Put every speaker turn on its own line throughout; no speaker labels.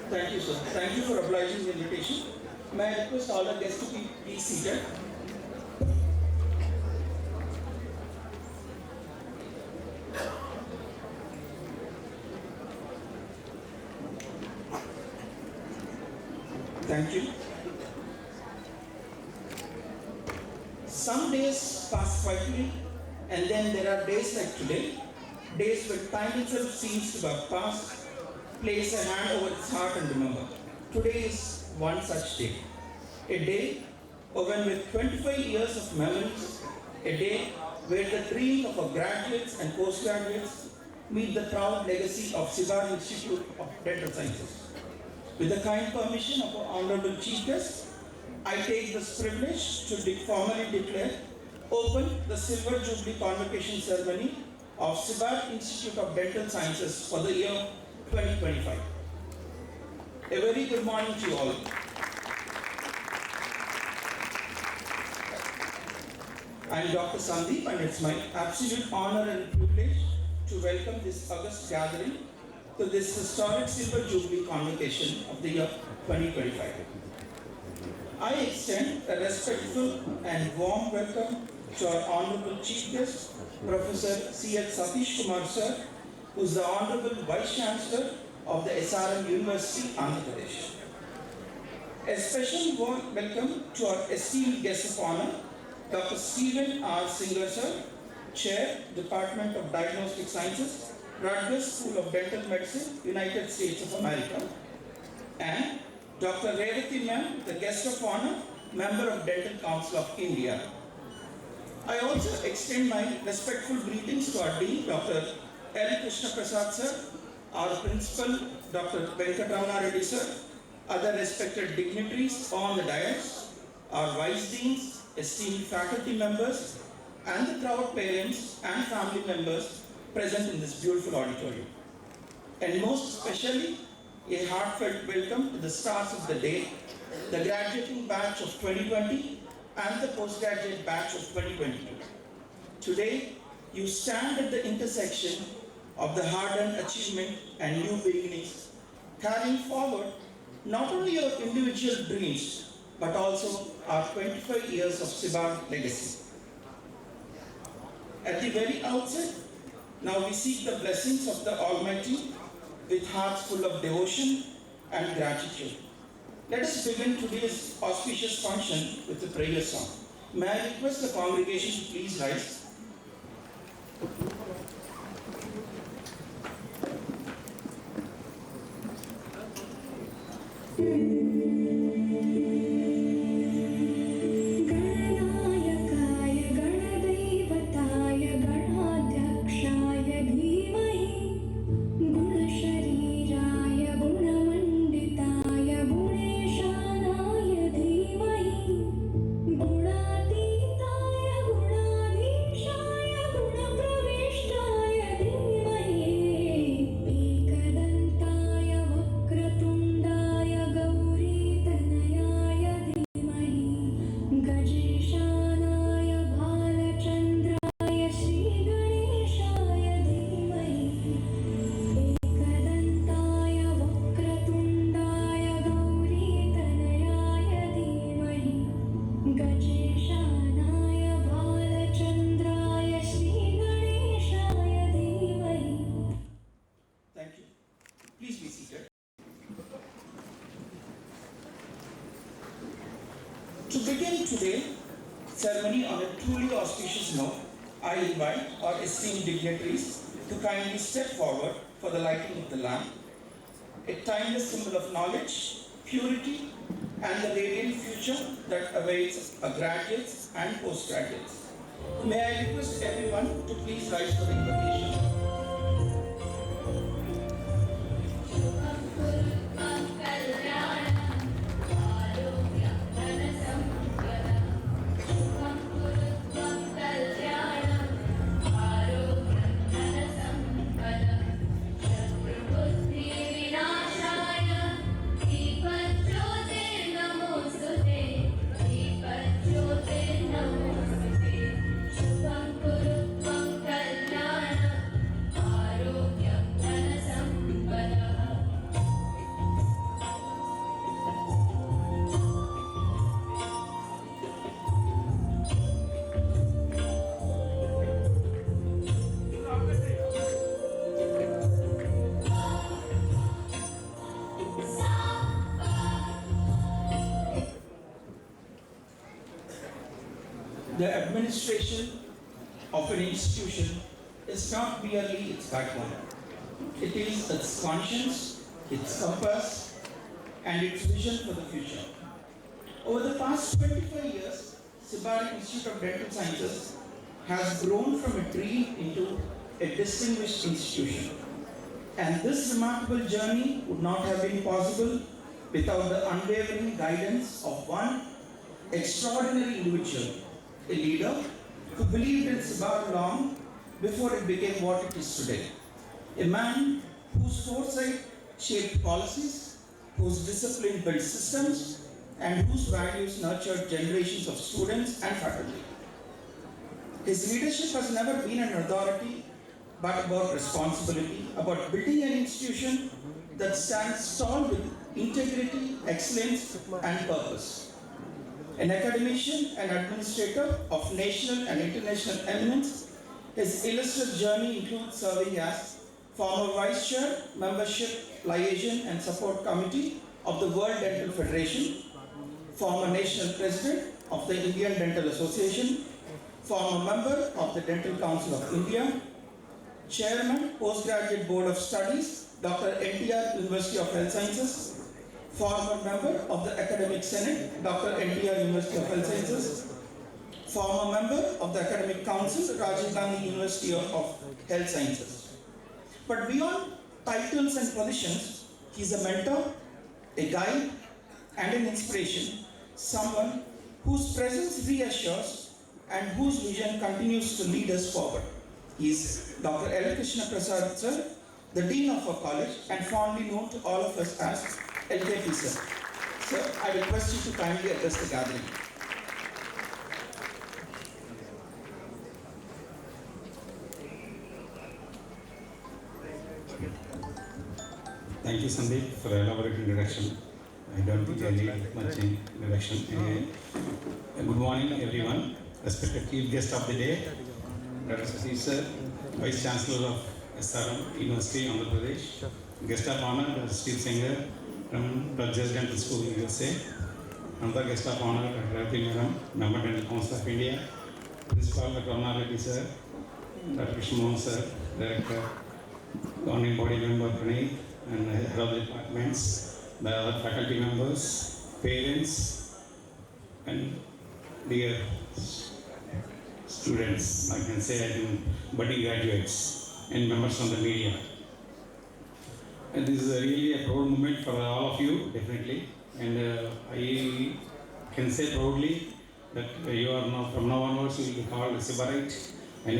Thank you, sir. Thank you for obliging the invitation. May I request all our guests to be please seated. Thank you. Some days pass quickly, and then there are days like today, days when time itself seems to have passed. Place a hand over its heart and remember. Today is one such day. A day woven with 25 years of memories, a day where the dream of our graduates and postgraduates meet the proud legacy of Siddharth Institute of Dental Sciences. With the kind permission of our Honorable Chief Guest, I take this privilege to formally declare open the Silver Jubilee Convocation Ceremony of Siddharth Institute of Dental Sciences for the year 2025. A very good morning to you all. I am Dr. Sandeep, and it's my absolute honor and privilege to welcome this august gathering to this historic Silver Jubilee Convocation of the year 2025. I extend a respectful and warm welcome to our Honorable Chief Guest, Professor C.H. Satish Kumar Sir, who is the Honorable Vice Chancellor of the SRM University, Andhra Pradesh. A special warm welcome to our esteemed guest of honor, Dr. Stephen R. Singer Sir, Chair, Department of Diagnostic Sciences, Rutgers School of Dental Medicine, United States of America, and Dr. Revati Ma'am, the guest of honor, Member of Dental Council of India. I also extend my respectful greetings to our Dean, Dr. L. Krishna Prasad Sir, our Principal, Dr. Venkatramana Reddy Sir, other respected dignitaries on the dais, our Vice Deans, esteemed faculty members, and the proud parents and family members present in this beautiful auditorium. And most especially, a heartfelt welcome to the stars of the day, the graduating batch of 2020 and the postgraduate batch of 2022. Today, you stand at the intersection of the hard-earned achievement and new beginnings, carrying forward not only your individual dreams, but also our 25 years of Siddharth legacy. At the very outset, now we seek the blessings of the Almighty with hearts full of devotion and gratitude. Let us begin today's auspicious function with a prayer song. May I request the congregation to please rise. To begin today's ceremony on a truly auspicious note, I invite our esteemed dignitaries to kindly step forward for the lighting of the lamp, a timeless symbol of knowledge, purity, and the radiant future that awaits our graduates and postgraduates. May I request everyone to please rise for the invocation. the administration of an institution is not merely its backbone. It is its conscience, its compass, and its vision for the future. Over the past 25 years, Sibari Institute of Dental Sciences has grown from a dream into a distinguished institution. And this remarkable journey would not have been possible without the unwavering guidance of one extraordinary individual, a leader who believed in Sibari long before it became what it is today. A man whose foresight shaped policies, whose discipline built systems, and whose values nurtured generations of students and faculty. His leadership has never been an authority, but about responsibility, about building an institution that stands tall with integrity, excellence, and purpose. An academician and administrator of national and international eminence, his illustrious journey includes serving as former Vice Chair, Membership, Liaison and Support Committee of the World Dental Federation, former National President of the Indian Dental Association, former member of the Dental Council of India, Chairman, Postgraduate Board of Studies, Dr. NTR University of Health Sciences, former member of the Academic Senate, Dr. NTR University of Health Sciences, former member of the Academic Council, Rajiv Gandhi University of Health Sciences. But beyond titles and positions, he is a mentor, a guide, and an inspiration, someone whose presence reassures and whose vision continues to lead us forward. He is Dr. L. Krishna Prasad sir, the Dean of our college, and fondly known to all of us as LKP sir. Sir, I request you to kindly address the gathering.
Thank you, Sandeep, for the elaborate introduction. I don't think I need much introduction. Good morning, everyone. Respected chief guest of the day, Dr. Satish sir, Vice Chancellor of SRM University, Andhra Pradesh. Guest of honor, Dr. Steve Singer from Rutgers Dental School, USA. Another guest of honor, Dr. Ravi Madam, Member Dental Council of India. Principal, Dr. Anna Reddy sir, Dr. Krishna Mohan sir, Director, Governing Body Member Praneeth, and head of the departments, the other faculty members, parents, and dear students, I can say, I think, budding graduates, and members from the media. And this is really a proud moment for all of you, definitely. And I can say proudly that you are now, from now onwards, you will be called Sibarite, and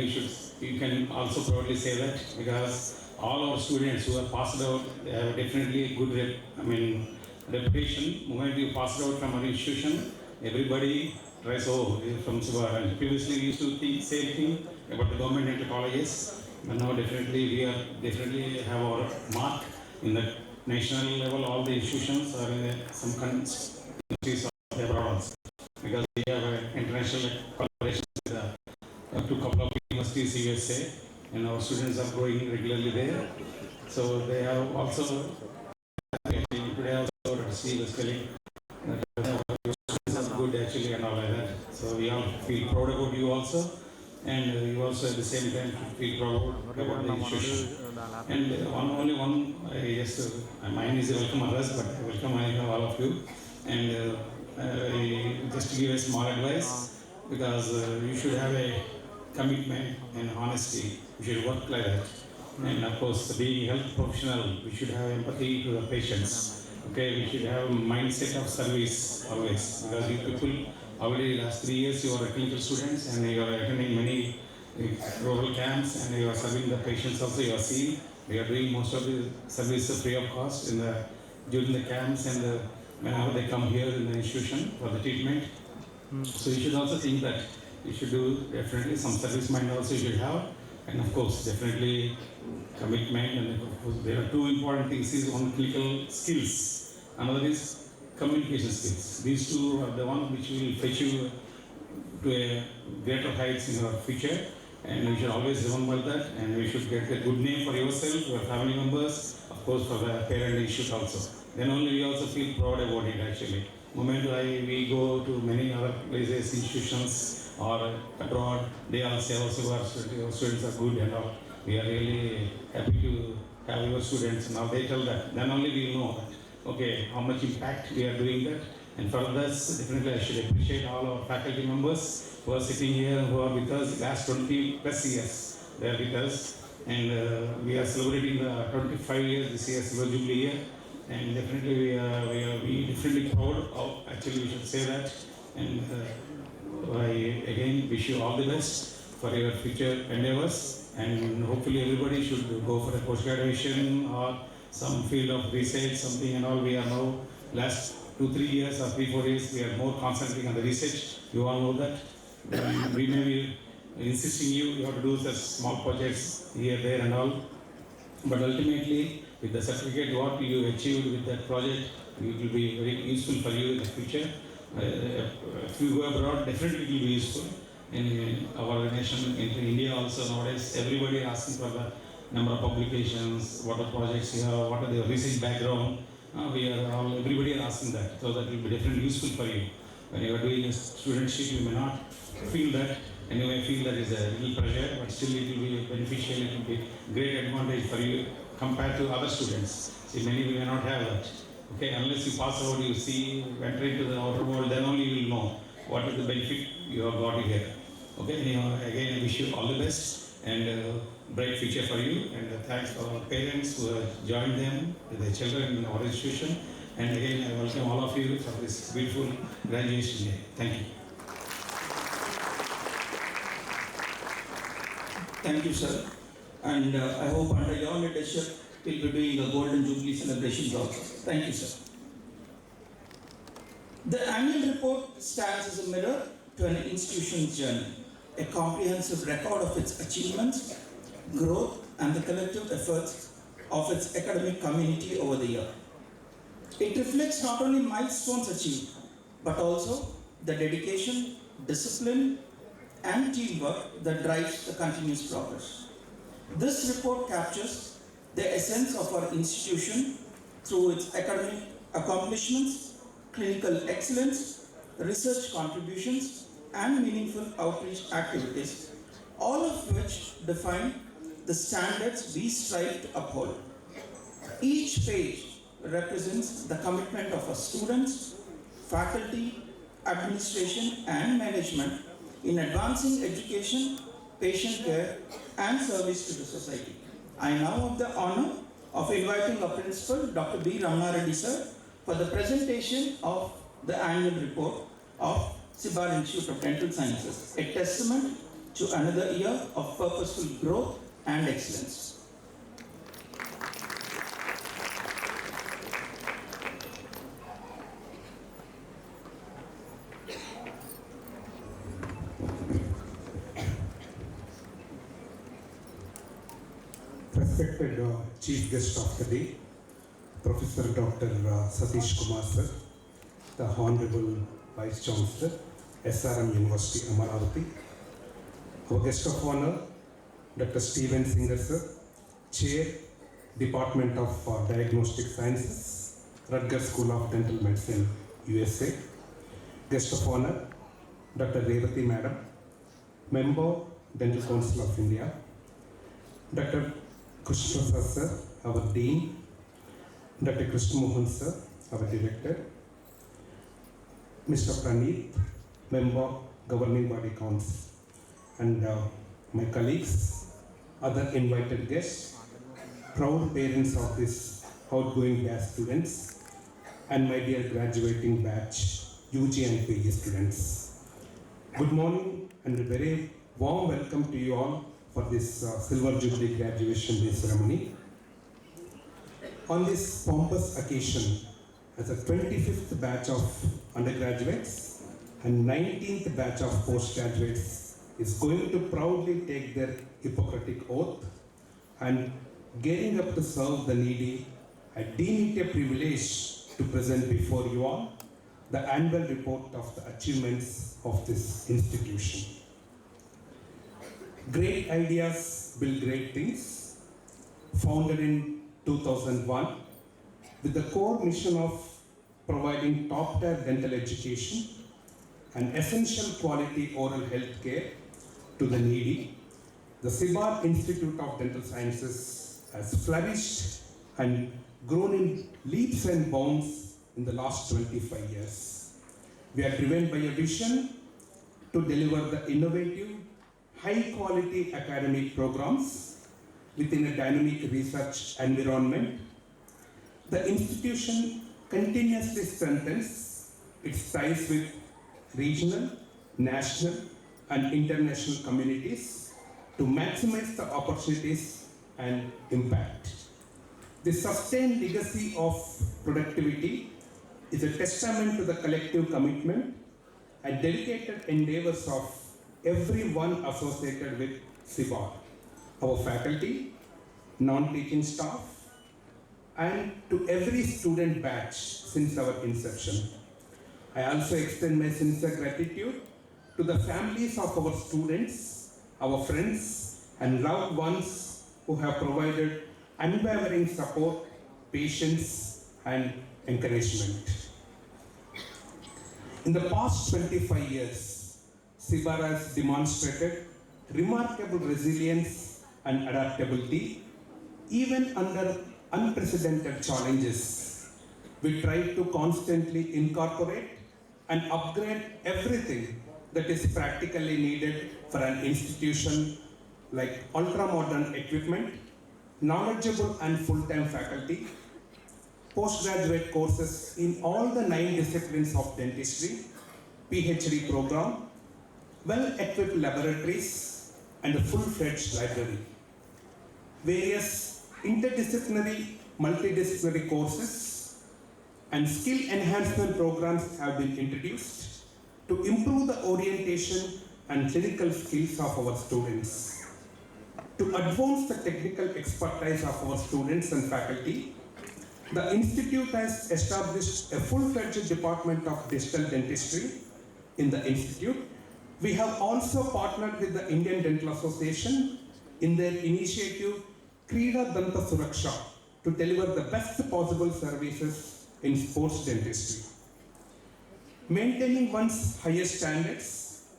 you can also proudly say that because all our students who are passed out, they have definitely a good reputation. The moment you passed out from our institution, everybody tries, oh, this is from Sibar. And previously we used to think same thing about the government dental colleges, but now definitely we have our mark in the national level. All the institutions are in some countries of abroad also, because we have international collaborations with up to a couple of universities in USA. And our students are growing regularly there. So they have also, today also Steve was telling that our students are good actually and all like that. So we all feel proud about you also. And you also at the same time feel proud about the institution. And only one, mine is a welcome address, but I welcome all of you. And just to give a small advice, because you should have a commitment and honesty. We should work like that. And of course, being a health professional, we should have empathy to the patients. Okay, we should have a mindset of service always. Because you people, already last 3 years, you are clinical students and you are attending many rural camps and you are serving the patients also. You are seeing, we are doing most of the service free of cost during the camps and whenever they come here in the institution for the treatment. So you should also think that you should do definitely some service mind also you should have, and of course definitely commitment. And of course, there are two important things. Is one, clinical skills, another is communication skills. These two are the one which will fetch you to a greater heights in your future, and you should always remember that. And you should get a good name for yourself, your family members, of course for the parent institute also. Then only we also feel proud about it actually. moment we go to many other places, institutions or abroad, they all say also our students are good and all. We are really happy to have your students. Now they tell that. Then only we will know that, okay, how much impact we are doing that. And for this, definitely I should appreciate all our faculty members who are sitting here, who are with us last 20 plus years. They are with us. And we are celebrating the 25 years this year, Silver Jubilee year. And definitely we definitely proud of, actually we should say that. And I again wish you all the best for your future endeavors. And hopefully everybody should go for a post-graduation or some field of research, something and all. We are now last 2-3 years or 3-4 years, we are more concentrating on the research. You all know that. We may be insisting you have to do such small projects here, there and all. But ultimately, with the certificate, what you achieved with that project, it will be very useful for you in the future. If you go abroad, definitely it will be useful. In our nation, in India also nowadays, everybody is asking for the number of publications, what are projects you have, what are the research background. Everybody is asking that, so that will be definitely useful for you. When you are doing a studentship, you may not feel that, and you may feel that is a little pressure, but still it will be beneficial, it will be great advantage for you compared to other students. See, many may not have that. Okay, unless you pass out, you see, enter into the outer world, then only you will know what is the benefit you have got here. Okay, again, I wish you all the best and bright future for you. And thanks for our parents who have joined them with their children in our institution. And again, I welcome all of you for this beautiful graduation day. Thank you.
Thank you, sir. And I hope under your leadership, we'll be doing a Golden Jubilee celebrations also. Thank you, sir. The annual report stands as a mirror to an institution's journey, a comprehensive record of its achievements, growth, and the collective efforts of its academic community over the year. It reflects not only milestones achieved, but also the dedication, discipline, and teamwork that drives the continuous progress. This report captures the essence of our institution through its academic accomplishments, clinical excellence, research contributions, and meaningful outreach activities, all of which define the standards we strive to uphold. Each page represents the commitment of our students, faculty, administration, and management in advancing education, patient care, and service to the society. I now have the honor of inviting our principal, Dr. B. Ramana Reddy sir, for the presentation of the annual report of Sibar Institute of Dental Sciences, a testament to another year of purposeful growth and excellence.
Respected Chief Guest of the Day, Professor Dr. Satish Kumar sir, the Honorable Vice Chancellor, SRM University, Amaravati, our Guest of Honor, Dr. Steven Singer sir, Chair, Department of Diagnostic Sciences, Rutgers School of Dental Medicine, USA, Guest of Honor, Dr. Revati Madam, Member, Dental Council of India, Dr. Krishna sir, our Dean, Dr. Krishna Mohan sir, our Director, Mr. Praneeth, Member, Governing Body Council, and my colleagues, other invited guests, proud parents of these outgoing batch students, and my dear graduating batch, UG and PG students. Good morning and a very warm welcome to you all for this Silver Jubilee graduation day ceremony. On this pompous occasion, as a 25th batch of undergraduates and 19th batch of postgraduates is going to proudly take their Hippocratic oath and gearing up to serve the needy, I deem it a privilege to present before you all the annual report of the achievements of this institution. Great ideas build great things. Founded in 2001 with the core mission of providing top-tier dental education and essential quality oral health care to the needy, the Sibar Institute of Dental Sciences has flourished and grown in leaps and bounds in the last 25 years. We are driven by a vision to deliver the innovative, high-quality academic programs within a dynamic research environment. The institution continuously strengthens its ties with regional, national, and international communities to maximize the opportunities and impact. The sustained legacy of productivity is a testament to the collective commitment and dedicated endeavors of everyone associated with Sibar, our faculty, non-teaching staff, and to every student batch since our inception. I also extend my sincere gratitude to the families of our students, our friends, and loved ones who have provided unwavering support, patience, and encouragement. In the past 25 years, Sibar has demonstrated remarkable resilience and adaptability, even under unprecedented challenges. We try to constantly incorporate and upgrade everything that is practically needed for an institution like ultra-modern equipment, knowledgeable and full-time faculty, postgraduate courses in all the 9 disciplines of dentistry, PhD program, well-equipped laboratories, and a full-fledged library. Various interdisciplinary, multidisciplinary courses and skill enhancement programs have been introduced to improve the orientation and clinical skills of our students. To advance the technical expertise of our students and faculty, the Institute has established a full-fledged department of digital dentistry in the Institute. We have also partnered with the Indian Dental Association in their initiative Krida Danta Suraksha to deliver the best possible services in sports dentistry. Maintaining one's highest standards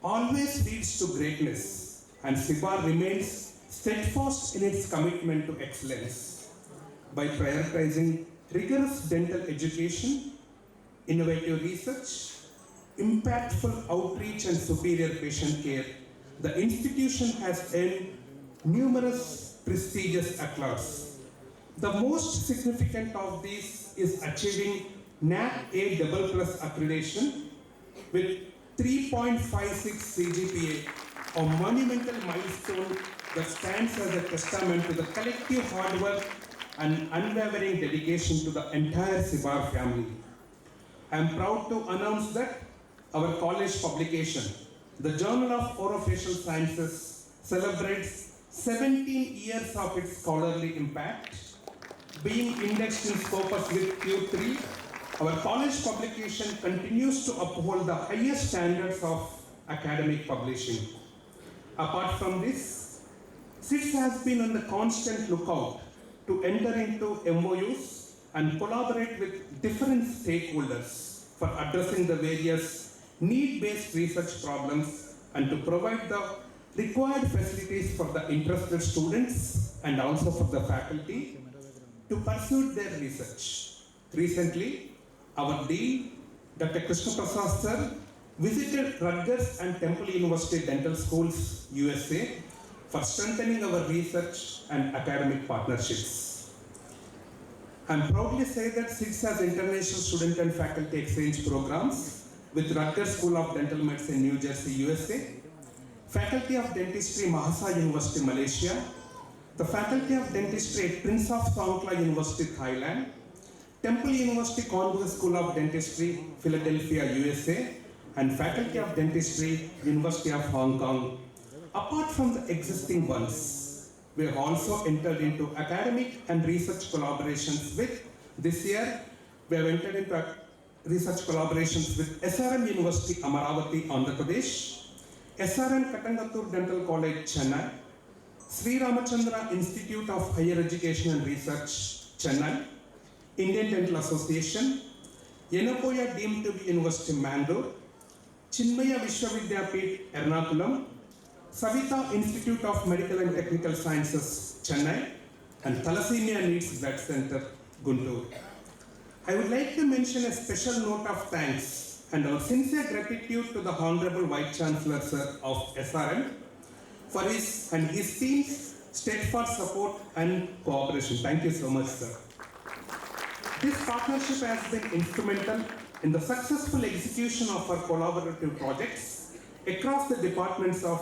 always leads to greatness, and Sibar remains steadfast in its commitment to excellence. By prioritizing rigorous dental education, innovative research, impactful outreach, and superior patient care, the institution has earned numerous prestigious accolades. The most significant of these is achieving NAC A++ accreditation with 3.56 CGPA, a monumental milestone that stands as a testament to the collective hard work and unwavering dedication to the entire Sibar family. I am proud to announce that our college publication, the Journal of Orofacial Sciences, celebrates 17 years of its scholarly impact. Being indexed in Scopus with Q3, our college publication continues to uphold the highest standards of academic publishing. Apart from this, SITS has been on the constant lookout to enter into MOUs and collaborate with different stakeholders for addressing the various need-based research problems and to provide the required facilities for the interested students and also for the faculty to pursue their research. Recently, our Dean, Dr. Krishna Prasad sir, visited Rutgers and Temple University Dental Schools, USA, for strengthening our research and academic partnerships. I am proudly say that SITS has international student and faculty exchange programs with Rutgers School of Dental Medicine, New Jersey, USA, Faculty of Dentistry, Mahasa University, Malaysia, the Faculty of Dentistry at Prince of Songkhla University, Thailand, Temple University Congress School of Dentistry, Philadelphia, USA, and Faculty of Dentistry, University of Hong Kong. Apart from the existing ones, we have also entered into academic and research collaborations with, this year, we have entered into research collaborations with SRM University, Amaravati, Andhra Pradesh, SRM Katangattur Dental College, Chennai, Sri Ramachandra Institute of Higher Education and Research, Chennai, Indian Dental Association, Yenapoya deemed to be University Mangalore, Chinmaya Vishwavidyapeeth Ernakulam, Savita Institute of Medical and Technical Sciences Chennai, and Thalassemia Needs Blood Center Guntur. I would like to mention a special note of thanks and our sincere gratitude to the Honorable Vice Chancellor Sir of SRM for his and his team's steadfast support and cooperation. Thank you so much, sir. This partnership has been instrumental in the successful execution of our collaborative projects across the departments of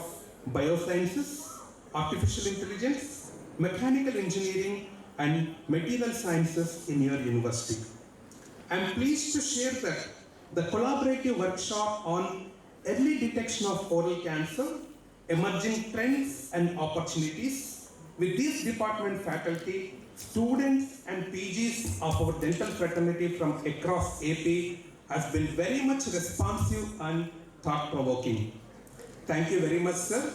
biosciences, artificial intelligence, mechanical engineering, and material sciences in your university. I am pleased to share that the collaborative workshop on early detection of oral cancer, emerging trends and opportunities with these department faculty, students and PGs of our dental fraternity from across AP has been very much responsive and thought-provoking. Thank you very much, sir.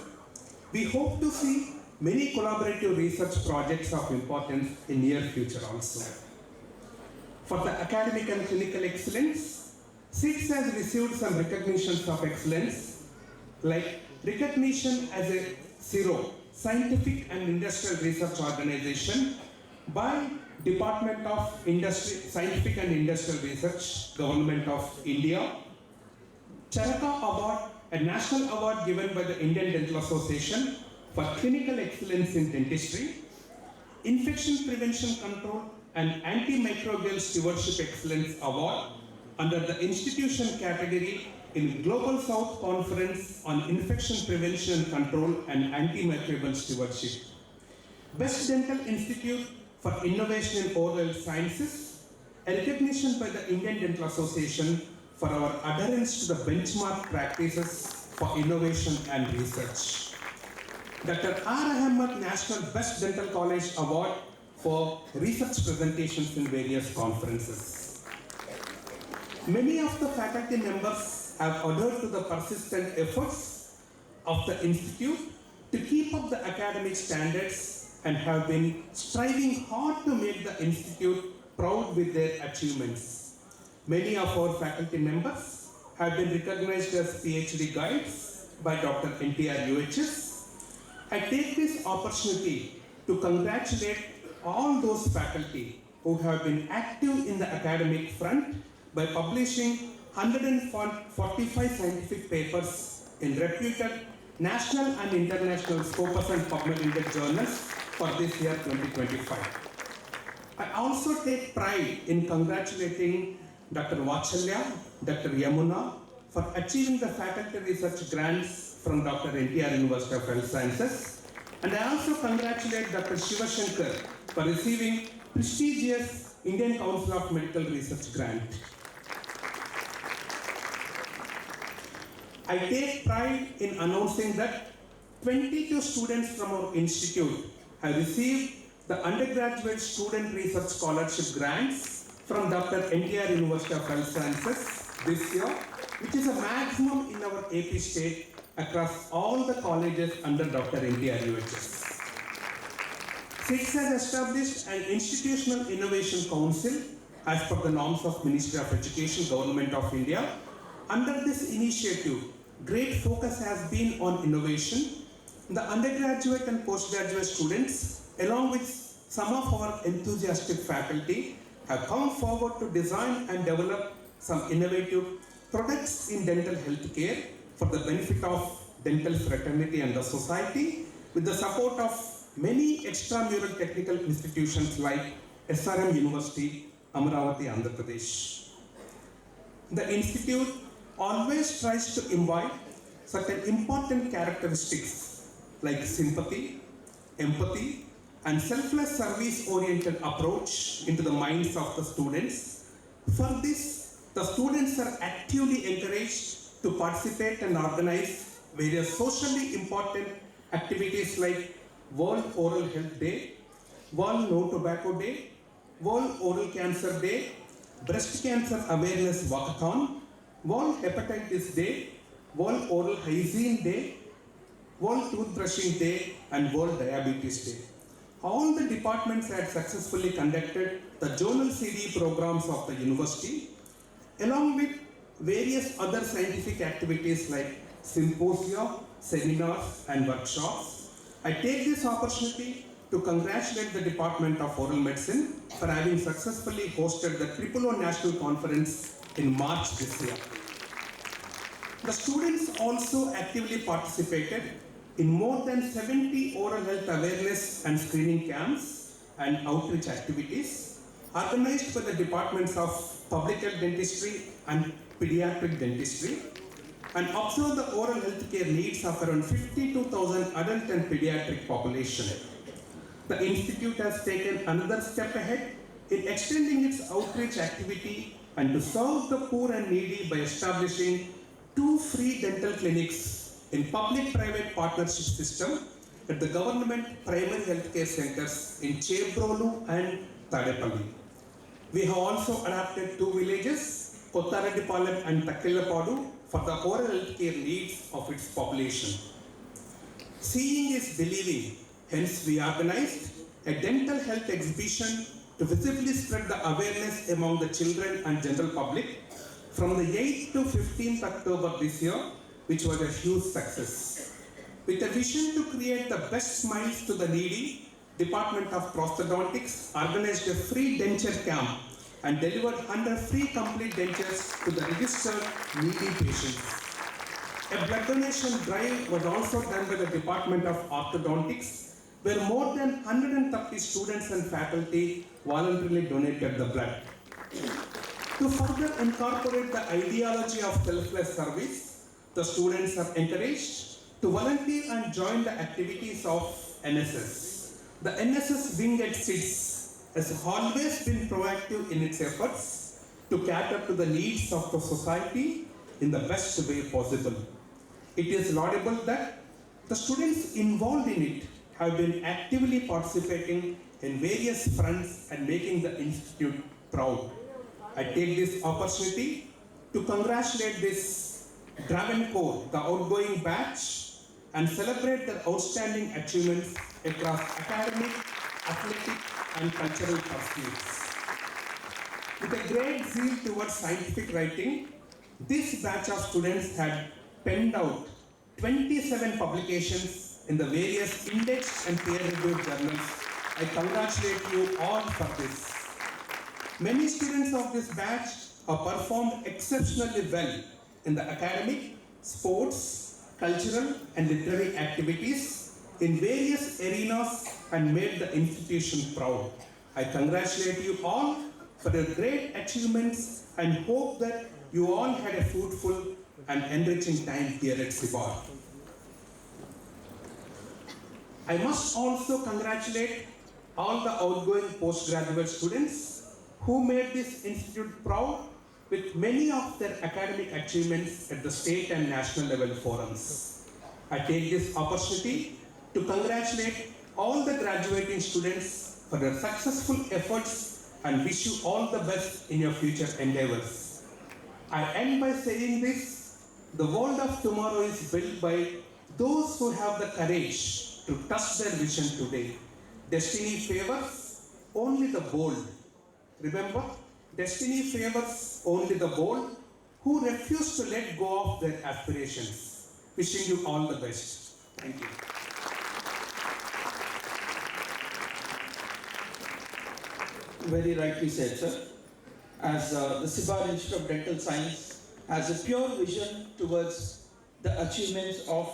We hope to see many collaborative research projects of importance in near future also. For the academic and clinical excellence, SITS has received some recognitions of excellence, like recognition as a CIRO, Scientific and Industrial Research Organization, by Department of Scientific and Industrial Research, Government of India. Charaka Award, a national award given by the Indian Dental Association for clinical excellence in dentistry. Infection Prevention Control and Antimicrobial Stewardship Excellence Award under the institution category in Global South Conference on Infection Prevention and Control and Antimicrobial Stewardship. Best Dental Institute for Innovation in Oral Sciences, a recognition by the Indian Dental Association for our adherence to the benchmark practices for innovation and research. Dr. R. Ahmed National Best Dental College Award for research presentations in various conferences. Many of the faculty members have adhered to the persistent efforts of the Institute to keep up the academic standards and have been striving hard to make the Institute proud with their achievements. Many of our faculty members have been recognized as PhD guides by Dr. NTR UHS. I take this opportunity to congratulate all those faculty who have been active in the academic front by publishing 145 scientific papers in reputed national and international Scopus and PubMed journals for this year 2025. I also take pride in congratulating Dr. Vachalya, Dr. Yamuna for achieving the faculty research grants from Dr. NTR University of Health Sciences. And I also congratulate Dr. Shivashankar for receiving prestigious Indian Council of Medical Research grant. I take pride in announcing that 22 students from our institute have received the undergraduate student research scholarship grants from Dr. NTR University of Health Sciences this year, which is a maximum in our AP state across all the colleges under Dr. NTR UHS. SITS has established an institutional innovation council as per the norms of Ministry of Education, Government of India. Under this initiative, great focus has been on innovation. The undergraduate and postgraduate students, along with some of our enthusiastic faculty, have come forward to design and develop some innovative products in dental health care for the benefit of dental fraternity and the society, with the support of many extramural technical institutions like SRM University, Amravati, Andhra Pradesh. The institute always tries to imbibe certain important characteristics like sympathy, empathy, and selfless service-oriented approach into the minds of the students. For this, the students are actively encouraged to participate and organize various socially important activities like World Oral Health Day, World No Tobacco Day, World Oral Cancer Day, Breast Cancer Awareness Walkathon, World Hepatitis Day, World Oral Hygiene Day, World Toothbrushing Day, and World Diabetes Day. All the departments had successfully conducted the journal CD programs of the university. along with various other scientific activities like symposia, seminars, and workshops. I take this opportunity to congratulate the Department of Oral Medicine for having successfully hosted the Triple O National Conference in March this year. The students also actively participated in more than 70 oral health awareness and screening camps and outreach activities organized by the Departments of Public Health Dentistry and Pediatric Dentistry, and observed the oral health care needs of around 52,000 adult and pediatric population. The institute has taken another step ahead in extending its outreach activity and to serve the poor and needy by establishing 2 free dental clinics in public-private partnership system at the government primary healthcare centers in Chebrolu and Tadepalli. We have also adapted 2 villages, Kottareddipalam and Takkillapadu, for the oral healthcare needs of its population. Seeing is believing, hence we organized a dental health exhibition to visibly spread the awareness among the children and general public from the 8th to 15th October this year, which was a huge success. With a vision to create the best smiles to the needy, Department of Prosthodontics organized a free denture camp and delivered 100 free complete dentures to the registered needy patients. A blood donation drive was also done by the Department of Orthodontics, where more than 130 students and faculty voluntarily donated the blood. To further incorporate the ideology of selfless service, the students are encouraged to volunteer and join the activities of NSS. The NSS wing at SIDS has always been proactive in its efforts to cater to the needs of the society in the best way possible. It is laudable that the students involved in it have been actively participating in various fronts and making the institute proud. I take this opportunity to congratulate this Travancore, the outgoing batch, and celebrate their outstanding achievements across academic, athletic, and cultural pursuits. With a great zeal towards scientific writing, this batch of students had penned out 27 publications in the various indexed and peer-reviewed journals. I congratulate you all for this. Many students of this batch have performed exceptionally well in the academic, sports, cultural and literary activities in various arenas and made the institution proud. I congratulate you all for your great achievements and hope that you all had a fruitful and enriching time here at CIBAR. I must also congratulate all the outgoing postgraduate students who made this institute proud with many of their academic achievements at the state and national level forums. I take this opportunity to congratulate all the graduating students for their successful efforts and wish you all the best in your future endeavors. I end by saying this: the world of tomorrow is built by those who have the courage to touch their vision today. Destiny favors only the bold. Remember, destiny favors only the bold who refuse to let go of their aspirations. Wishing you all the best. Thank you.
Very rightly said, sir. As the CIBAR Institute of Dental Science has a pure vision towards the achievements of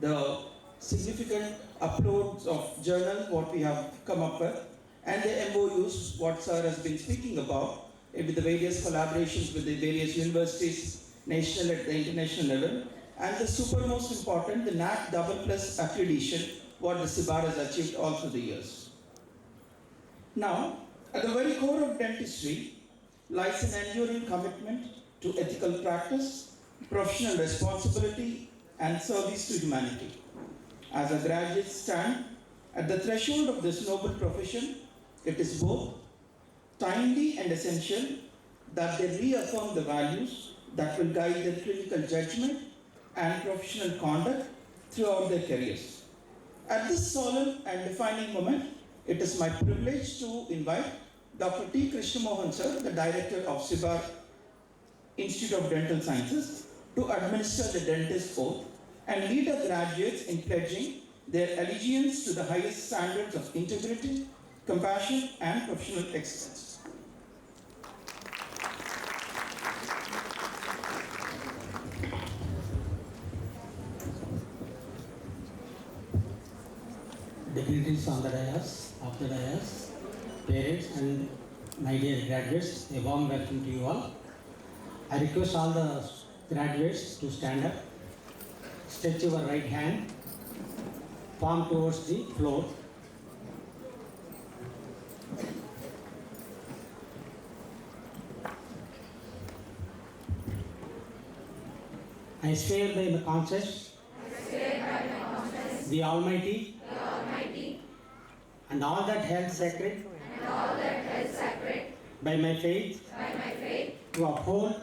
the significant uploads of journals, what we have come up with, and the MOUs, what sir has been speaking about, with the various collaborations with the various universities, national at the international level, and the super most important, the NAC double plus accreditation, what the CIBAR has achieved all through the years. Now, at the very core of dentistry lies an enduring commitment to ethical practice, professional responsibility, and service to humanity. As a graduate stand at the threshold of this noble profession, it is both timely and essential that they reaffirm the values that will guide their clinical judgment and professional conduct throughout their careers. At this solemn and defining moment, it is my privilege to invite Dr. T. Krishnamohan sir, the Director of CIBAR Institute of Dental Sciences to administer the dentist oath and lead the graduates in pledging their allegiance to the highest standards of integrity, compassion, and professional excellence.
Dignitaries on the dais, parents and my dear graduates, a warm welcome to you all. I request all the graduates to stand up, stretch your right hand, palm towards the floor. I swear by my conscience, the Almighty, and all that held sacred, by my faith, to uphold,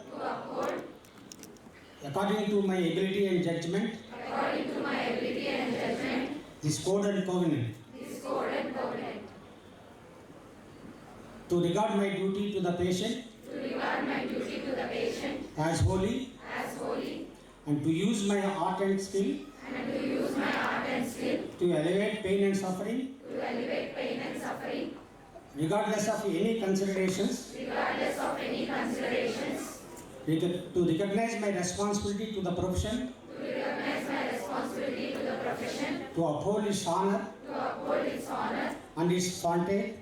according to my ability and judgment, this code and covenant, to regard my duty to the patient, as holy, and to use my art and skill, to elevate pain and suffering, regardless of any considerations, to recognize my responsibility to the profession, to uphold its honor and its frontage,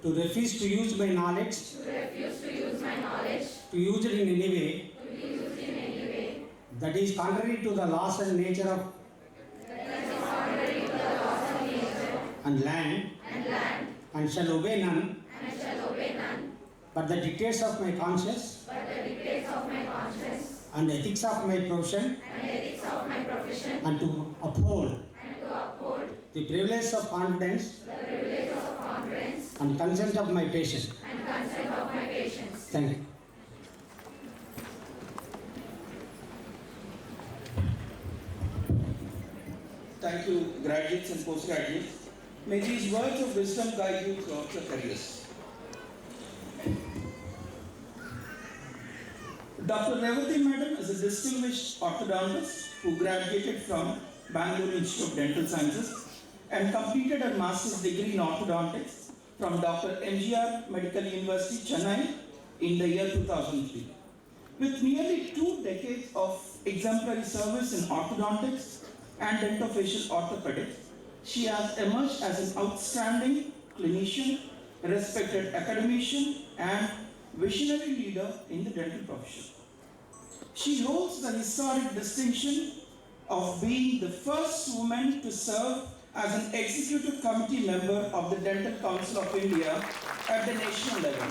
to refuse to use my knowledge, to use it in any way that is contrary to the laws and nature of and land, and shall obey none, but the dictates of my conscience and ethics of my profession, and to uphold the privilege of confidence and consent of my patient. Thank you.
Thank you, graduates and postgraduates. May these words of wisdom guide you throughout your careers. Dr. Revati Madam is a distinguished orthodontist who graduated from Bangalore Institute of Dental Sciences and completed her master's degree in orthodontics from Dr. MGR Medical University, Chennai in the year 2003. With nearly 2 decades of exemplary service in orthodontics and dentofacial orthopedics, she has emerged as an outstanding clinician, respected academician, and visionary leader in the dental profession. She holds the historic distinction of being the first woman to serve as an executive committee member of the Dental Council of India at the national level.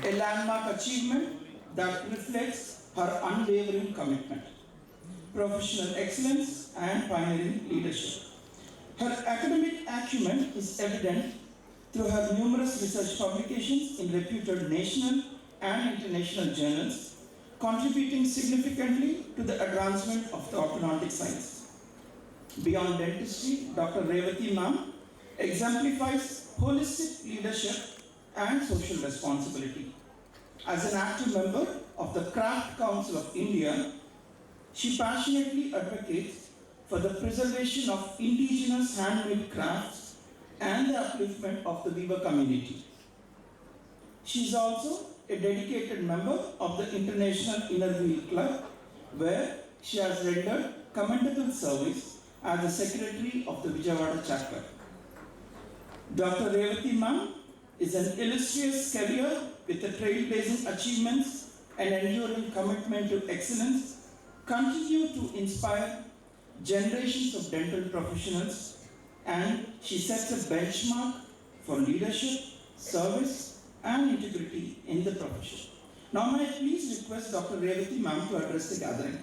A landmark achievement that reflects her unwavering commitment, professional excellence, and pioneering leadership. Her academic acumen is evident through her numerous research publications in reputed national and international journals, contributing significantly to the advancement of the orthodontic science. Beyond dentistry, Dr. Revati Ma'am exemplifies holistic leadership and social responsibility. As an active member of the Craft Council of India, she passionately advocates for the preservation of indigenous handmade crafts and the upliftment of the weaver community. She is also a dedicated member of the International Inner Wheel Club, where she has rendered commendable service as the secretary of the Vijayawada chapter. Dr. Revati Ma'am is an illustrious career with the trailblazing achievements and enduring commitment to excellence, continue to inspire generations of dental professionals, and she sets a benchmark for leadership, service, and integrity in the profession. Now may I please request Dr. Revati Ma'am to address the gathering.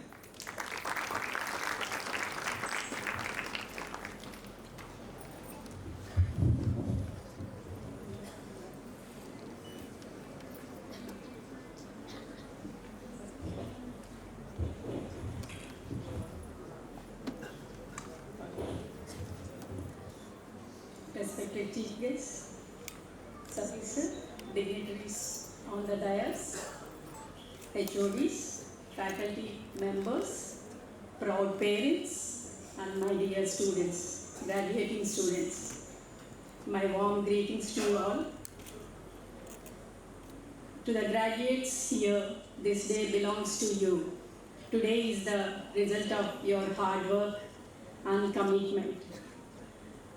Respected chief guests, Sir, dignitaries on the dais, HODs, faculty members, proud parents, and my dear students, graduating students. My warm greetings to you all. To the graduates here, this day belongs to you. Today is the result of your hard work and commitment.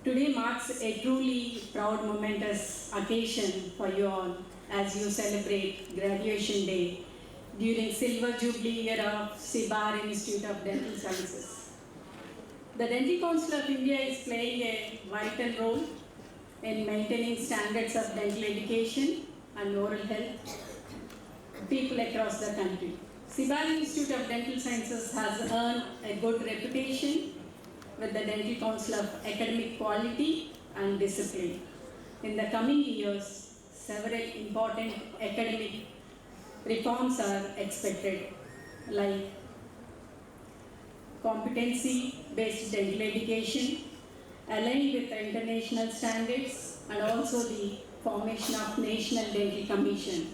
Today marks a truly proud momentous occasion for you all as you celebrate graduation day during Silver Jubilee year of Sibar Institute of Dental Sciences. The Dental Council of India is playing a vital role in maintaining standards of dental education and oral health people across the country. Sibar Institute of Dental Sciences has earned a good reputation with the Dental Council of academic quality and discipline. In the coming years, several important academic reforms are expected, like competency-based dental education, aligned with the international standards, and also the formation of National Dental Commission.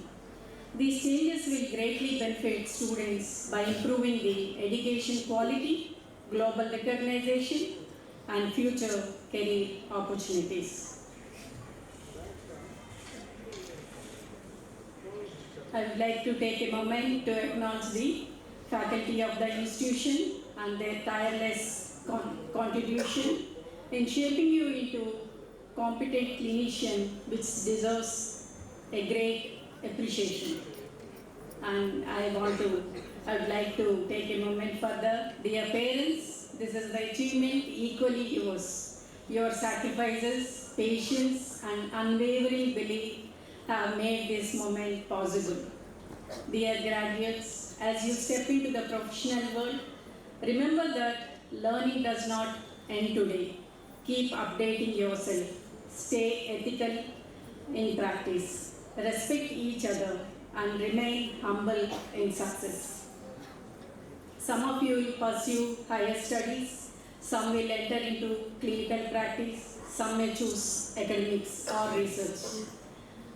These changes will greatly benefit students by improving the education quality, global recognition, and future career opportunities. I would like to take a moment to acknowledge the faculty of the institution and their tireless contribution in shaping you into competent clinician, which deserves a great appreciation. And I would like to take a moment further. Dear parents, this is the achievement equally yours. Your sacrifices, patience, and unwavering belief have made this moment possible. Dear graduates, as you step into the professional world, remember that learning does not end today. Keep updating yourself. Stay ethical in practice. Respect each other and remain humble in success. Some of you will pursue higher studies, some will enter into clinical practice, some may choose academics or research.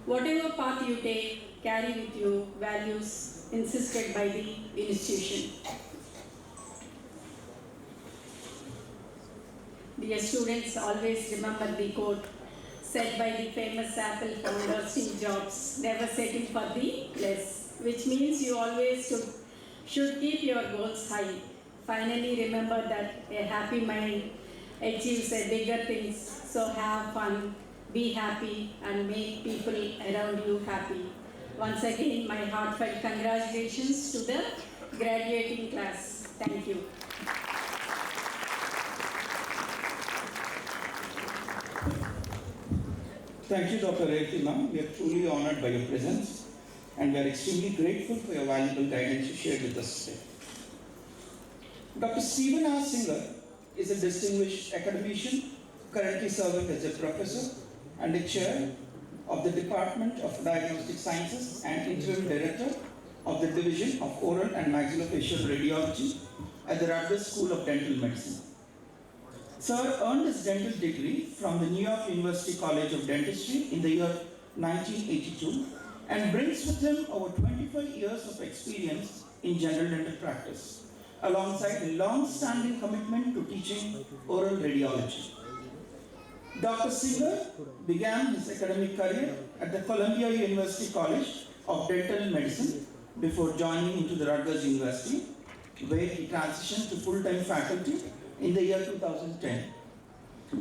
Whatever path you take, carry with you values insisted by the institution. Dear students, always remember the quote said by the famous Apple founder Steve Jobs, never settle for the less, which means you always should keep your goals high. Finally, remember that a happy mind achieves a bigger things, so have fun, be happy, and make people around you happy. Once again, my heartfelt congratulations to the graduating class. Thank you.
Thank you, Dr. Revati ma'am. We are truly honored by your presence and we are extremely grateful for your valuable guidance you shared with us today. Dr. Stephen R. Singer is a distinguished academician, currently serving as a professor and a chair of the Department of Diagnostic Sciences and interim director of the Division of Oral and Maxillofacial Radiology at the Rutgers School of Dental Medicine. Sir earned his dental degree from the New York University College of Dentistry in the year 1982 and brings with him over 25 years of experience in general dental practice, alongside a long-standing commitment to teaching oral radiology. Dr. Singer began his academic career at the Columbia University College of Dental Medicine before joining into the Rutgers University, where he transitioned to full-time faculty in the year 2010.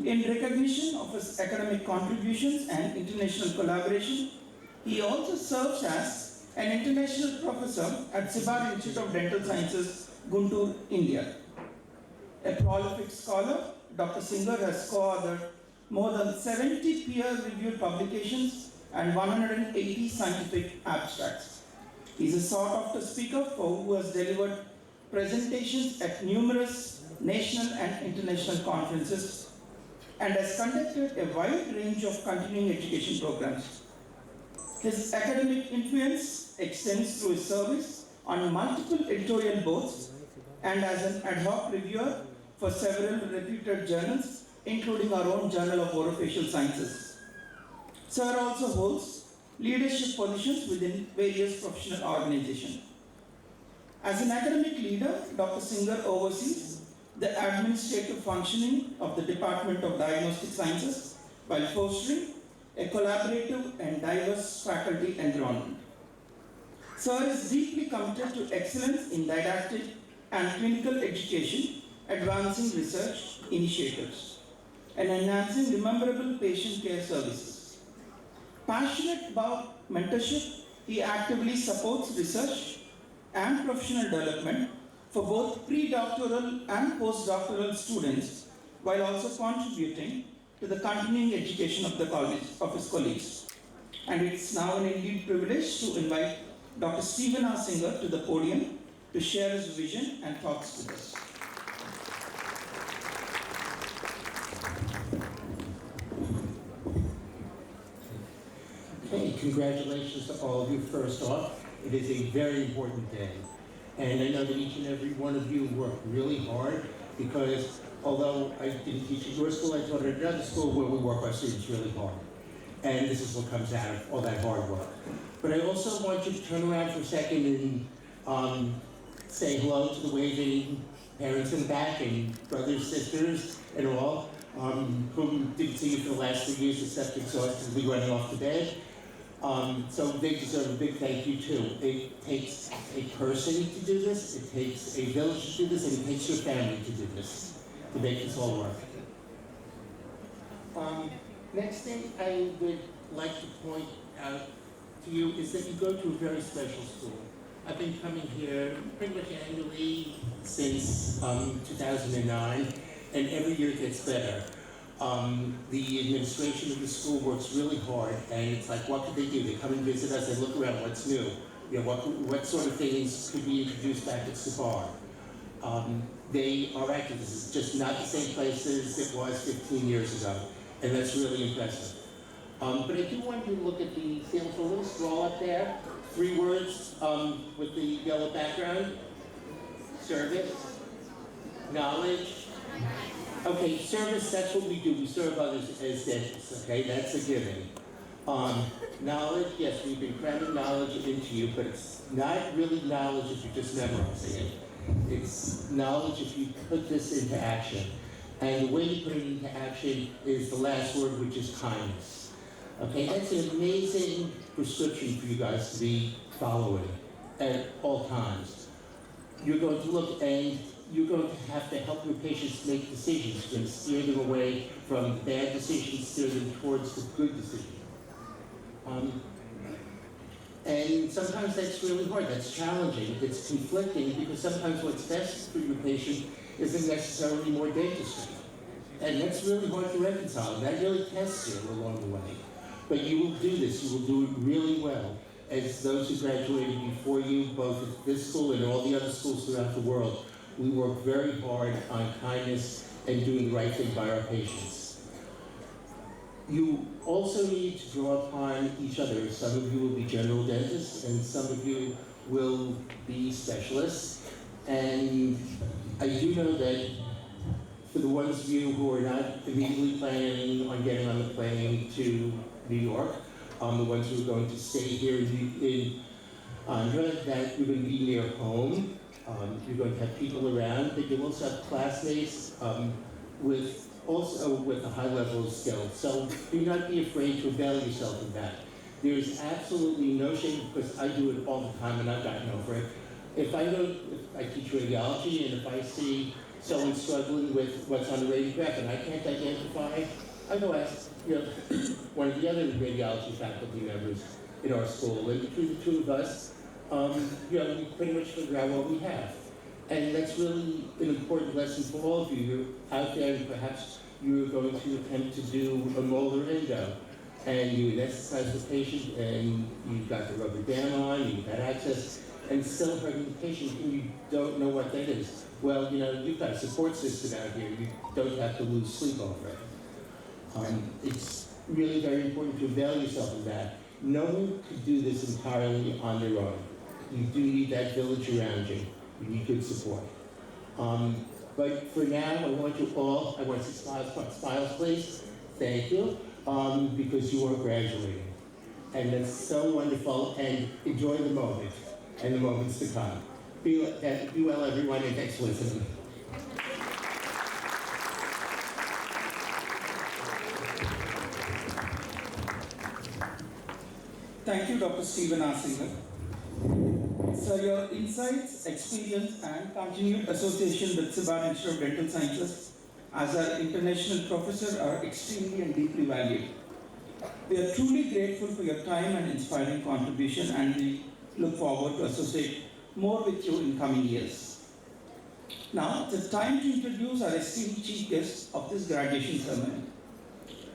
In recognition of his academic contributions and international collaboration, he also serves as an international professor at Sibar Institute of Dental Sciences, Guntur, India. A prolific scholar, Dr. Singer has co-authored more than 70 peer-reviewed publications and 180 scientific abstracts. He is a sought-after speaker who has delivered presentations at numerous national and international conferences and has conducted a wide range of continuing education programs. His academic influence extends through his service on multiple editorial boards and as an ad hoc reviewer for several reputed journals, including our own Journal of Orofacial Sciences. Sir also holds leadership positions within various professional organizations. As an academic leader, Dr. Singer oversees the administrative functioning of the Department of Diagnostic Sciences while fostering a collaborative and diverse faculty environment. Sir is deeply committed to excellence in didactic and clinical education, advancing research initiatives, and enhancing memorable patient care services. Passionate about mentorship, he actively supports research and professional development for both pre-doctoral and postdoctoral students, while also contributing to the continuing education of his colleagues. And it's now an indeed privilege to invite Dr. Stephen R. Singer to the podium to share his vision and thoughts with us.
Okay, congratulations to all of you first off. It is a very important day. And I know that each and every one of you worked really hard because although I didn't teach at your school, I taught at another school where we work our students really hard. And this is what comes out of all that hard work. But I also want you to turn around for a second and say hello to the waving parents in the back and brothers, sisters, and all, whom didn't see you for the last 3 years except exhaustedly running off to bed. So they deserve a big thank you too. It takes a person to do this, it takes a village to do this, and it takes your family to do this, to make this all work. Next thing I would like to point out to you is that you go to a very special school. I've been coming here pretty much annually since 2009, and every year it gets better. The administration of the school works really hard, and it's like, what could they do? They come and visit us, they look around, what's new? You know, what sort of things could be introduced back at Safar? They are active. This is just not the same place as it was 15 years ago, and that's really impressive. But I do want you to look at the ceiling for a little scroll up there. 3 words with the yellow background. Service, knowledge. Okay, service, that's what we do. We serve others as dentists, okay? That's a given. Knowledge, yes, we've been cramming knowledge into you, but it's not really knowledge if you're just memorizing it. It's knowledge if you put this into action. And the way you put it into action is the last word, which is kindness. Okay, that's an amazing prescription for you guys to be following at all times. You're going to look and you're going to have to help your patients make decisions. You're going to steer them away from bad decisions, steer them towards the good decision. And sometimes that's really hard, that's challenging, it's conflicting, because sometimes what's best for your patient isn't necessarily more dentistry. And that's really hard to reconcile, and that really tests you along the way. But you will do this, you will do it really well. As those who graduated before you, both at this school and all the other schools throughout the world, we work very hard on kindness and doing the right thing by our patients. You also need to draw upon each other. Some of you will be general dentists, and some of you will be specialists. And I do know that for the ones of you who are not immediately planning on getting on the plane to New York, the ones who are going to stay here in Andhra, that you're going to be near home. You're going to have people around, but you'll also have classmates with a high level of skill. So do not be afraid to avail yourself of that. There's absolutely no shame, because I do it all the time and I've gotten over it. If I teach radiology, and if I see someone struggling with what's on the radiograph and I can't identify, I go ask one of the other radiology faculty members in our school, and between the two of us, we pretty much figure out what we have. And that's really an important lesson for all of you. You're out there and perhaps you're going to attempt to do a molar endo, and you anesthetize the patient and you've got the rubber dam on, you've got access, and still hurting the patient and you don't know what that is. Well, you've got a support system out here. You don't have to lose sleep over it. It's really very important to avail yourself of that. No one could do this entirely on their own. You do need that village around you. You need good support. But for now, I want to see smiles please. Thank you, because you are graduating. and it's so wonderful, and enjoy the moment and the moments to come. Be well, everyone, and thanks for listening.
Thank you, Dr. Stephen R. Singer. Sir, your insights, experience, and continued association with Sibar Institute of Dental Sciences as our international professor are extremely and deeply valued. We are truly grateful for your time and inspiring contribution, and we look forward to associate more with you in coming years. Now, it's time to introduce our esteemed chief guest of this graduation ceremony.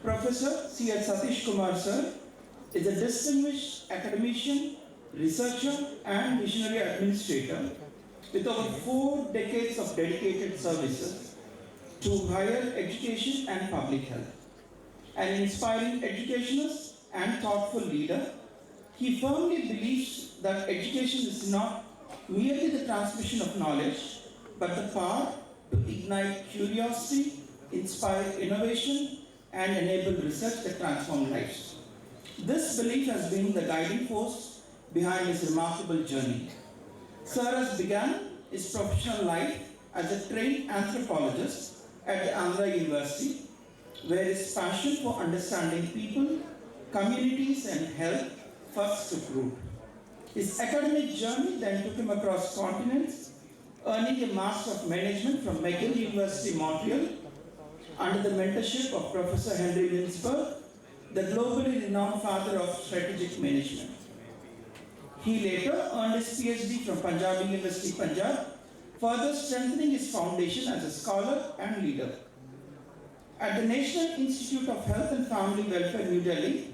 Professor C.H. Satish Kumar Sir is a distinguished academician, researcher, and visionary administrator with over 4 decades of dedicated services to higher education and public health. An inspiring educationist and thoughtful leader, he firmly believes that education is not merely the transmission of knowledge, but the power to ignite curiosity, inspire innovation, and enable research that transforms lives. This belief has been the guiding force behind his remarkable journey. Sir has begun his professional life as a trained anthropologist at the Andhra University, where his passion for understanding people, communities, and health first took root. His academic journey then took him across continents, earning a Master of Management from McGill University, Montreal, under the mentorship of Professor Henry Winsberg, the globally renowned father of strategic management. He later earned his PhD from Punjab University, Punjab, further strengthening his foundation as a scholar and leader. At the National Institute of Health and Family Welfare, New Delhi,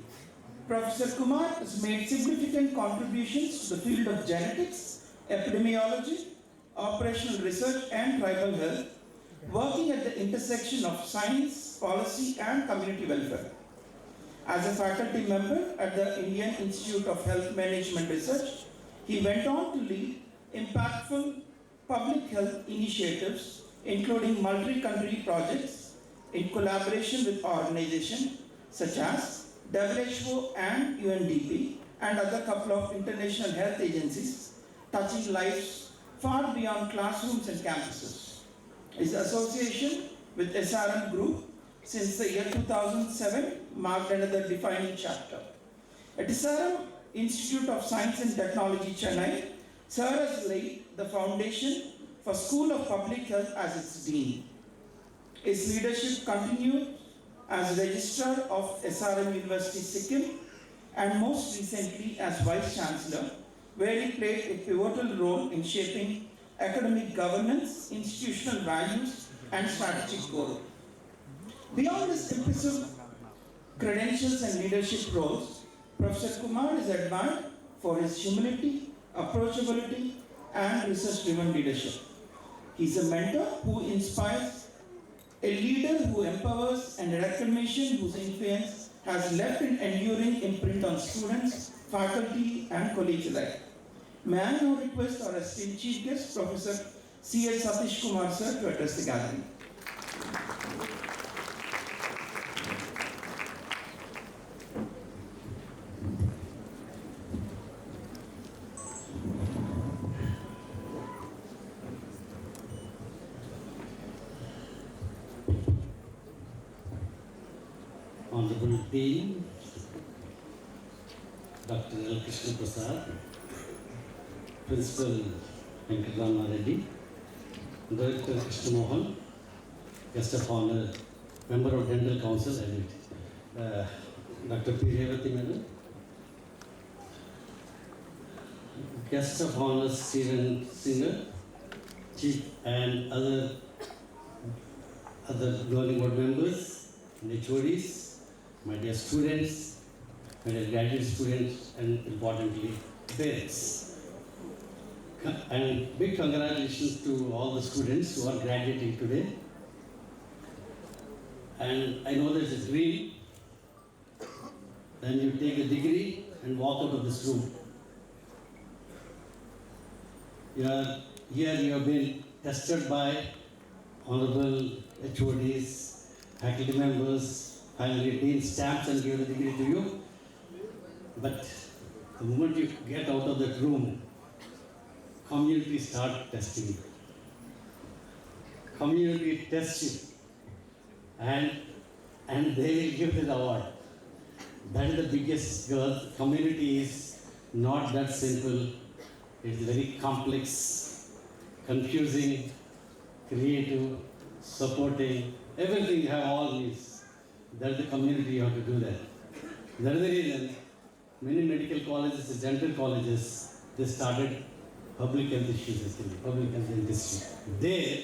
Professor Kumar has made significant contributions to the field of genetics, epidemiology, operational research, and tribal health, working at the intersection of science, policy, and community welfare. As a faculty member at the Indian Institute of Health Management Research, he went on to lead impactful public health initiatives, including multi-country projects in collaboration with organizations such as WHO and UNDP and other couple of international health agencies, touching lives far beyond classrooms and campuses. His association with SRM Group since the year 2007 marked another defining chapter. At SRM Institute of Science and Technology, Chennai, Sir has laid the foundation for School of Public Health as its dean. His leadership continued as Registrar of SRM University, Sikkim, and most recently as Vice Chancellor, where he played a pivotal role in shaping academic governance, institutional values, and strategic goals. Beyond his impressive credentials and leadership roles, Professor Kumar is admired for his humility, approachability, and research-driven leadership. He's a mentor who inspires, a leader who empowers, and a reclamation whose influence has left an enduring imprint on students, faculty, and colleagues alike. May I now request our esteemed chief guest, Professor C.H. Satish Kumar Sir, to address the gathering.
Honorable Dean, Dr. L. Krishna Prasad, Principal Venkatramana Reddy, Director Krishna Mohan, Guest of Honor, Member of Dental Council, Dr. P. Revati Madam, Guest of Honor Stephen Singer, Chief and other governing board members and HODs, my dear students, my dear graduate students, and importantly, parents. And big congratulations to all the students who are graduating today. And I know there's a dream, then you take a degree and walk out of this room. Here you have been tested by honorable HODs, faculty members, finally dean stamps and give the degree to you. But the moment you get out of that room, community start testing you. Community tests you, and they will give the award. That is the biggest girl. Community is not that simple. It's very complex, confusing, creative, supporting. Everything you have all these. That's the community you have to do that. That is the reason many medical colleges, dental colleges, they started public health issues, actually, public health dentistry. There,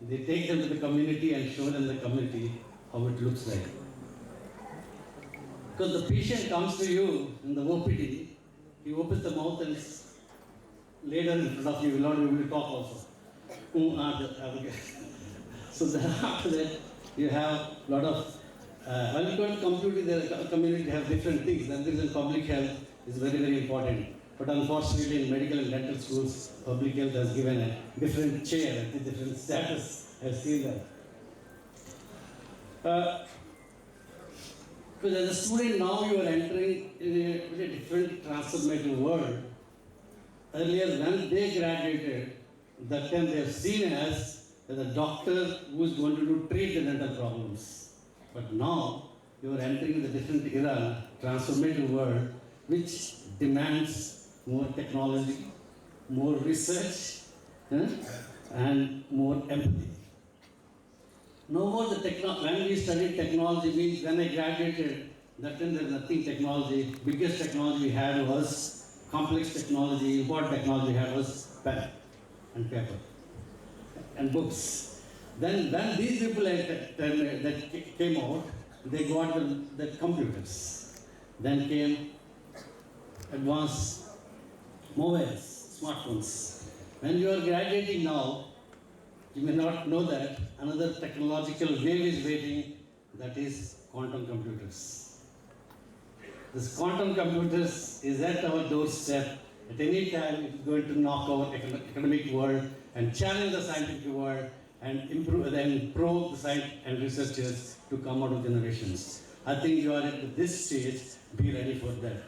they take them to the community and show them the community how it looks like. Because the patient comes to you in the OPD, he opens the mouth and later in front of you, will not be able to talk also. So then after that, you have a lot of, when you go to community have different things. Then there is public health is very, very important. But unfortunately, in medical and dental schools, public health has given a different chair, a different status. I've seen that. Because as a student now you are entering in a different transformative world. Earlier when they graduated, that time they are seen as a doctor who is going to treat the dental problems. But now you are entering the different era, transformative world, which demands more technology, more research, and more empathy. No more when we studied technology, means when I graduated, that time there was nothing technology. Biggest technology we had was complex technology, important technology we had was pen and paper and books. Then when these people that came out, they got the computers. Then came advanced mobiles, smartphones. When you are graduating now, you may not know that another technological wave is waiting, that is quantum computers. This quantum computers is at our doorstep. At any time, it is going to knock our academic world and challenge the scientific world and improve the science and researchers to come out with innovations. I think you are at this stage, be ready for that.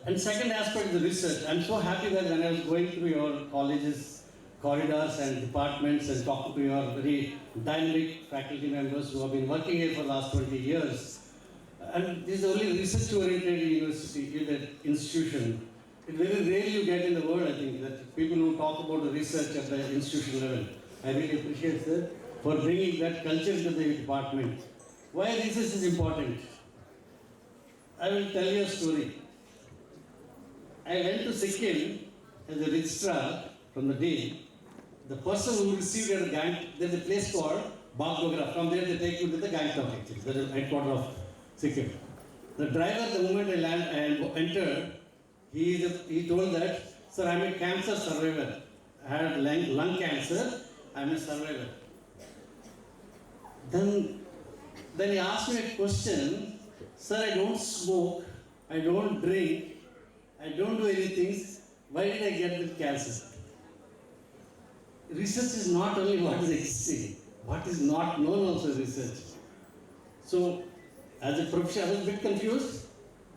And second aspect is the research. I'm so happy that when I was going through your colleges, corridors and departments and talking to your very dynamic faculty members who have been working here for the last 20 years. And this is the only research-oriented university, institution. It's very rare you get in the world, I think, that people who talk about the research at the institution level. I really appreciate that for bringing that culture into the department. Why research is important? I will tell you a story. I went to Sikkim as a registrar from the Dean. The person who received at Gangtok, there's a place called Bagdogra. From there they take you to the Gangtok actually, that is headquarters of Sikkim. The driver, the moment I entered, he told that, sir, I'm a cancer survivor. I had lung cancer, I'm a survivor. Then he asked me a question, sir, I don't smoke, I don't drink, I don't do anything, why did I get the cancer? Research is not only what is existing, what is not known also research. So, as a professor, I was a bit confused.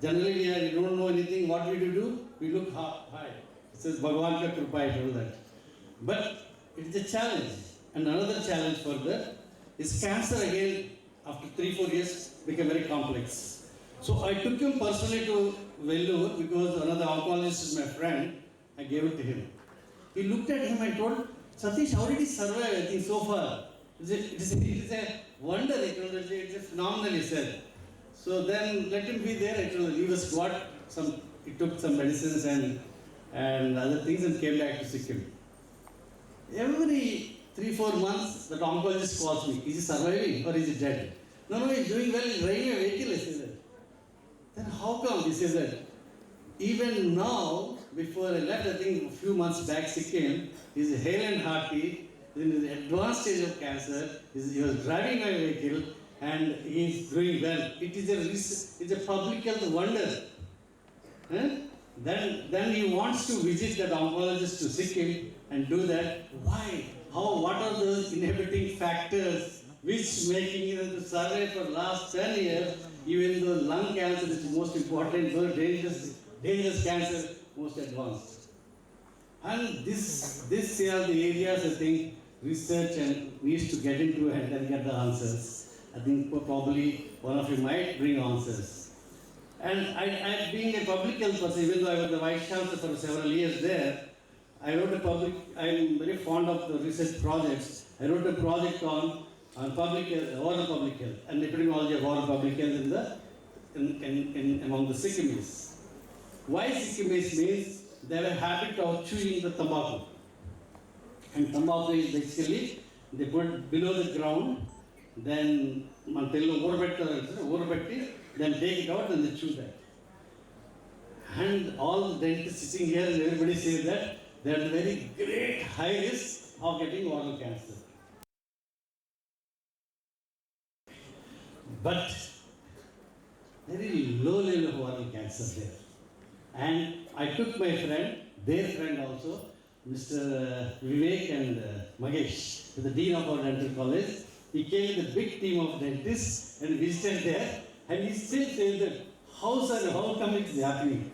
Generally, we don't know anything. What we do? We look high. It says, Bhagavan ka kripa, I told that. But it is a challenge. And another challenge further is cancer again, after 3-4 years, became very complex. So I took him personally to Vellore because another oncologist is my friend. I gave it to him. He looked at him and told, Satish, how did he survive, I think, so far? It is a wonder, it is phenomenal, he said. So then let him be there, he took some medicines and other things and came back to Sikkim. Every 3-4 months, the oncologist calls me, is he surviving or is he dead? No, he's doing well, he's driving a vehicle, I said. Then how come? He says that even now, before I left, I think a few months back, Sikkim, he's hale and hearty, in the advanced stage of cancer, he was driving my vehicle and he's doing well. It's a public health wonder. Then he wants to visit that oncologist to Sikkim and do that. Why? How? What are those inhibiting factors which making him to survive for last 10 years even though lung cancer is most important, though dangerous cancer, most advanced. And this are the areas I think research and needs to get into and then get the answers. I think probably one of you might bring answers. And I being a public health person, even though I was the vice chancellor for several years there, I wrote I'm very fond of the research projects. I wrote a project on public health, oral public health, and epidemiology of oral public health among the Sikkimis. Why Sikkimis means they have a habit of chewing the tobacco. And tobacco is basically, they put below the ground, then then take it out and they chew that. And all the dentists sitting here and everybody says that they are at very great high risk of getting oral cancer. But very low level of oral cancer there. And I took my friend, their friend also, Mr. Vivek and Magesh, to the Dean of our dental college. He came with a big team of dentists and visited there, and he still says that how come it is happening?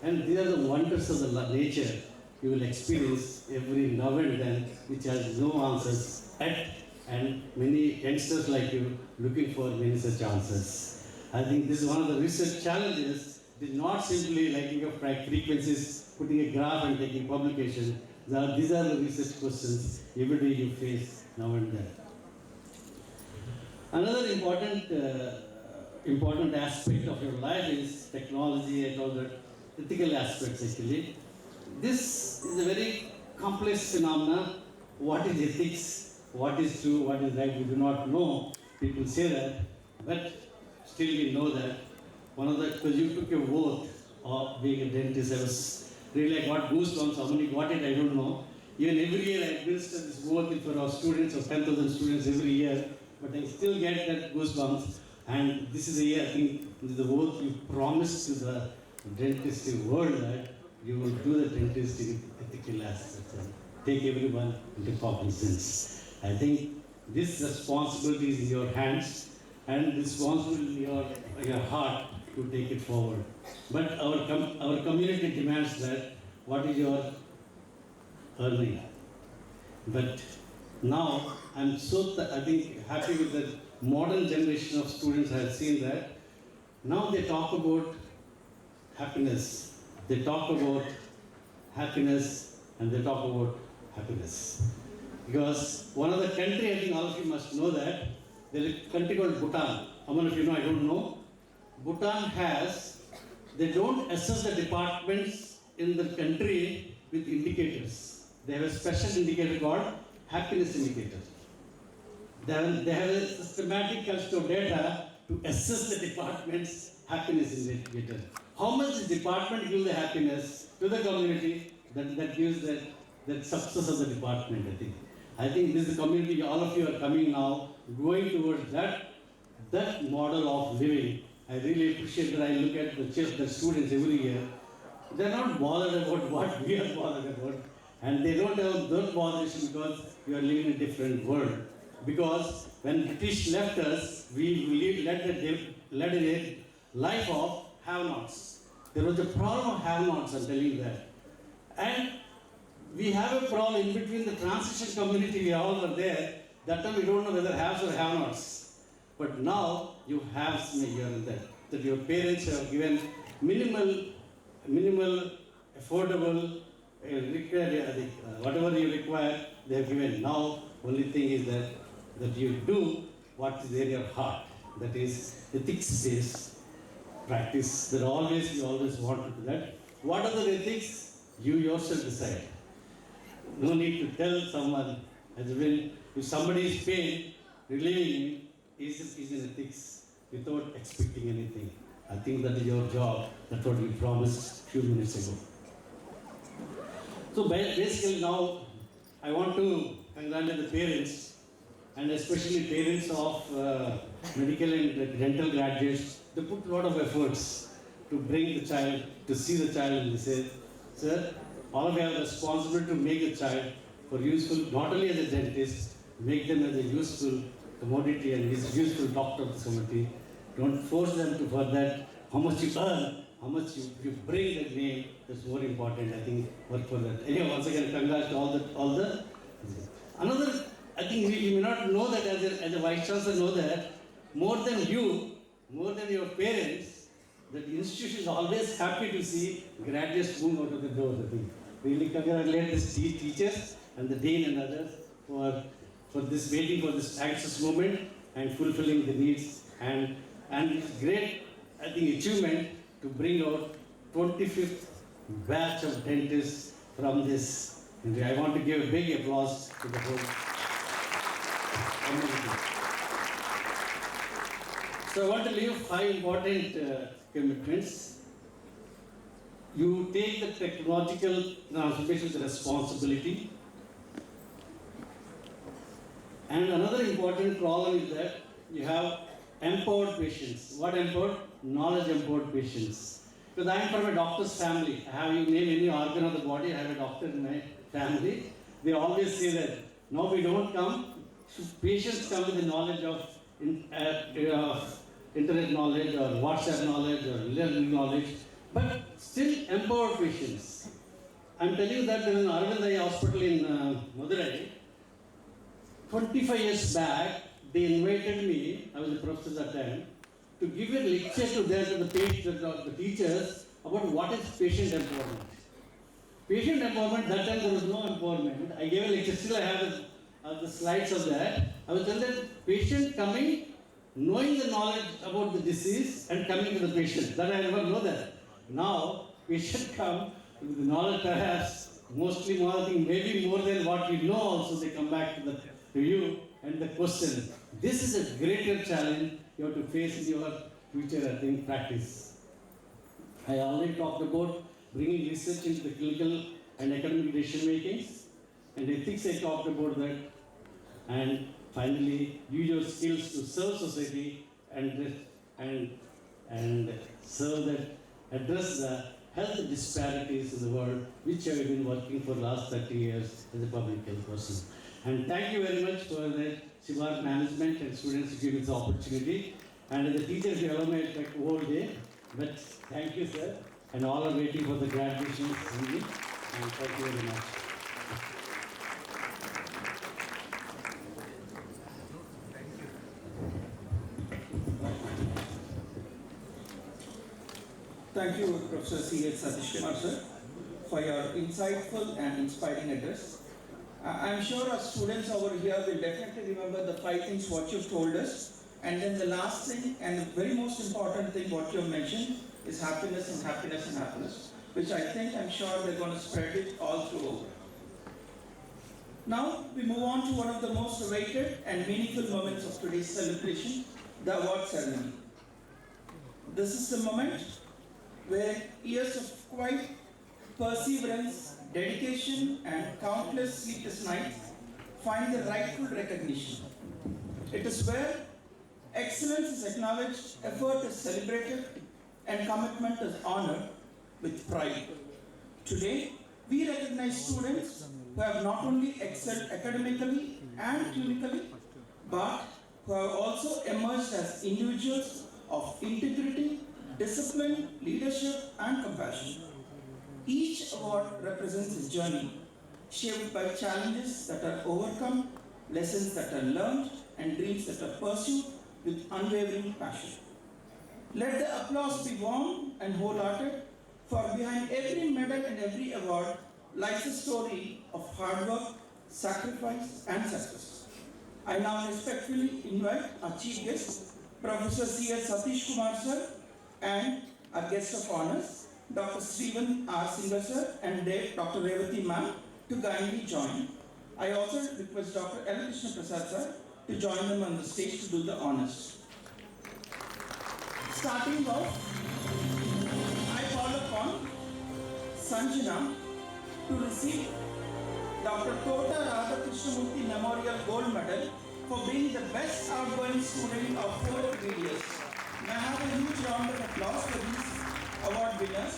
And these are the wonders of the nature you will experience every now and then, which has no answers yet, and many youngsters like you looking for many such answers. I think this is one of the research challenges. It is not simply liking of frequencies, putting a graph and taking publication. These are the research questions every day you face now and then. Another important aspect of your life is technology and all the ethical aspects actually. This is a very complex phenomenon. What is ethics? What is true? What is right? We do not know. People say that, but still we know that. Because you took your oath of being a dentist, I was really, I got goosebumps. How many got it, I don't know. Even every year I administer this oath for our students, or 10,000 students every year, but I still get that goosebumps. And this is a year, I think, this is the oath you promised to the dentist world that you will do the dentist in ethical aspects and take everyone into cognizance. I think this responsibility is in your hands and responsibility in your heart to take it forward. But our community demands that what is your earning? But now I'm so happy with the modern generation of students. I have seen that now they talk about happiness. They talk about happiness and they talk about happiness. Because one of the country, I think all of you must know that, there is a country called Bhutan. How many of you know? I don't know. Bhutan they don't assess the departments in the country with indicators. They have a special indicator called happiness indicator. They have a systematic custom data to assess the department's happiness indicator. How much the department gives the happiness to the community, that gives that success of the department, I think. I think this is the community, all of you are coming now, going towards that model of living. I really appreciate that. I look at the students every year. They're not bothered about what we are bothered about. And they don't have that botheration because we are living in a different world. Because when British left us, we led a life of have-nots. There was a problem of have-nots, I'm telling you that. And we have a problem in between the transition community, we all are there. That time we don't know whether haves or have-nots. But now you have here and there. That your parents have given minimal, affordable, whatever you require, they have given. Now, only thing is that you do what is in your heart. That is ethics-based practice. That you always want to do that. What are the ethics? You yourself decide. No need to tell someone. As when if somebody is pain, relieving is in ethics without expecting anything. I think that is your job. That's what you promised a few minutes ago. So basically now, I want to congratulate the parents, and especially parents of medical and dental graduates. They put a lot of efforts to bring the child, to see the child, and they say, sir, all of you have a responsibility to make a child for useful, not only as a dentist, make them as a useful commodity and useful doctor of the community, Don't force them to for that. How much you earn, how much you bring the name, that's more important. I think work for that. Anyway, once again, congrats to all the. Another, I think you may not know that as a Vice Chancellor know that more than you, more than your parents, that the institution is always happy to see graduates move out of the door. I think really congratulate the teachers and the dean and others for this waiting for this anxious moment and fulfilling the needs and it's great, I think, achievement to bring out 25th batch of dentists from this. And I want to give a big applause to the whole community. So I want to leave 5 important commitments. You take the technological transformation with responsibility. And another important problem is that you have empowered patients. What empowered? Knowledge empowered patients. Because I am from a doctor's family. I have, you name any organ of the body, I have a doctor in my family. They always say that, no, we don't come. Patients come with the knowledge of internet knowledge or WhatsApp knowledge or learning knowledge, but still empowered patients. I'm telling you that in Aravind Eye Hospital in Madurai, 25 years back, they invited me, I was a professor at that time, to give a lecture to the teachers about what is patient empowerment. Patient empowerment, that time there was no empowerment. I gave a lecture, still I have the slides of that. I was telling that patient coming, knowing the knowledge about the disease and coming to the patient. That I never know that. Now, patient come with the knowledge perhaps, mostly more, maybe more than what we know also, they come back to you and the question. This is a greater challenge you have to face in your future, I think, practice. I already talked about bringing research into the clinical and academic decision makings, and ethics I talked about that, and finally, use your skills to serve society and serve that, address the health disparities in the world, which I have been working for the last 30 years as a public health person. And thank you very much for the Shivar management and students to give me this opportunity. And the teachers, you allow me to take the whole day. But thank you, sir. And all are waiting for the graduation. And thank you very much.
Thank you, Professor C.S. Satish Kumar, sir, for your insightful and inspiring address. I'm sure our students over here will definitely remember the 5 things what you've told us. And then the last thing and the very most important thing what you've mentioned is happiness and happiness and happiness, which I think I'm sure they're going to spread it all through. Now we move on to one of the most awaited and meaningful moments of today's celebration, the award ceremony. This is the moment where years of quiet perseverance, dedication, and countless sleepless nights find the rightful recognition. It is where excellence is acknowledged, effort is celebrated, and commitment is honored with pride. Today, we recognize students who have not only excelled academically and clinically, but who have also emerged as individuals of integrity, discipline, leadership, and compassion. Each award represents a journey shaped by challenges that are overcome, lessons that are learned, and dreams that are pursued with unwavering passion. Let the applause be warm and wholehearted, for behind every medal and every award lies a story of hard work, sacrifice, and success. I now respectfully invite our chief guest, Professor C.S. Satish Kumar, sir, and our guest of honors, Dr. Srivan R. Singh, sir, and Dr. Revati ma'am, to kindly join. I also request Dr. L. Krishna Prasad, sir, to join them on the stage to do the honors. Starting off, I call upon Sanjana to receive Dr. Tota Radhakrishnamurthy Memorial Gold Medal for being the best outgoing student of 4 years. May I have a huge round of applause for these award winners.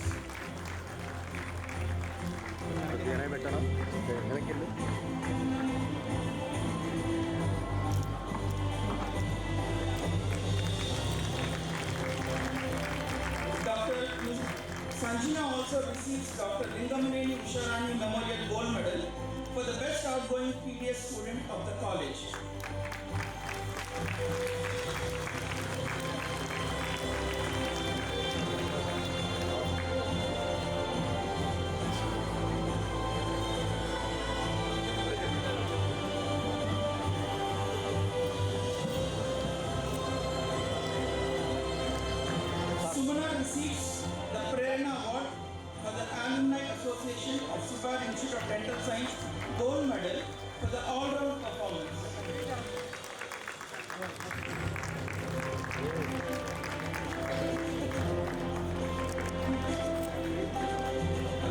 Sanjana also receives Dr. Lingamaneni Usharani Memorial Gold Medal for the best outgoing PDS student of the college. Sumana receives the Prerna Award for the Alumni Association of Sibar Institute of Dental Science Gold Medal for the all-round performance.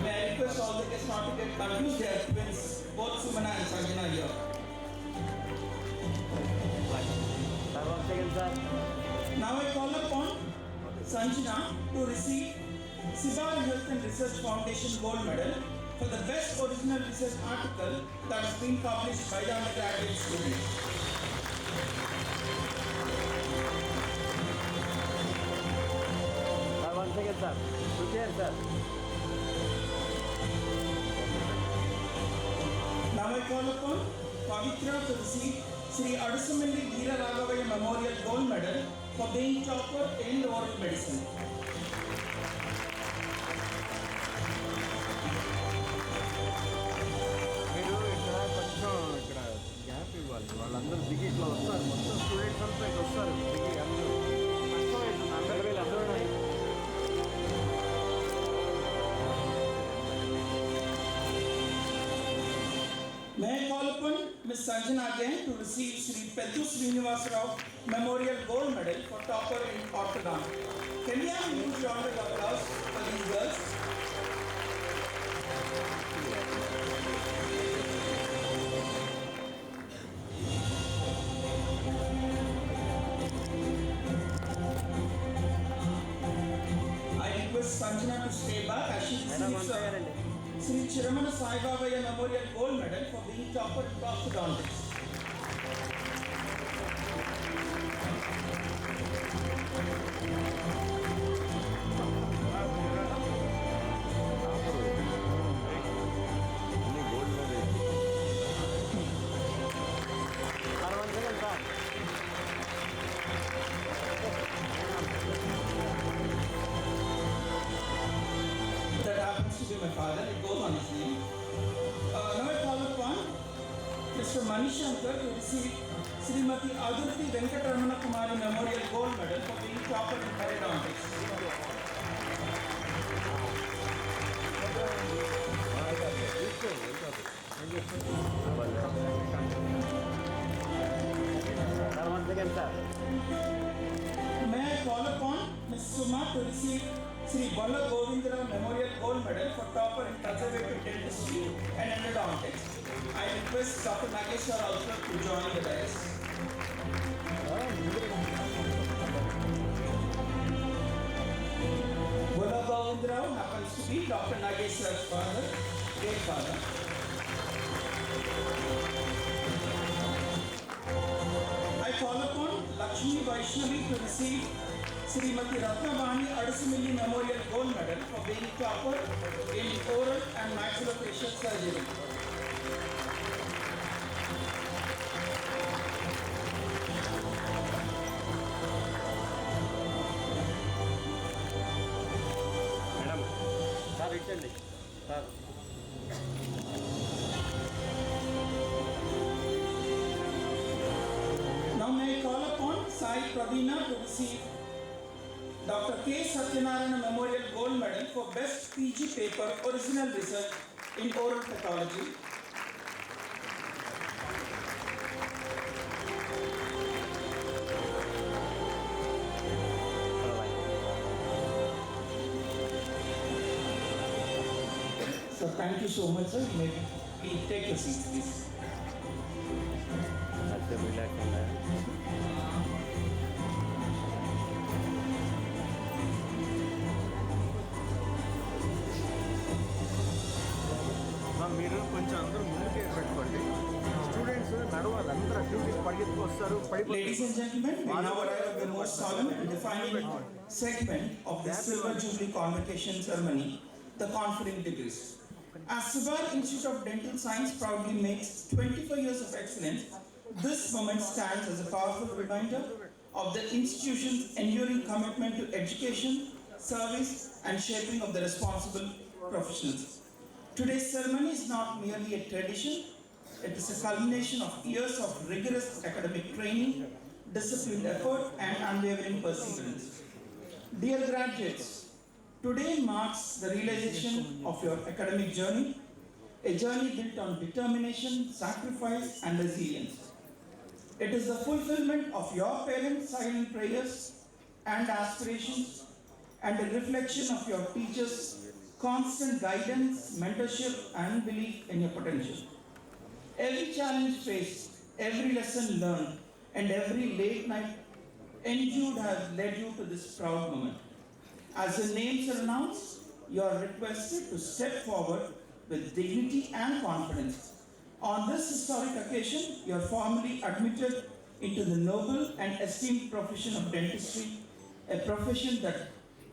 May I request all the guests not to get confused, they are twins, both Sumana and Sanjana here. Now I call upon Sanjana to receive Sibar Health and Research Foundation Gold Medal for the best original research article that has been published by the undergraduate students.
One second, sir. Prepare, sir.
Now I call upon Pavitra to receive Sri Adusamalli Veera Raghavaya Memorial Gold Medal for being topper in oral medicine.
మీరు ఇక్కడ gap ఇవ్వాలి. వాళ్ళందరూ దిగి ఇట్లా వస్తారు. మొత్తం students అంతా ఇట్లా వస్తారు. దిగి అందరూ కష్టమవుతుంది. అందరూ వీళ్ళందరూ
May I call upon Ms. Sanjana again to receive Sri Peddu Srinivasa Rao Memorial Gold Medal for topper in orthodonty. Can we have a huge round of applause for these girls? I request Sanjana to stay back as she receives Sri Chiramana Sai Babaya Memorial Gold Medal for being topper in orthodontics. That happens to be my father, it goes on his name. Now I call upon Mr. Manishankar to receive Srimati Adurti Venkatamana Kumari Memorial Gold Medal for being topper in periodontics.
One second, sir.
May I call upon Ms. Suma to receive Sri Balla Govindra Memorial Gold Medal for topper in conservative dentistry and endodontics. I request Dr. Nageshwar also to join the dais. Balla Govindra happens to be Dr. Nageshwar's father, great father. I call upon Lakshmi Vaishnavi to receive Srimati Ratnavani Adusamalli Memorial Gold Medal for being topper in oral and maxillofacial surgery.
Madam, sir, ఇచ్చండి sir.
Now may I call upon Sai Praveena to receive Dr. K. Satyanarayana Memorial Gold Medal for Best PG Paper Original Research in Oral Pathology. So thank you so much, sir. You may please take your seats, please.
That's a relaxing. మీరు కొంచెం అందరూ ముందుకే పెట్టుకోండి. Students నడవాలి, అందరూ డ్యూటీకి పరిగెత్తుకు వస్తారు.
Ladies and gentlemen, we now arrive at the most solemn and defining segment of the Silver Jubilee Convocation Ceremony, the conferring degrees. As Sibar Institute of Dental Science proudly makes 24 years of excellence, this moment stands as a powerful reminder of the institution's enduring commitment to education, service, and shaping of the responsible professionals. Today's ceremony is not merely a tradition, it is a culmination of years of rigorous academic training, disciplined effort, and unwavering perseverance. Dear graduates, today marks the realization of your academic journey, a journey built on determination, sacrifice, and resilience. It is the fulfillment of your parents' silent prayers and aspirations, and a reflection of your teachers' constant guidance, mentorship, and belief in your potential. Every challenge faced, every lesson learned, and every late night endured has led you to this proud moment. As the names are announced, you are requested to step forward with dignity and confidence. On this historic occasion, you are formally admitted into the noble and esteemed profession of dentistry, a profession that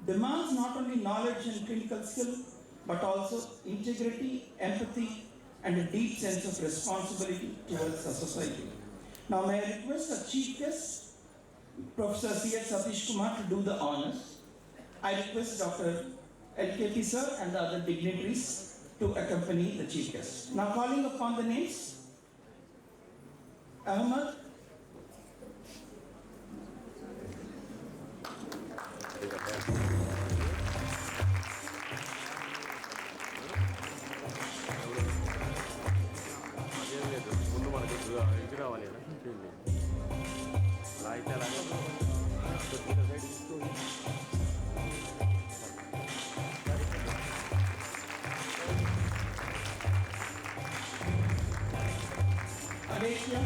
demands not only knowledge and clinical skill, but also integrity, empathy, and a deep sense of responsibility towards the society. Now may I request our chief guest, Professor C.S. Satish Kumar, to do the honors. I request Dr. LKP sir and the other dignitaries to accompany the chief guest. Now calling upon the names, Ahmad,
ముందు మనకి ఇది రావాలి కదా అయితే అలాగే కొద్దిగా side తీసుకోండి
Alexia,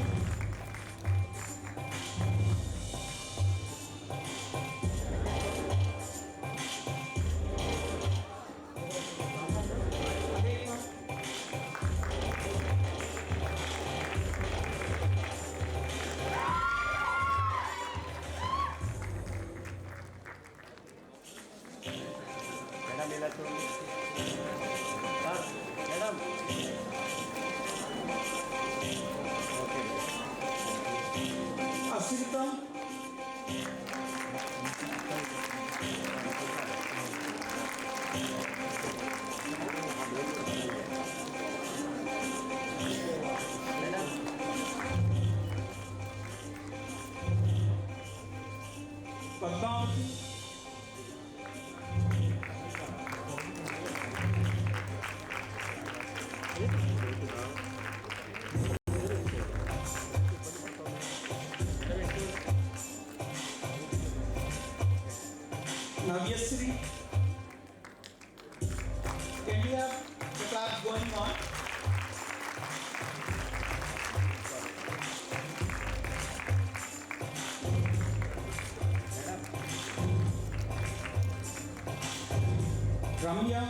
madam ఇలా చూడండి sir madam okay
Asirita, Padmavati, Navyasri. Can we have the class going on? Ramya,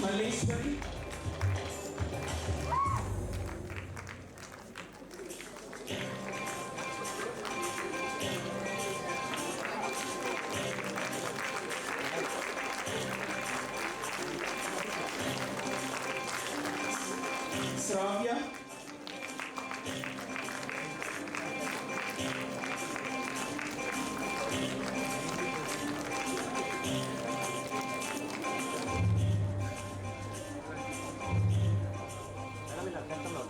Maleshwari, Sravya,
madam ఇలా సెంటర్లో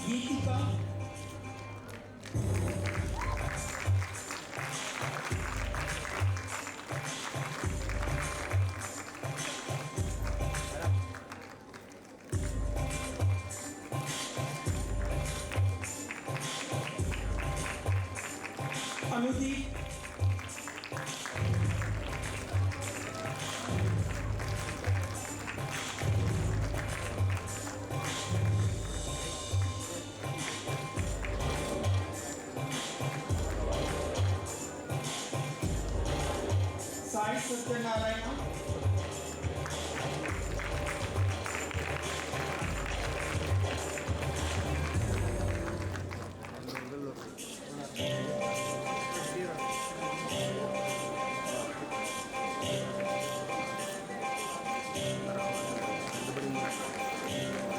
Geetika, Anudeep, Satyanarayana.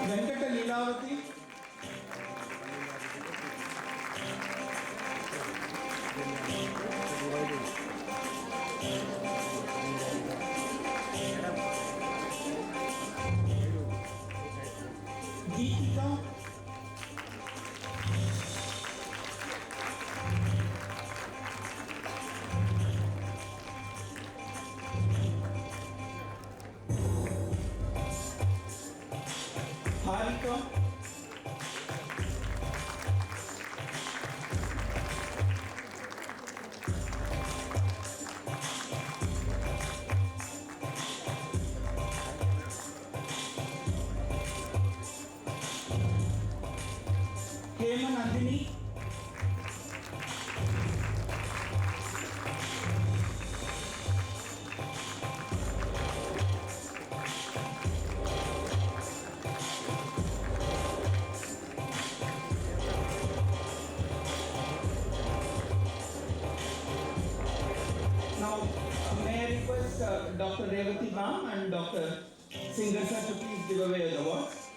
Venkata Leelavati. Geetika. Harika. Hema Nandini. Now, may I request Dr. Revati Ma'am and Dr. Singhal sir to please give away the awards.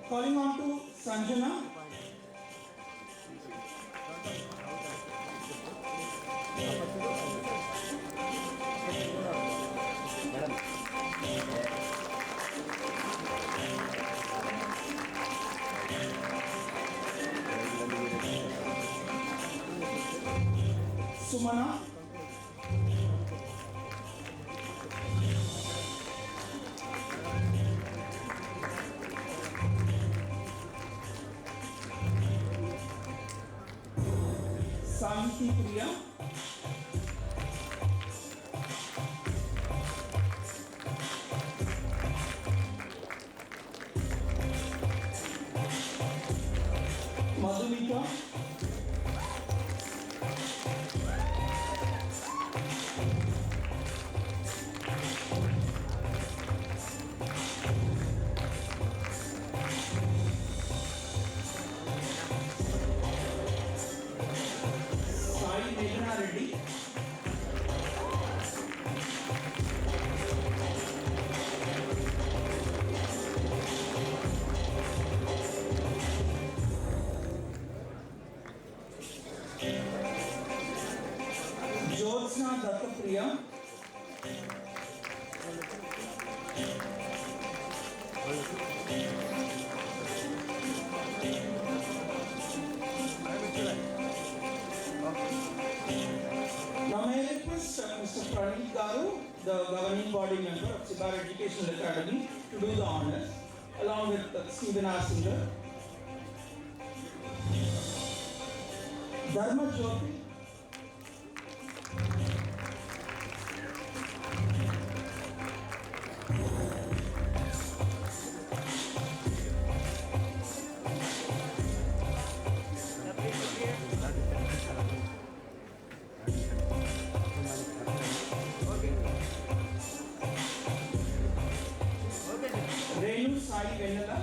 Calling on to Sanjana. Sumana. Santi Priya. Madhumita. Sai Meghna Reddy. Jyotsna Dattapriya. Now may I request Mr. Pranit Garu, the governing body member of Sibar Educational Academy, to do the honors, along with Stephen R. Singer. Dharma Jyoti. Renu Sai Venala.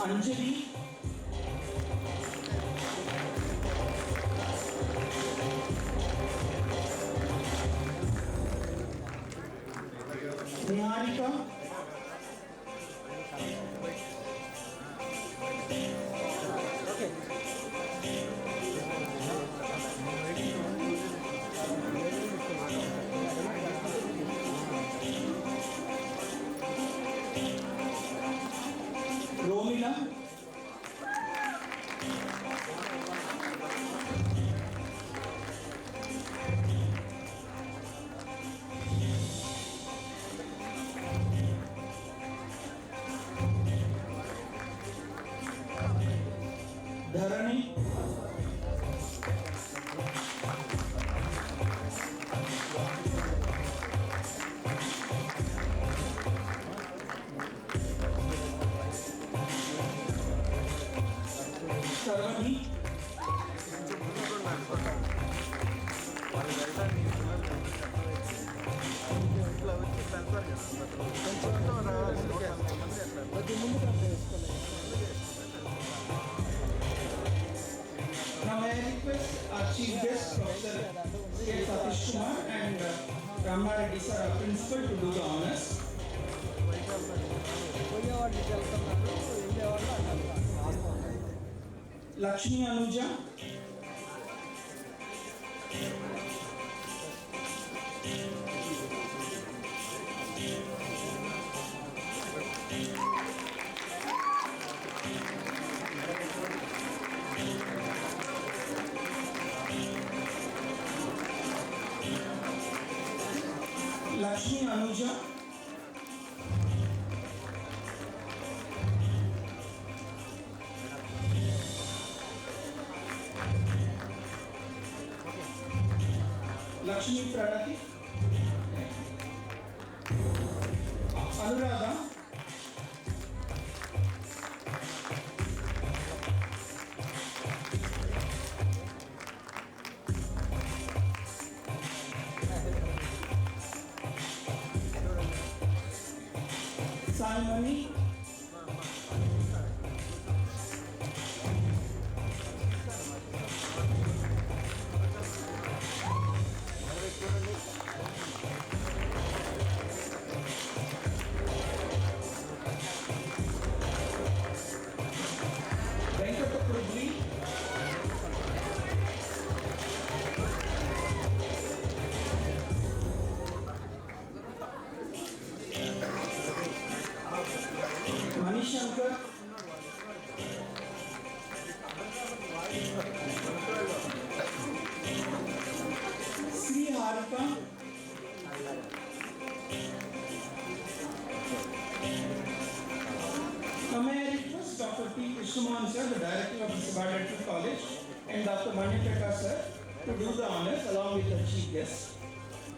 Anjali. Niharika. Romina. Dharani.
ఇట్లా వచ్చి పెడతారు కదా కొంచెం రావాలి మంది అట్లా కొద్ది ముందుకు అట్లా వేసుకోలేదు.
Now may I request our chief guest, Professor K. Satish Kumar and Rama Reddy sir, our principal, to do the honors.
పోయేవాళ్ళు వెళ్తున్నారు, వెళ్ళేవాళ్ళు అట్లా.
Lakshmi Anuja, Lakshmi Anuja, Lakshmi Pranati, Anuradha, Saimani, Venkata Prudli, Manishankar, Sri Harika, now may I request Dr. T. Krishnamohan sir, the director of the Subordinate College, and Dr. Manyakaka sir to do the honors along with the chief guest.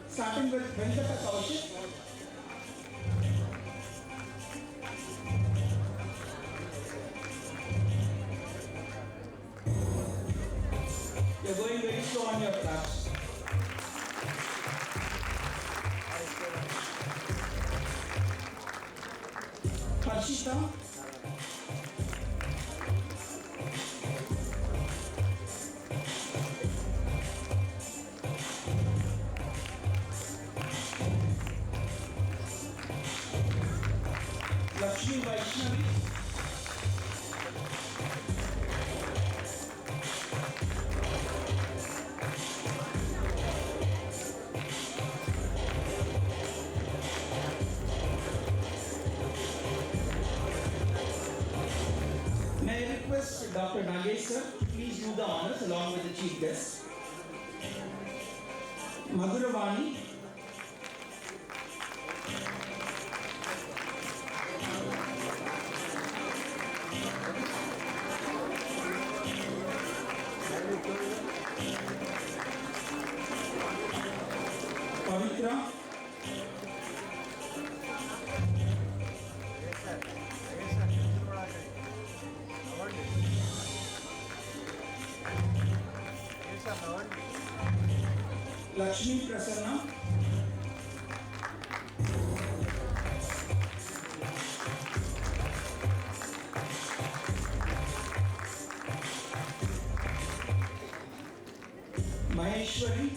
Starting with Venkata Kaushik. You're going very slow on your claps. Harshita, Lakshmi Vaishnavi, may I request Dr. Nagesh sir to please do the honors along with the chief guest. Madhuravani, Pavitra, Lakshmi Prasanna, Maheshwari,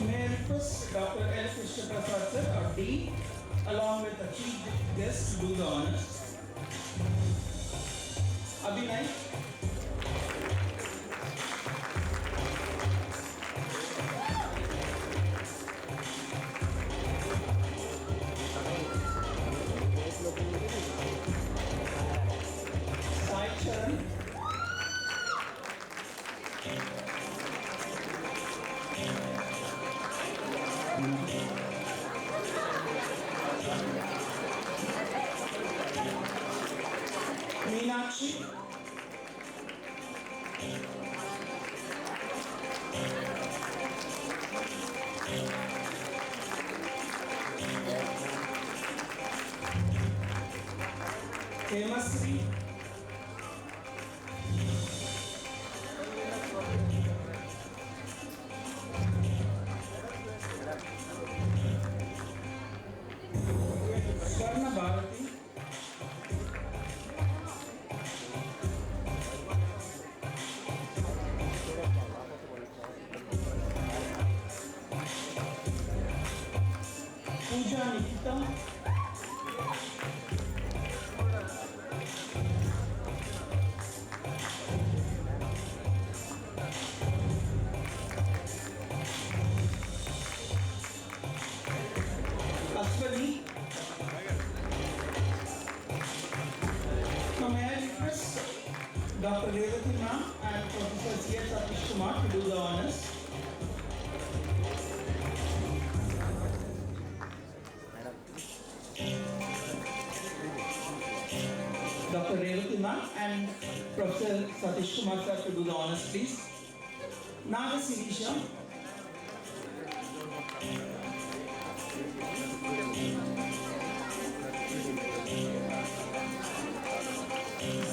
may I request Dr. L. Krishna Prasad sir, our Dean, along with the chief guest to do the honors. Abhinay, Sai Charan, Meenakshi, Hemasri, Dr. Revati ma'am and Professor C.S. Satish Kumar to do the honors. Dr. Revati ma'am and Professor Satish Kumar sir to do the honors, please. Naga Sirisha.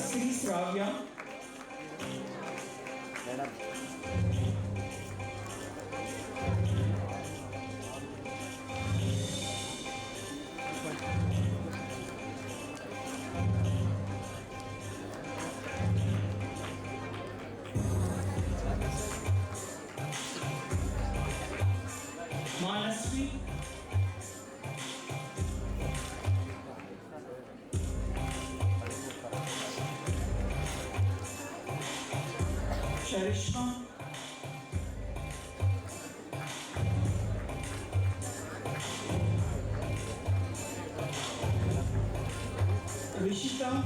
Sri Sravya. Manasvi. Sharishma. Rishika.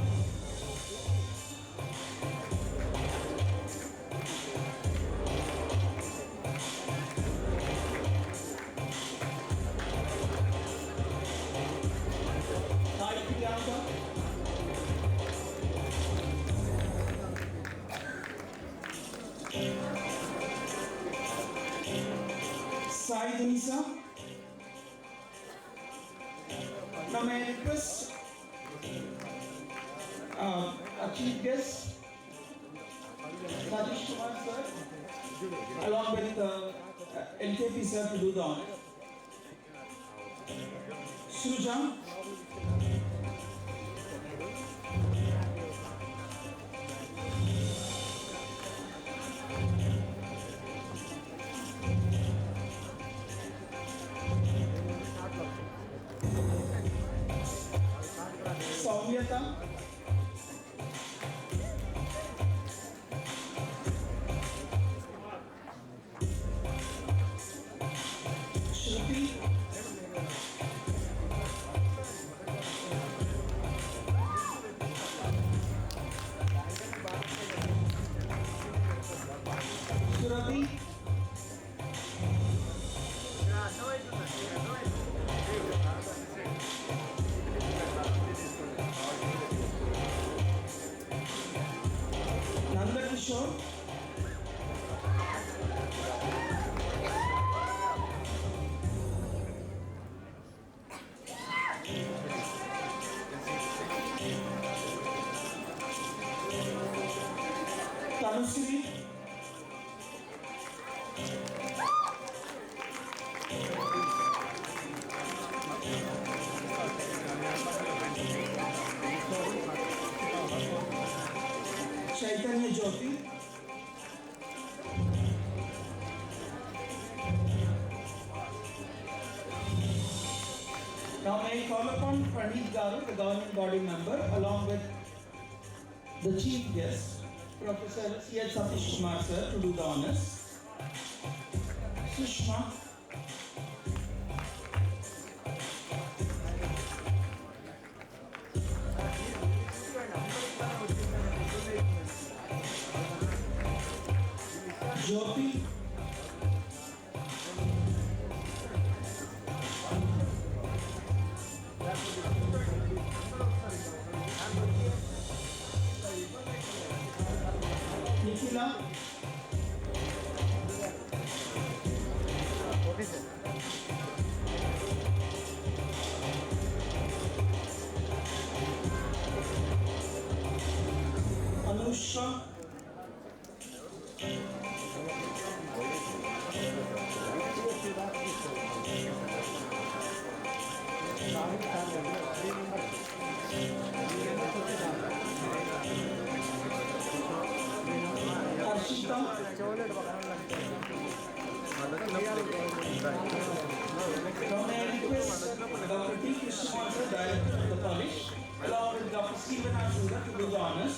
Sai Denisa. Now may I request a chief guest, Satish Kumar sir, along with LKP sir to do the honor. Sruja. Saumyata. Shruti. Surabhi. Nanda Kishore. Tanusri. Chaitanya Jyoti. Now may I call upon Praneet Garu, the governing body member, along with the chief guest, Professor C.S. Satish Kumar sir, to do the honors. Sushma. Jyoti. Nikhila. Anushka. Arshita. Now may I request Dr. T. Krishnamohan, Director of the College, along with Dr. Stephen Asura to do the honors.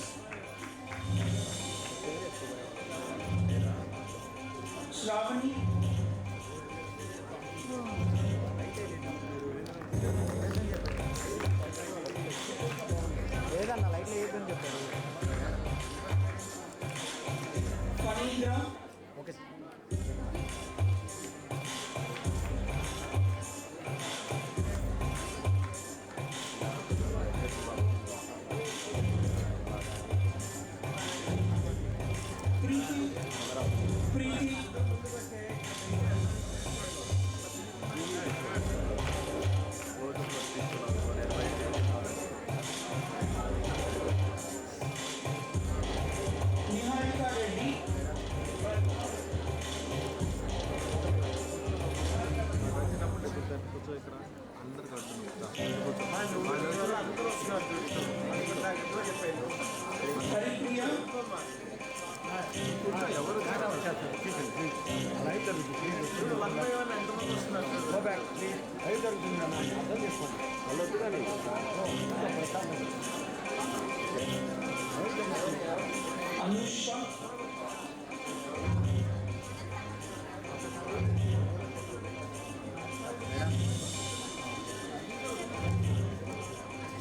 Shravani.
లేదన్న లైట్లు వేయద్దని చెప్పారు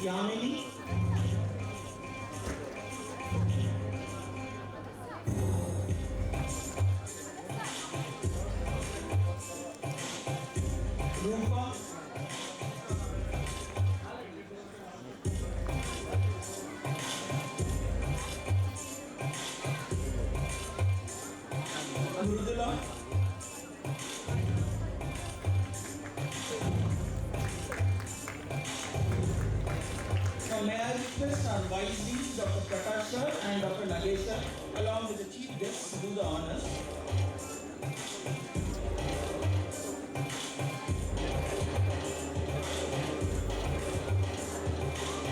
Yamini, Rupa, Murdula, may I request our vice Dr. Prakash sir and Dr. Nagesh sir, along with the chief guests, to do the honors.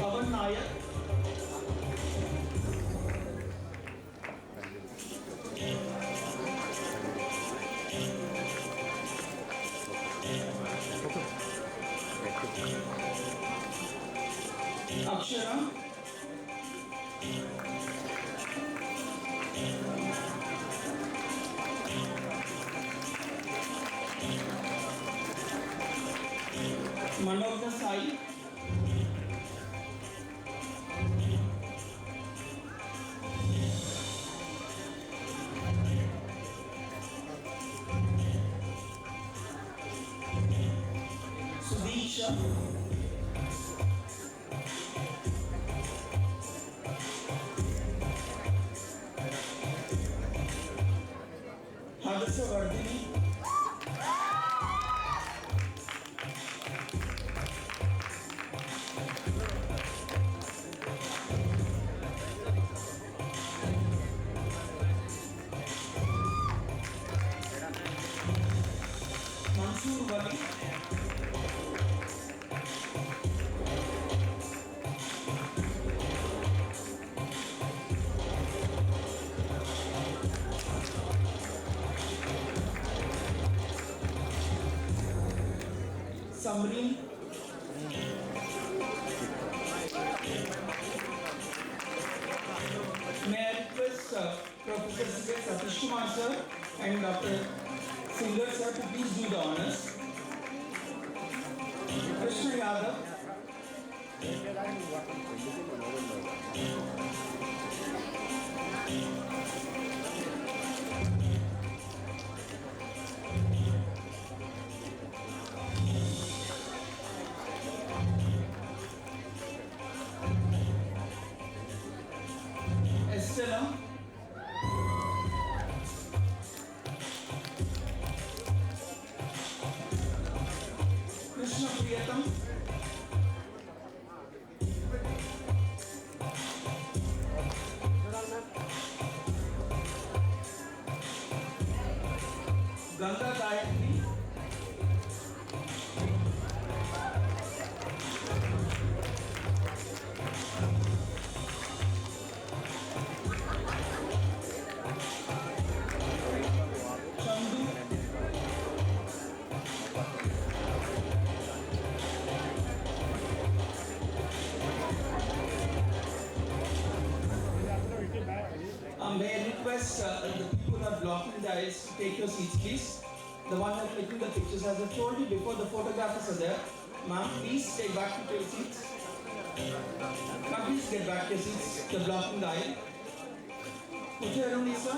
Pavan Nayak, Akshara, Manogna Sai, Sudisha, Hadasa Vardhini, Mansoor Wali, Samreen, may I request Professor Satish Kumar sir and Dr. Singer sir to please do the honors. Krishna Yadav, Estella, Krishna Priyatam, Ganga Gayatri, Chandu, may I request the people who are blocking the aisles to take your seats, please. The one who are taking the pictures, as I told you before, the photographers are there. Ma'am, please take back to your seats. Ma'am, please get back to your seats. They're blocking the aisle. Kuche Aruni, sir.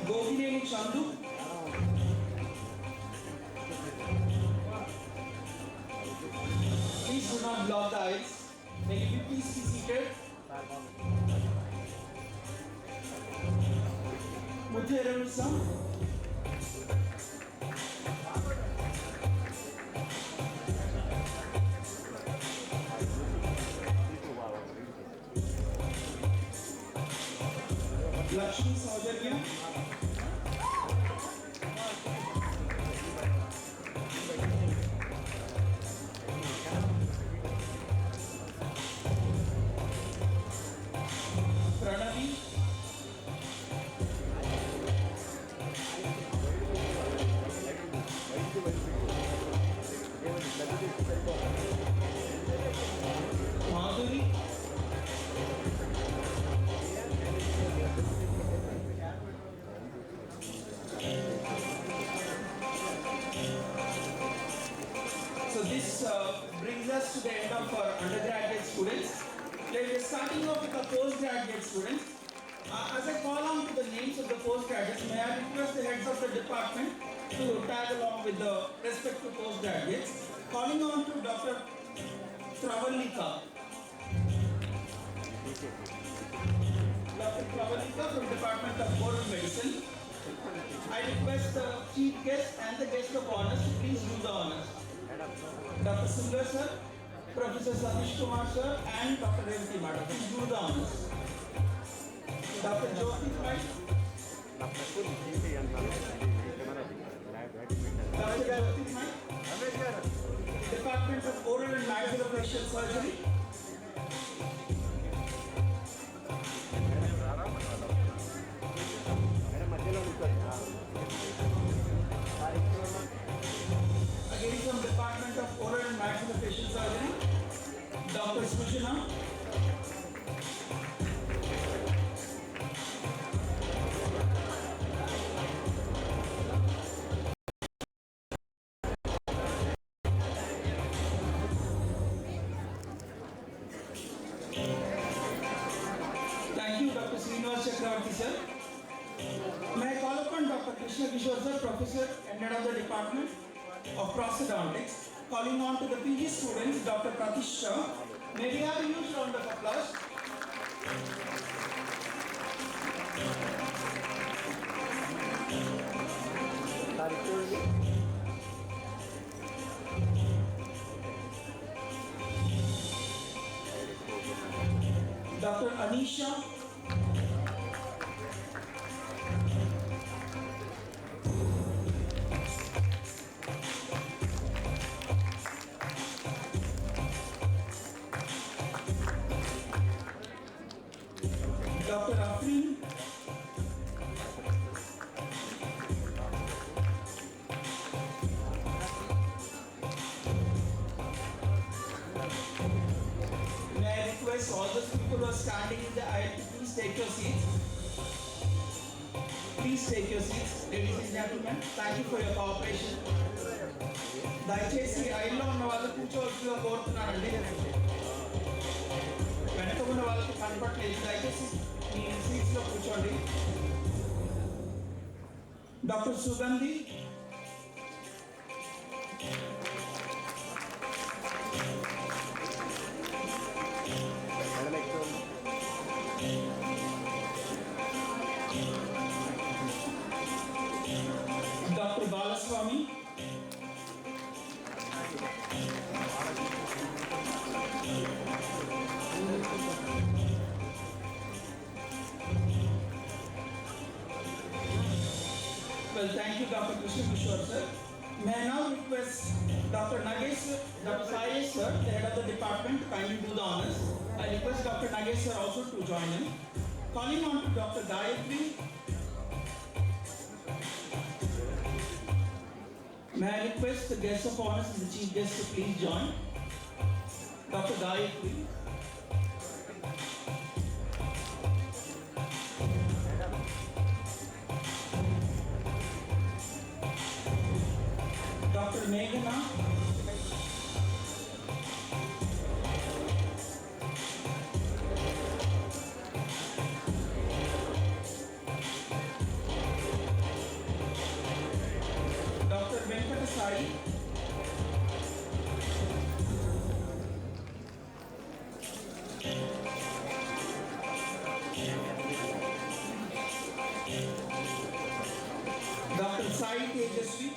Govineni Chandu. Please do not block the aisles. May you please be seated. Muthe sir. Lakshmi Saudarya, Pranavi, Madhuri, this brings us to the end of our undergraduate students. Let us starting off with the postgraduate students. As I call on to the names of the postgraduates, may I request the heads of the department to tag along with the respective postgraduates. Calling on to Dr. Travalika. Dr. Travalika from Department of Oral Medicine. I request the chief guest and the guest of honors to please do the honors. Dr. Sundar sir, Professor Satish Kumar sir, and Dr. Revati madam, please do the honors. Dr. Jyoti Pai. Dr. Jyoti Pai. Department of Oral and Maxillofacial Surgery. Again from Department of Oral and Maxillofacial Surgery, Dr. Sushina. Thank you, Dr. Srinivas Chakravarti sir. May I call upon Dr. Krishna Kishore sir, Professor and Head of the Department of Prosthodontics, calling on to the PG students, Dr. Pratish Shah. May we have a huge round of applause. Dr. Anisha. Dr. Afreen. May I request all those people who are standing in the aisle to please take your seats. Please take your seats, ladies and gentlemen. Thank you for your cooperation. దయచేసి ఐల్లో ఉన్న వాళ్ళు కూర్చోవలసిందిగా కోరుతున్నానండి. వెనక ఉన్న వాళ్ళకి కనపడలేదు, దయచేసి మీ సీట్స్లో కూర్చోండి. Doctor Sugandhi. Doctor Balaswamy. Well, thank you, Dr. Krishna Kishore sir. May I now request Dr. Nagesh, Dr. Sayesh sir, the head of the department, to kindly do the honors. I request Dr. Nagesh sir also to join in. Calling on to Dr. Gayatri. May I request the guest of honors and the chief guest to please join. Dr. Gayatri. Dr. Meghana. Dr. Venkatasai. Dr. Sai Tejasvi.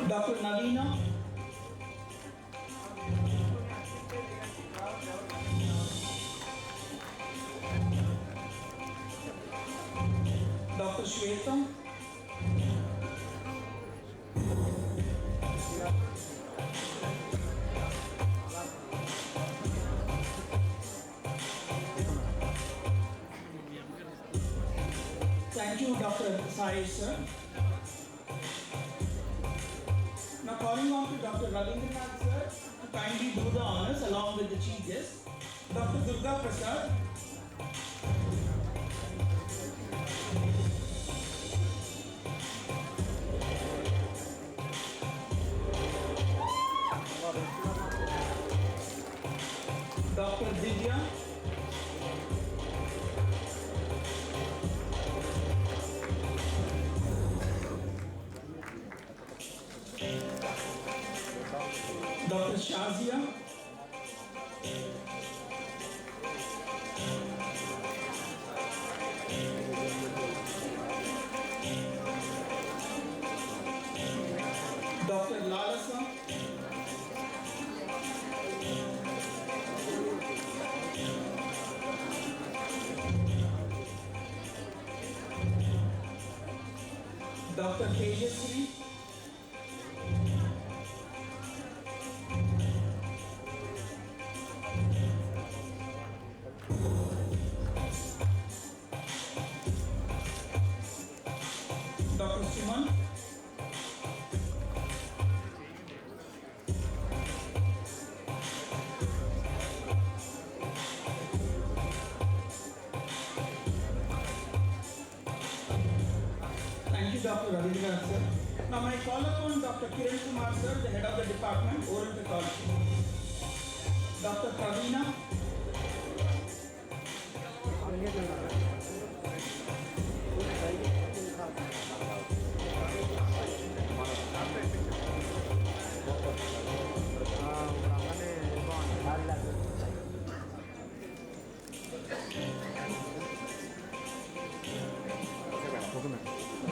Dr. Navina. Dr. Shweta. Thank you, Dr. Sai sir. Now calling on to Dr. Ravindranath sir to kindly do the honors along with the chief guest, Dr. Durga Prasad. Dr. Divya. Dr. Shazia. Dr. Lalasa. Dr. Tejasri. Dr. Suman. Thank you, Dr. Ravindran sir. Now I call upon Dr. Kiran Kumar sir, the head of the department, oral pathology. Dr. Pravina.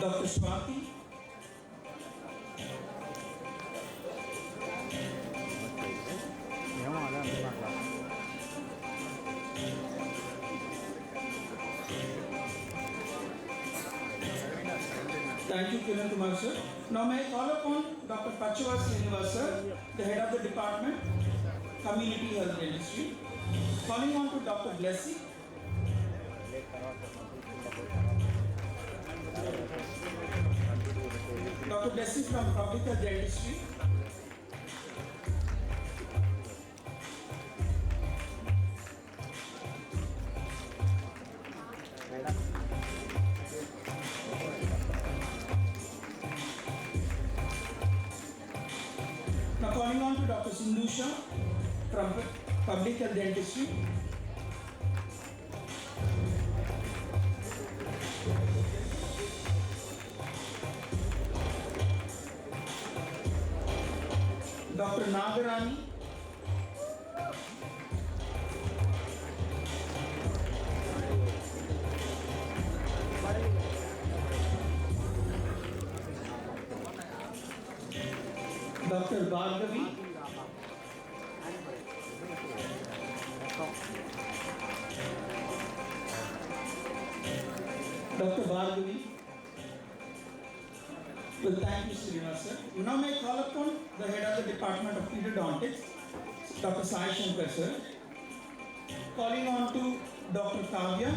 Dr. Swati.
ఏమో అదే అంటున్నా
Thank you, Kiran Kumar sir. Now may I call upon Dr. Pachava Srinivas sir, the head of the department, community health dentistry. Calling on to Dr. Blessy. Dr. Blessy from public health dentistry. Now calling on to Dr. Sindhusha from public health dentistry. Dr. Nagarani. Dr. Bhargavi. Dr. Bhargavi. Well, thank you, Srinivas sir. Now may I call upon the head of the Department of Periodontics, Dr. Sai Shankar sir. Calling on to Dr. Kavya.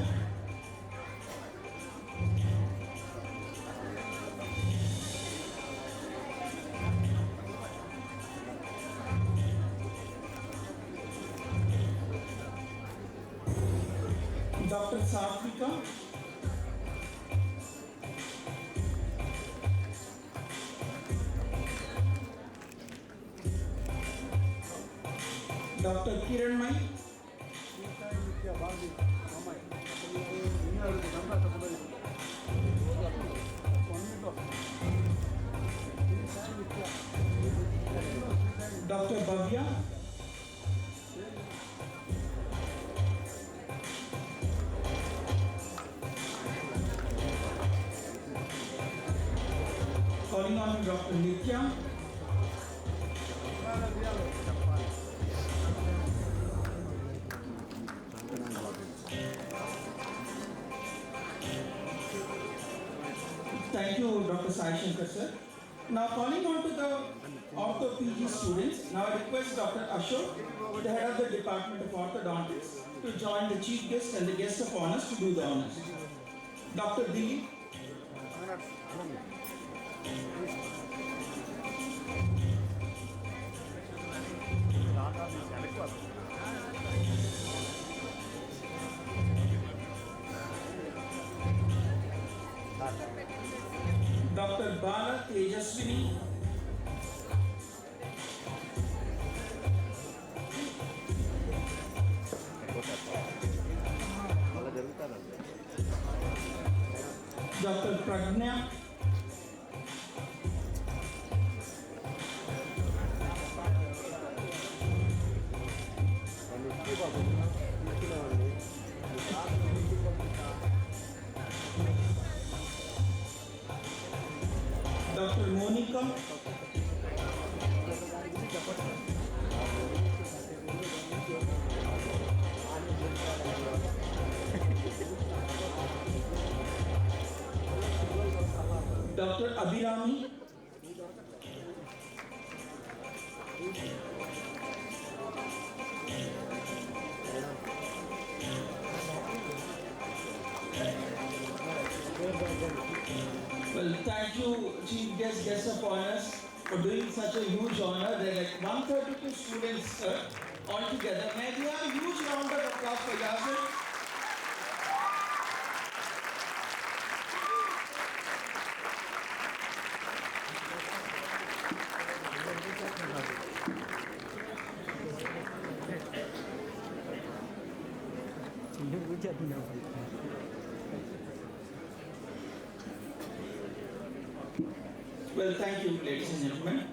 Dr. Satvika. Dr. Kiranmai. Dr. Bhavya. Calling on Dr. Nitya. Thank you, Dr. Sai Shankar sir. Now calling on to the ortho PG students, now I request Dr. Ashok, the head of the Department of Orthodontics, to join the chief guest and the guest of honors to do the honors. Dr. Dilip. Tejaswini.
అలా జరుగుతుందండి.
Dr. Pragna.
వాళ్ళు ఇచ్చి బాబు తీసుకున్నామండి.
Dr. Monica. Dr. Abhirami. Well, thank you, Chief Guest of Honors, for doing such a huge honor. There are like 132 students altogether. May we have a huge round of applause for Yasir? Well, thank you, ladies and gentlemen.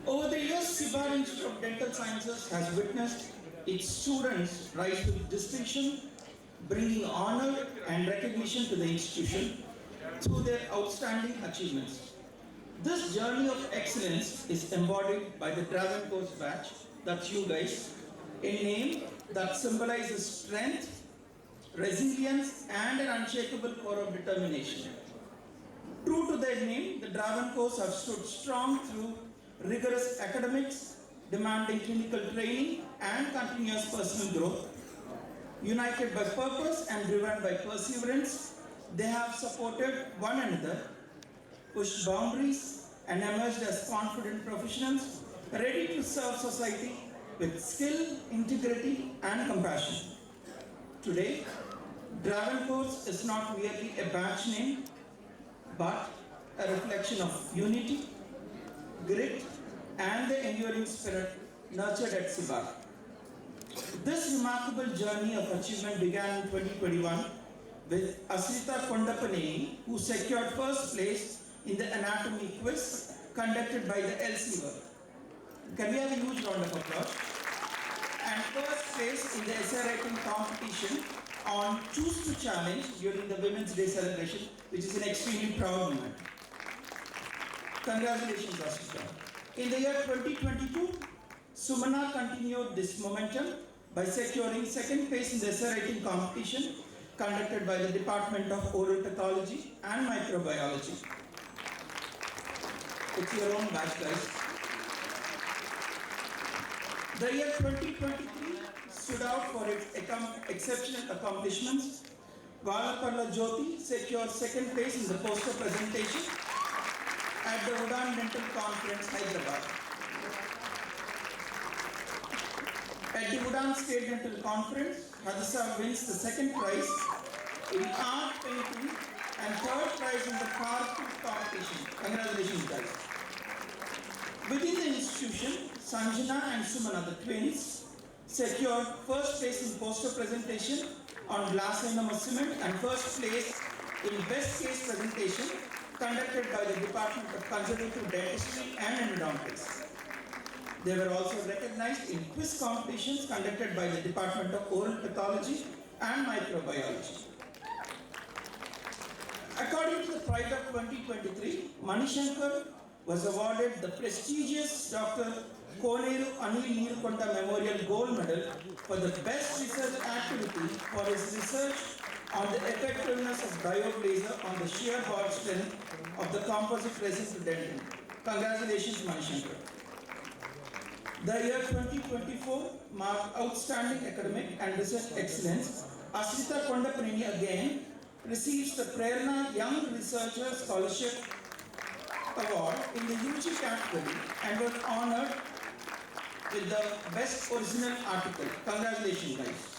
Over the years, Sibar Institute of Dental Sciences has witnessed its students rise to distinction, bringing honor and recognition to the institution through their outstanding achievements. This journey of excellence is embodied by the Dragon Course batch, that's you guys, a name that symbolizes strength, resilience, and an unshakable core of determination. True to their name, the Dragon Course have stood strong through rigorous academics, demanding clinical training and continuous personal growth. United by purpose and driven by perseverance, they have supported one another, pushed boundaries, and emerged as confident professionals, ready to serve society with skill, integrity, and compassion. Today, Dragon Course is not merely a batch name, but a reflection of unity, grit, and the enduring spirit nurtured at Sibar. This remarkable journey of achievement began in 2021 with Asrita Kondapaneni, who secured first place in the anatomy quiz conducted by the LC work. Can we have a huge round of applause? And first place in the essay writing competition on Choose to Challenge during the Women's Day celebration, which is an extremely proud moment. Congratulations, Asrita. In the year 2022, Sumana continued this momentum by securing second place in the essay writing competition conducted by the Department of Oral Pathology and Microbiology. It's your own batch, guys. The year 2023 stood out for its exceptional accomplishments. Valaparla Jyoti secured second place in the poster presentation at the Udan Dental Conference, Hyderabad. At the Udan State Dental Conference, Hadisa wins the second prize in art painting and third prize in the cartoon competition. Congratulations, guys. Within the institution, Sanjana and Sumana, the twins, secured first place in poster presentation on glass enamel cement and first place in best case presentation conducted by the Department of Conservative Dentistry and Endodontics. They were also recognized in quiz competitions conducted by the Department of Oral Pathology and Microbiology. According to the Pride of 2023, Manishankar was awarded the prestigious Dr. Koneru Anil Neerukonda Memorial Gold Medal for the best research activity for his research on the effectiveness of diode laser on the shear bar strength of the composite resin to dentin. Congratulations, Manishankar. The year 2024 marked outstanding academic and research excellence. Asrita Kondapaneni again receives the Prerna Young Researcher Scholarship Award in the UG category and was honored with the Best Original Article. Congratulations, guys.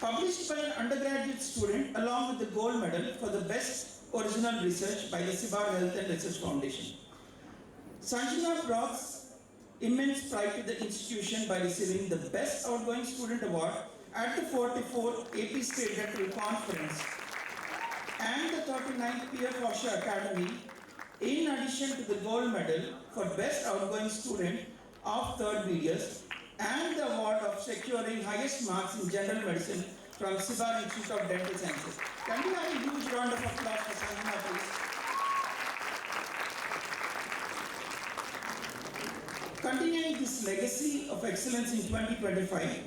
Published by an undergraduate student along with the gold medal for the Best original research by the Sibar Health and Research Foundation. Sanjana brought immense pride to the institution by receiving the Best Outgoing Student Award at the 44th AP State Rectoral Conference and the 39th Pierre Forscher Academy, in addition to the gold medal for Best Outgoing Student of 3rd BDS and the award of securing highest marks in general medicine from Sibar Institute of Dental Sciences. Can we have a huge round of applause for Sanjana, please? Continuing this legacy of excellence in 2025,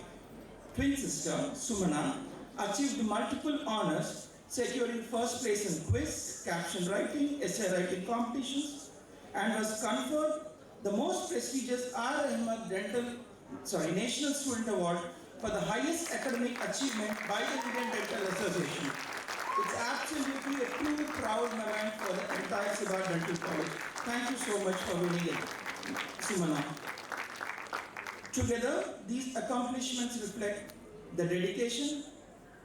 twin sister Sumana achieved multiple honors, securing first place in quiz, caption writing, essay writing competitions, and was conferred the most prestigious R. Ahmed National Student Award for the highest academic achievement by the Indian Dental Association. It's absolutely a true proud moment for the entire Sibar Dental College. Thank you so much for winning it, Sumana. Together, these accomplishments reflect the dedication,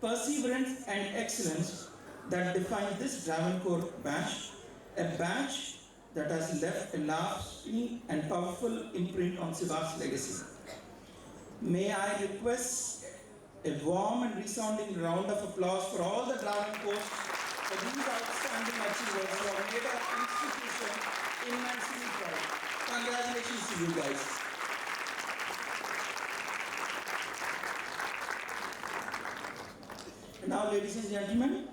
perseverance and excellence that define this Travancore batch, a batch that has left a lasting and powerful imprint on Sibar's legacy. May I request a warm and resounding round of applause for all the Travancore for these outstanding achievements who have made our institution immensely proud. Congratulations to you guys. Now, ladies and gentlemen,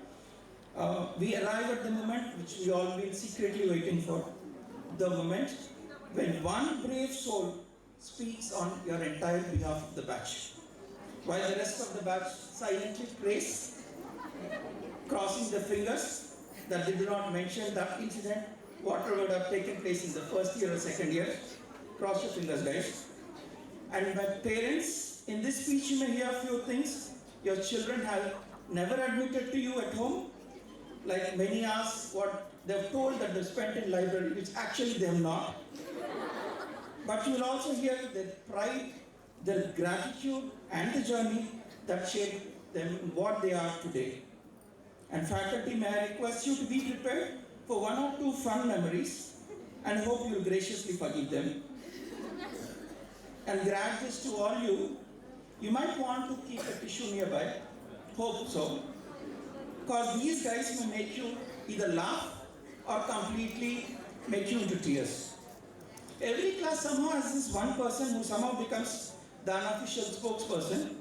we arrive at the moment which we all been secretly waiting for. The moment when one brave soul speaks on your entire behalf of the batch, while the rest of the batch silently prays, crossing their fingers that they do not mention that incident, whatever would have taken place in the first year or second year. Cross your fingers, guys. And my parents, in this speech you may hear a few things your children have never admitted to you at home. Like many ask what they've told that they've spent in library, which actually they have not. But you will also hear their pride, their gratitude and the journey that shaped them in what they are today. And faculty, may I request you to be prepared for one or two fun memories and hope you will graciously forgive them. And graduates, to all you might want to keep a tissue nearby. Hope so. Because these guys may make you either laugh or completely make you into tears. Every class somehow has this one person who somehow becomes the unofficial spokesperson,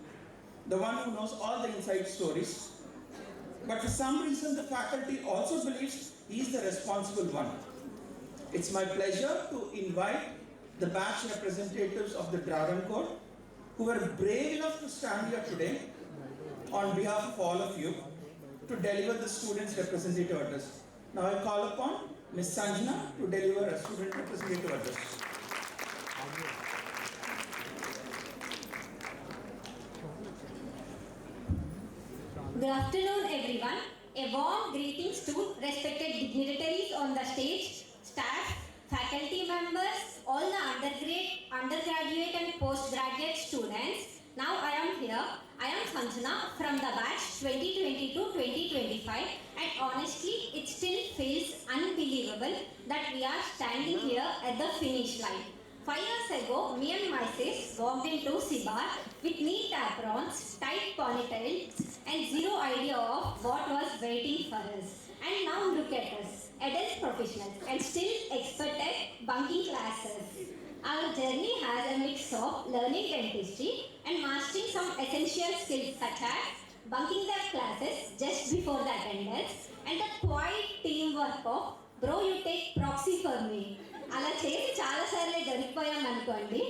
the one who knows all the inside stories. But for some reason, the faculty also believes he is the responsible one. It's my pleasure to invite the batch representatives of the Travancore who were brave enough to stand here today on behalf of all of you to deliver the students' representative address. Now I call upon Ms. Sanjana to deliver a student representative address.
Good afternoon, everyone. A warm greetings to respected dignitaries on the stage, staff, faculty members, all the undergraduate and postgraduate students. Now I am here. I am Sanjana from the batch 2022-2025, and honestly, it still feels unbelievable that we are standing here at the finish line. 5 years ago, me and my sis walked into Sibar with neat aprons, tight ponytails, and zero idea of what was waiting for us. And now look at us, adult professionals, and still expert at bunking classes. Our journey has a mix of learning dentistry and mastering some essential skills such as bunking the classes just before the attendance and the quiet teamwork of bro, you take proxy for me. అలా చేసి చాలాసార్లు దొరికిపోయాం అనుకోండి.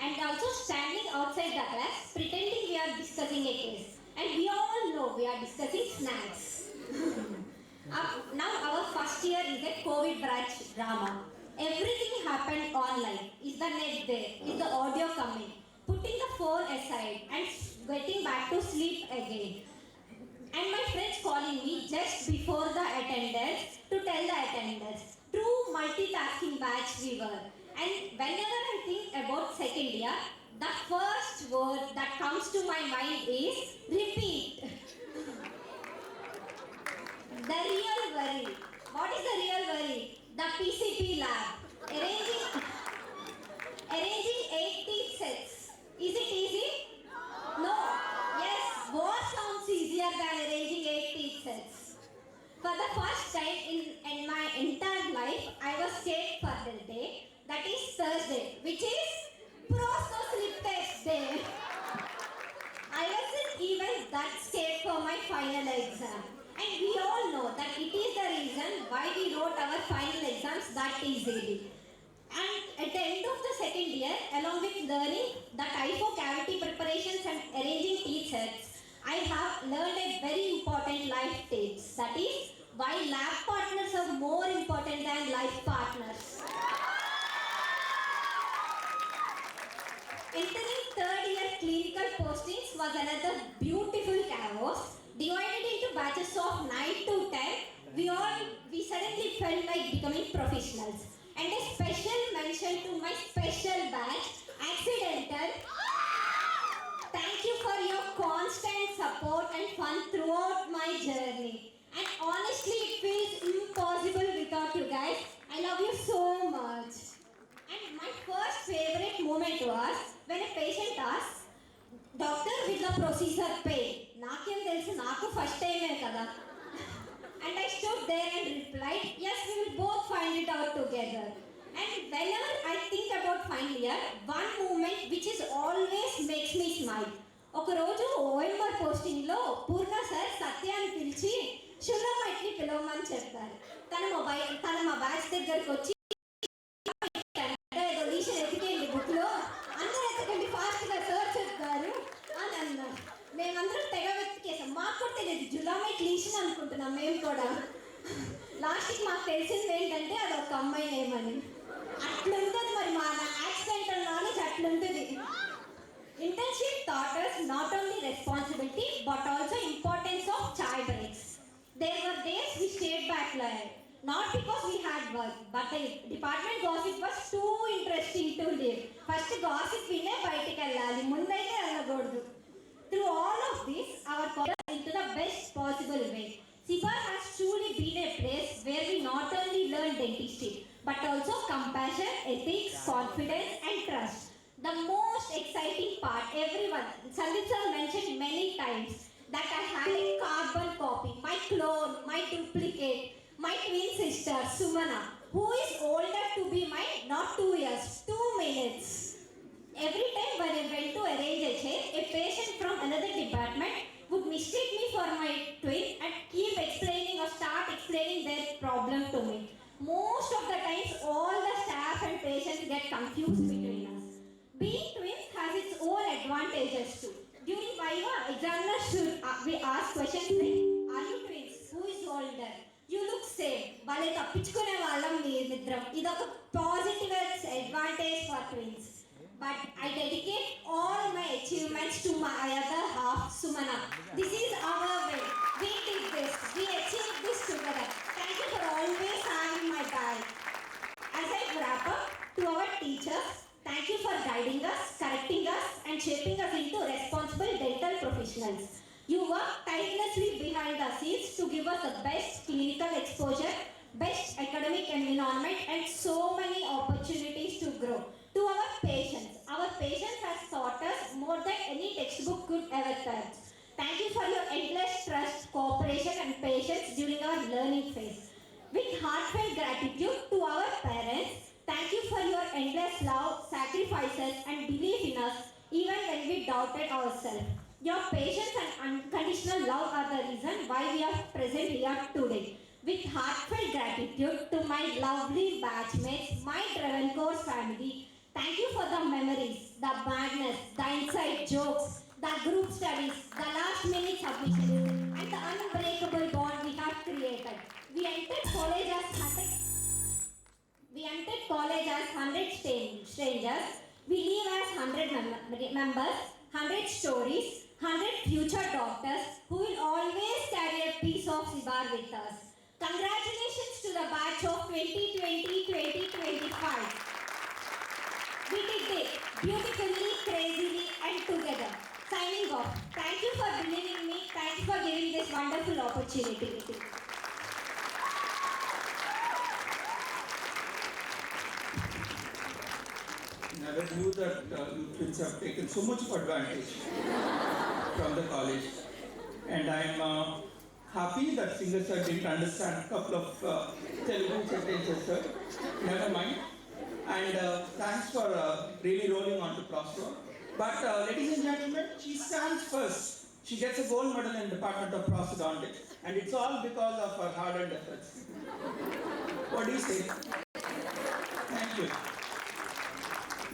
And also standing outside the class pretending we are discussing a case. And we all know we are discussing snacks. Now our first year is a COVID batch drama. Everything happened online. Is the net there? Is the audio coming? Putting the phone aside and getting back to sleep again. And my friends calling me just before the attendance to tell the attendance. True multitasking batch we were. And whenever I think about second year, the first word that comes to my mind is repeat. The real worry. What is the real worry? The PCP lab. Arranging 8 teeth sets. Is it easy? No. Yes. What sounds easier than arranging 8 teeth sets? For the first time in my entire life, I was scared for the day. That is Thursday, which is Prosto Slip Test Day. I wasn't even that scared for my final exam. And we all know that it is the reason why we wrote our final exams that easily. And at the end of the second year, along with learning the typho cavity preparations and arranging teeth sets, I have learned a very important life tips. That is, why lab partners are more important than life partners. Entering third year clinical postings was another beautiful chaos. Divided into batches of 9 to 10, we suddenly felt like becoming professionals. And a special mention to my special batch, Accidental. Thank you for your constant support and fun throughout my journey. And honestly, it feels impossible without you guys. I love you so much. And my first favorite moment was when a patient asked, Doctor, will the procedure pay? Nakem telsu naku first time kada. And I stood there and replied, yes, we will both find it out together. And whenever I think about final year, one moment which is always makes me smile. ఒక రోజు OMR posting లో పూర్ణ sir సత్యాన్ని పిలిచి షుల్లమైట్ని పిలవమని చెప్పారు. తన మా batch దగ్గరకు వచ్చి ఏదో రీషన్ ఎతికేయండి బుక్ లో, అందరూ ఎతకండి ఫాస్ట్ గా సార్ చెప్తారు అని అన్నారు. మేమందరం తెగ వెతికేసాం. మాకు కూడా తెలియదు జులామైట్ లీషన్ అనుకుంటున్నాం మేము కూడా. లాస్ట్కి మాకు తెలిసింది ఏంటంటే అది ఒక అమ్మాయి నేమని. అట్లుంటుంది మరి మా యాక్సిడెంటల్ నాలెడ్జ్ అట్లుంటుంది. Internship taught us not only responsibility but also importance of chai breaks. There were days we stayed back late, not because we had work, but the department gossip was too interesting to live. First gossip వినే బయటికి వెళ్ళాలి, ముందైతే వెళ్ళకూడదు. Through all of this, our college into the best possible way. Sibar has truly been a place where we not only learn dentistry but also compassion, ethics, confidence and trust. The most exciting part, everyone, Sandeep sir mentioned many times that I had a carbon copy, my clone, my duplicate, my twin sister Sumana, who is older to be my not 2 years, 2 minutes. Every time when I went to arrange a chair, a patient from another department would mistake me for my twin and keep explaining or start explaining their problem to me. Most of the times, all the staff and patients get confused between us. Being twins has its own advantages too. During Viva, examiners should we ask questions like, are you twins? Who is older? You look same. Vale tappichukune vallam meedram. Idoka positive advantage for twins. But I dedicate all my achievements to my other half, Sumana. This is our way. We did this. We achieved this together. Thank you for always having my back. As I wrap up, to our teachers, thank you for guiding us, correcting us, and shaping us into responsible dental professionals. You work tirelessly behind the scenes to give us the best clinical exposure, best academic environment, and so many opportunities to grow. To our patients has taught us more than any textbook could ever touch. Thank you for your endless trust, cooperation, and patience during our learning phase. With heartfelt gratitude to our parents, thank you for your endless love, sacrifices, and belief in us, even when we doubted ourselves. Your patience and unconditional love are the reason why we are present here today. With heartfelt gratitude to my lovely batchmates, my Travancore family, thank you for the memories, the madness, the inside jokes, the group studies, the last minute submissions, and the unbreakable bond we have created. We entered college as 100 strangers. We live as 100 members, 100 stories, 100 future doctors who will always carry a piece of Sibar with us. Congratulations to the batch of 2020-2025. We did it beautifully, crazily, and together. Signing off. Thank you for believing in me. Thank you for giving this wonderful opportunity.
never knew that you kids have taken so much of advantage from the college. And I'm happy that Singer sir didn't understand a couple of Telugu sentences, sir. Never mind. And thanks for really rolling on to Prosper. But ladies and gentlemen, she stands first. She gets a gold medal in Department of Prosthodontics, and it's all because of her hard-earned efforts. What do you say? Thank you.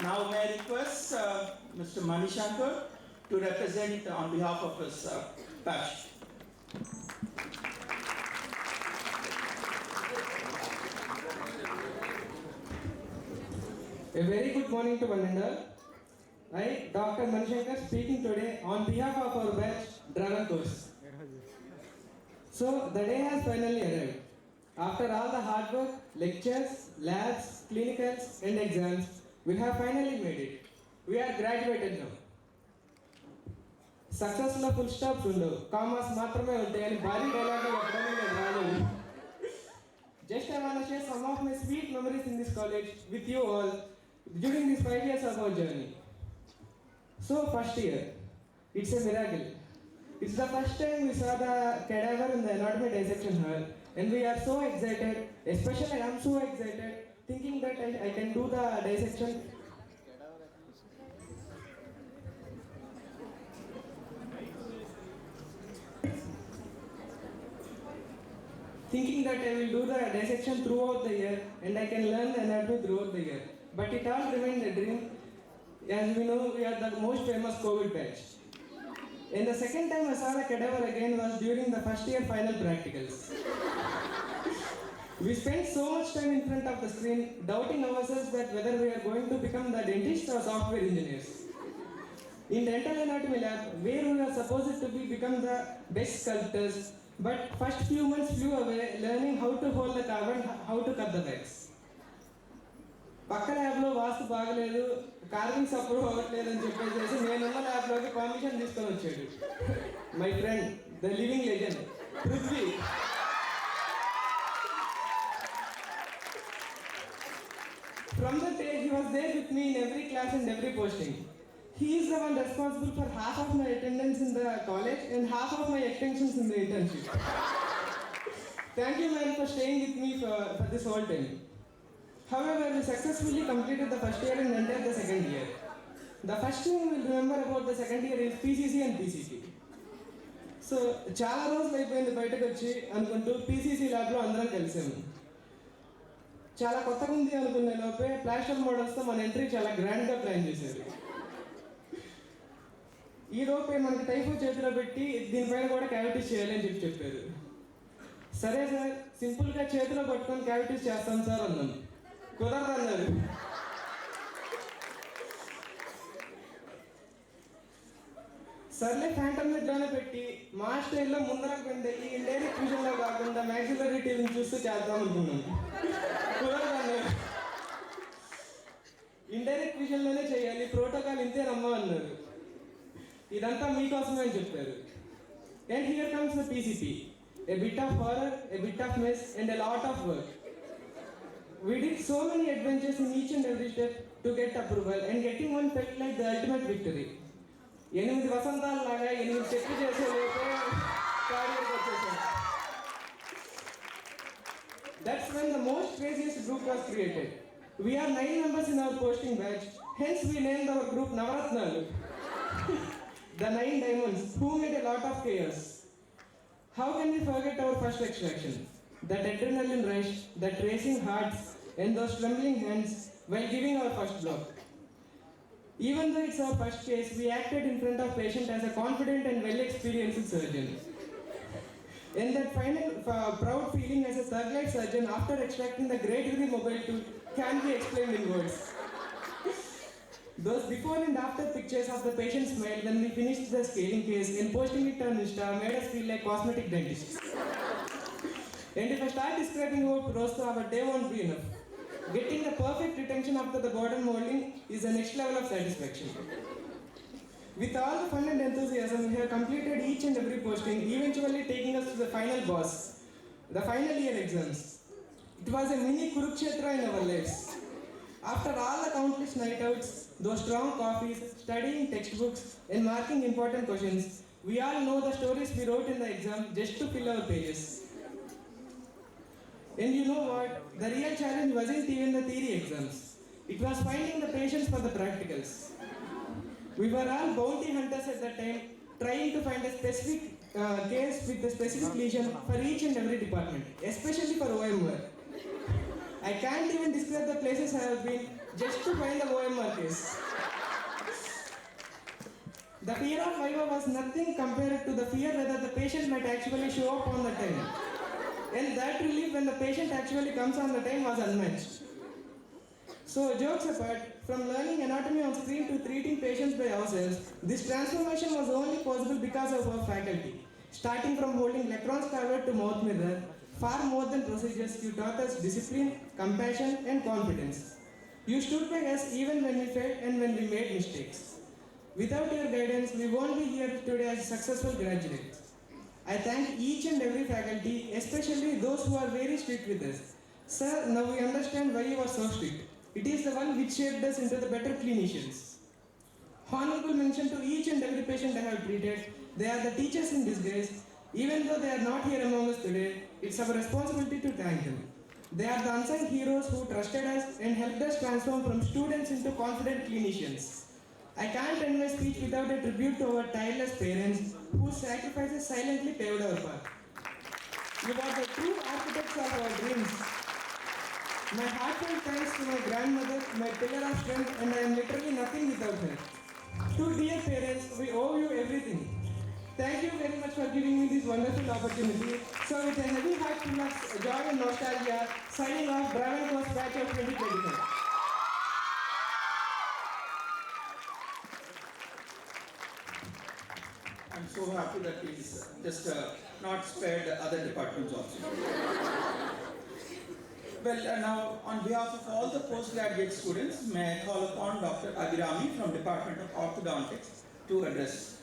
Now may I request Mr. Manishankar to represent on behalf of his batch.
A very good morning to one and all. I, Dr. Manishankar, speaking today on behalf of our batch, Dragon Course. So, the day has finally arrived. After all the hard work, lectures, labs, clinicals, and exams, we have finally made it. We are graduated now. Success lo full stops undavu. Commas maatrame untayani bari dialogue lo eppadi nenu raaledu. Just I want to share some of my sweet memories in this college with you all during these 5 years of our journey. So, first year, it's a miracle. It's the first time we saw the cadaver in the anatomy dissection hall, and we are so excited, especially I am so excited, thinking that I can do the dissection. Thinking that I will do the dissection throughout the year, and I can learn the anatomy throughout the year. But it all remained a dream. As we know, we are the most famous COVID batch. And the second time I saw the cadaver again was during the first year final practicals. We spent so much time in front of the screen, doubting ourselves that whether we are going to become the dentists or software engineers. In dental anatomy lab, where we were supposed to become the best sculptors, but first few months flew away learning how to hold the carbon, how to cut the wax. పక్క ల్యాబ్లో వాస్తు బాగలేదు, carvings approve అవ్వట్లేదని చెప్పేసి నేనున్న ల్యాబ్లోకి permission తీసుకొని వచ్చాడు my friend the living legend Prithvi. From the day he was there with me in every class and every posting. He is the one responsible for half of my attendance in the college and half of my extensions in the internship. Thank you, man, for staying with me for this whole time. However, we successfully completed the first year and entered the second year. The first thing we will remember about the second year is PCC and PCT. So, చాలా రోజులు అయిపోయింది బయటకు వచ్చి అనుకుంటూ PCC ల్యాబ్లో అందరం కలిసాము. చాలా కొత్తగా ఉంది అనుకునే లోపే ప్లాస్టర్ మోడల్స్తో మన ఎంట్రీ చాలా గ్రాండ్గా ప్లాన్ చేశారు. ఈ లోపే మనకి టైఫో చేతిలో పెట్టి దీనిపైన కూడా క్యావిటీస్ చేయాలి అని చెప్పారు. సరే సార్, సింపుల్గా చేతిలో పట్టుకొని క్యావిటీస్ చేస్తాం సార్ అన్నాను. కుదరదన్నారు. సర్లే ఫ్యాంటమ్ నిద్రలో పెట్టి మా స్టైల్లో ముందరకు వెళ్ళి ఇండైరెక్ట్ విజన్లో కాకుండా మ్యాక్సిలరీ టీవీని చూస్తూ చేద్దాం అనుకున్నాను. కుదరదన్నారు. ఇండైరెక్ట్ విజన్లోనే చేయాలి, ప్రోటోకాల్ ఇంతే నమ్మన్నారు. ఇదంతా మీకోసమే అని చెప్పారు. And here comes the PCP. A bit of horror, a bit of mess, and a lot of work. We did so many adventures in each and every step to get approval, and getting one felt like the ultimate victory. 8 వసంతాలు లాగా 8 చెట్లు చేసే లోపే కార్యకు వచ్చేసాం. That's when the most craziest group was created. We are 9 members in our posting batch, hence we named our group Navaratnalu. The 9 diamonds, who made a lot of chaos. How can we forget our first extraction? That adrenaline rush, that racing hearts, and those trembling hands while giving our first block. Even though it's our first case, we acted in front of patient as a confident and well-experienced surgeon. And that final proud feeling as a third-life surgeon after extracting the great Uri mobile tool can be explained in words. Those before and after pictures of the patient's smile when we finished the scaling case and posting it on Insta made us feel like cosmetic dentists. And if I start describing our process, our day won't be enough. Getting the perfect retention after the bottom molding is the next level of satisfaction. With all the fun and enthusiasm, we have completed each and every posting, eventually taking us to the final boss, the final year exams. It was a mini Kurukshetra in our lives. After all the countless night outs, those strong coffees, studying textbooks, and marking important questions, we all know the stories we wrote in the exam just to fill our pages. And you know what? The real challenge wasn't even the theory exams. It was finding the patience for the practicals. We were all bounty hunters at that time, trying to find a specific case with a specific lesion for each and every department, especially for OMR. I can't even describe the places I have been just to find the OMR case. The fear of Viva was nothing compared to the fear whether the patient might actually show up on the time. And that relief when the patient actually comes on the time was unmatched. So jokes apart, from learning anatomy on screen to treating patients by ourselves, this transformation was only possible because of our faculty. Starting from holding Lecron's carver to mouth mirror, far more than procedures, you taught us discipline, compassion, and confidence. You stood by us even when we failed and when we made mistakes. Without your guidance, we won't be here today as successful graduates. I thank each and every faculty, especially those who are very strict with us. Sir, now we understand why you are so strict. It is the one which shaped us into the better clinicians. Honorable mention to each and every patient I have treated. They are the teachers in disguise. Even though they are not here among us today, it's our responsibility to thank them. They are the unsung heroes who trusted us and helped us transform from students into confident clinicians. I can't end my speech without a tribute to our tireless parents whose sacrifices silently paved our path. You are the true architects of our dreams. My heartfelt thanks to my grandmother, my pillar of strength, and I am literally nothing without her. To dear parents, we owe you everything. Thank you very much for giving me this wonderful opportunity. So with a heavy heart full of joy and nostalgia, signing off Bravenco's batch of 2025.
I'm so happy that he's just not spared the other departments also. Well, now on behalf of all the postgraduate students, may I call upon Dr. Abhirami from Department of Orthodontics to address.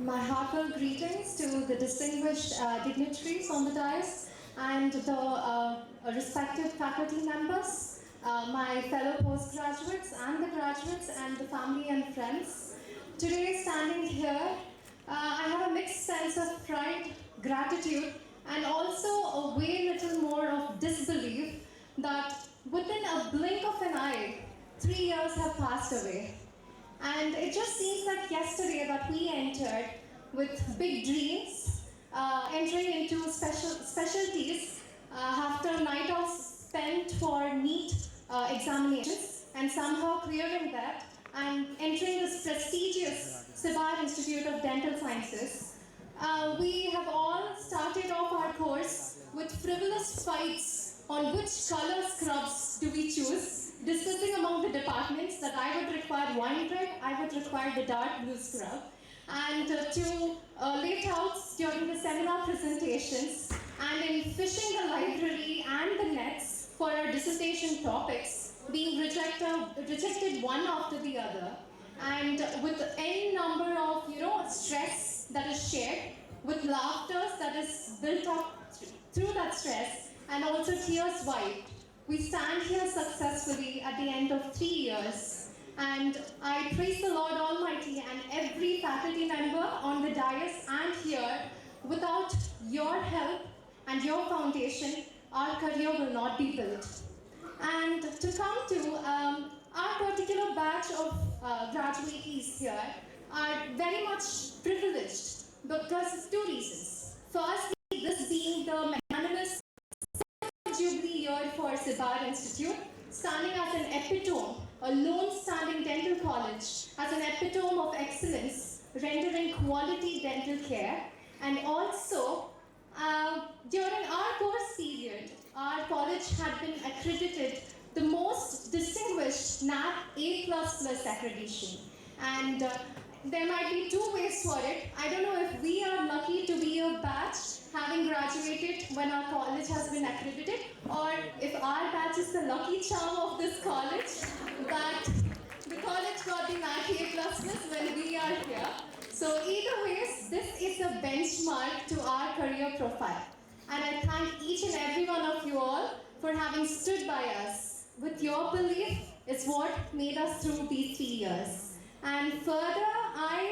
My heartfelt greetings to the distinguished dignitaries on the dais and the respected faculty members, my fellow postgraduates and the graduates and the family and friends. Today, standing here, I have a mixed sense of pride, gratitude, and also a way little more of disbelief that within a blink of an eye, 3 years have passed away. And it just seems like yesterday that we entered with big dreams, entering into specialties after night outs spent for NEET examinations and somehow clearing that and entering this prestigious Sibar Institute of Dental Sciences. We have all started off our course with frivolous fights on which color scrubs do we choose, discussing among the departments that I would require wine red, I would require the dark blue scrub, and to late outs during the seminar presentations, and in fishing the library and the nets for our dissertation topics, being rejected one after the other, and with n number of stress that is shared, with laughter that is built up through that stress, and also tears wiped. We stand here successfully at the end of 3 years, and I praise the Lord Almighty and every faculty member on the dais and here. Without your help and your foundation, our career will not be built. And to come to our particular batch of graduates here are very much privileged because of 2 reasons. Firstly, this being the magnanimous Jubilee year for Sibar Institute, standing as an epitome, a lone-standing dental college, as an epitome of excellence, rendering quality dental care, and also during our course period, our college had been accredited the most distinguished NAP A++ accreditation, and there might be 2 ways for it. I don't know if we are lucky to be a batch having graduated when our college has been accredited, or if our batch is the lucky charm of this college that the college got the NAP A++ when we are here. So either ways, this is a benchmark to our career profile. And I thank each and every one of you all for having stood by us. With your belief is what made us through these 3 years. And further,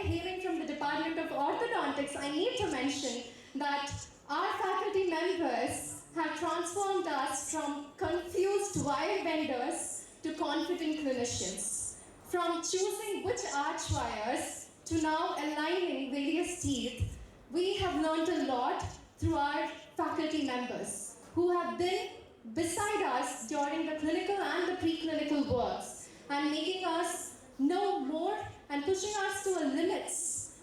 hailing from the Department of Orthodontics, I need to mention that our faculty members have transformed us from confused wire vendors to confident clinicians. From choosing which arch wires to now aligning various teeth, we have learned a lot through our faculty members who have been beside us during the clinical and the preclinical works and making us know more and pushing us to limits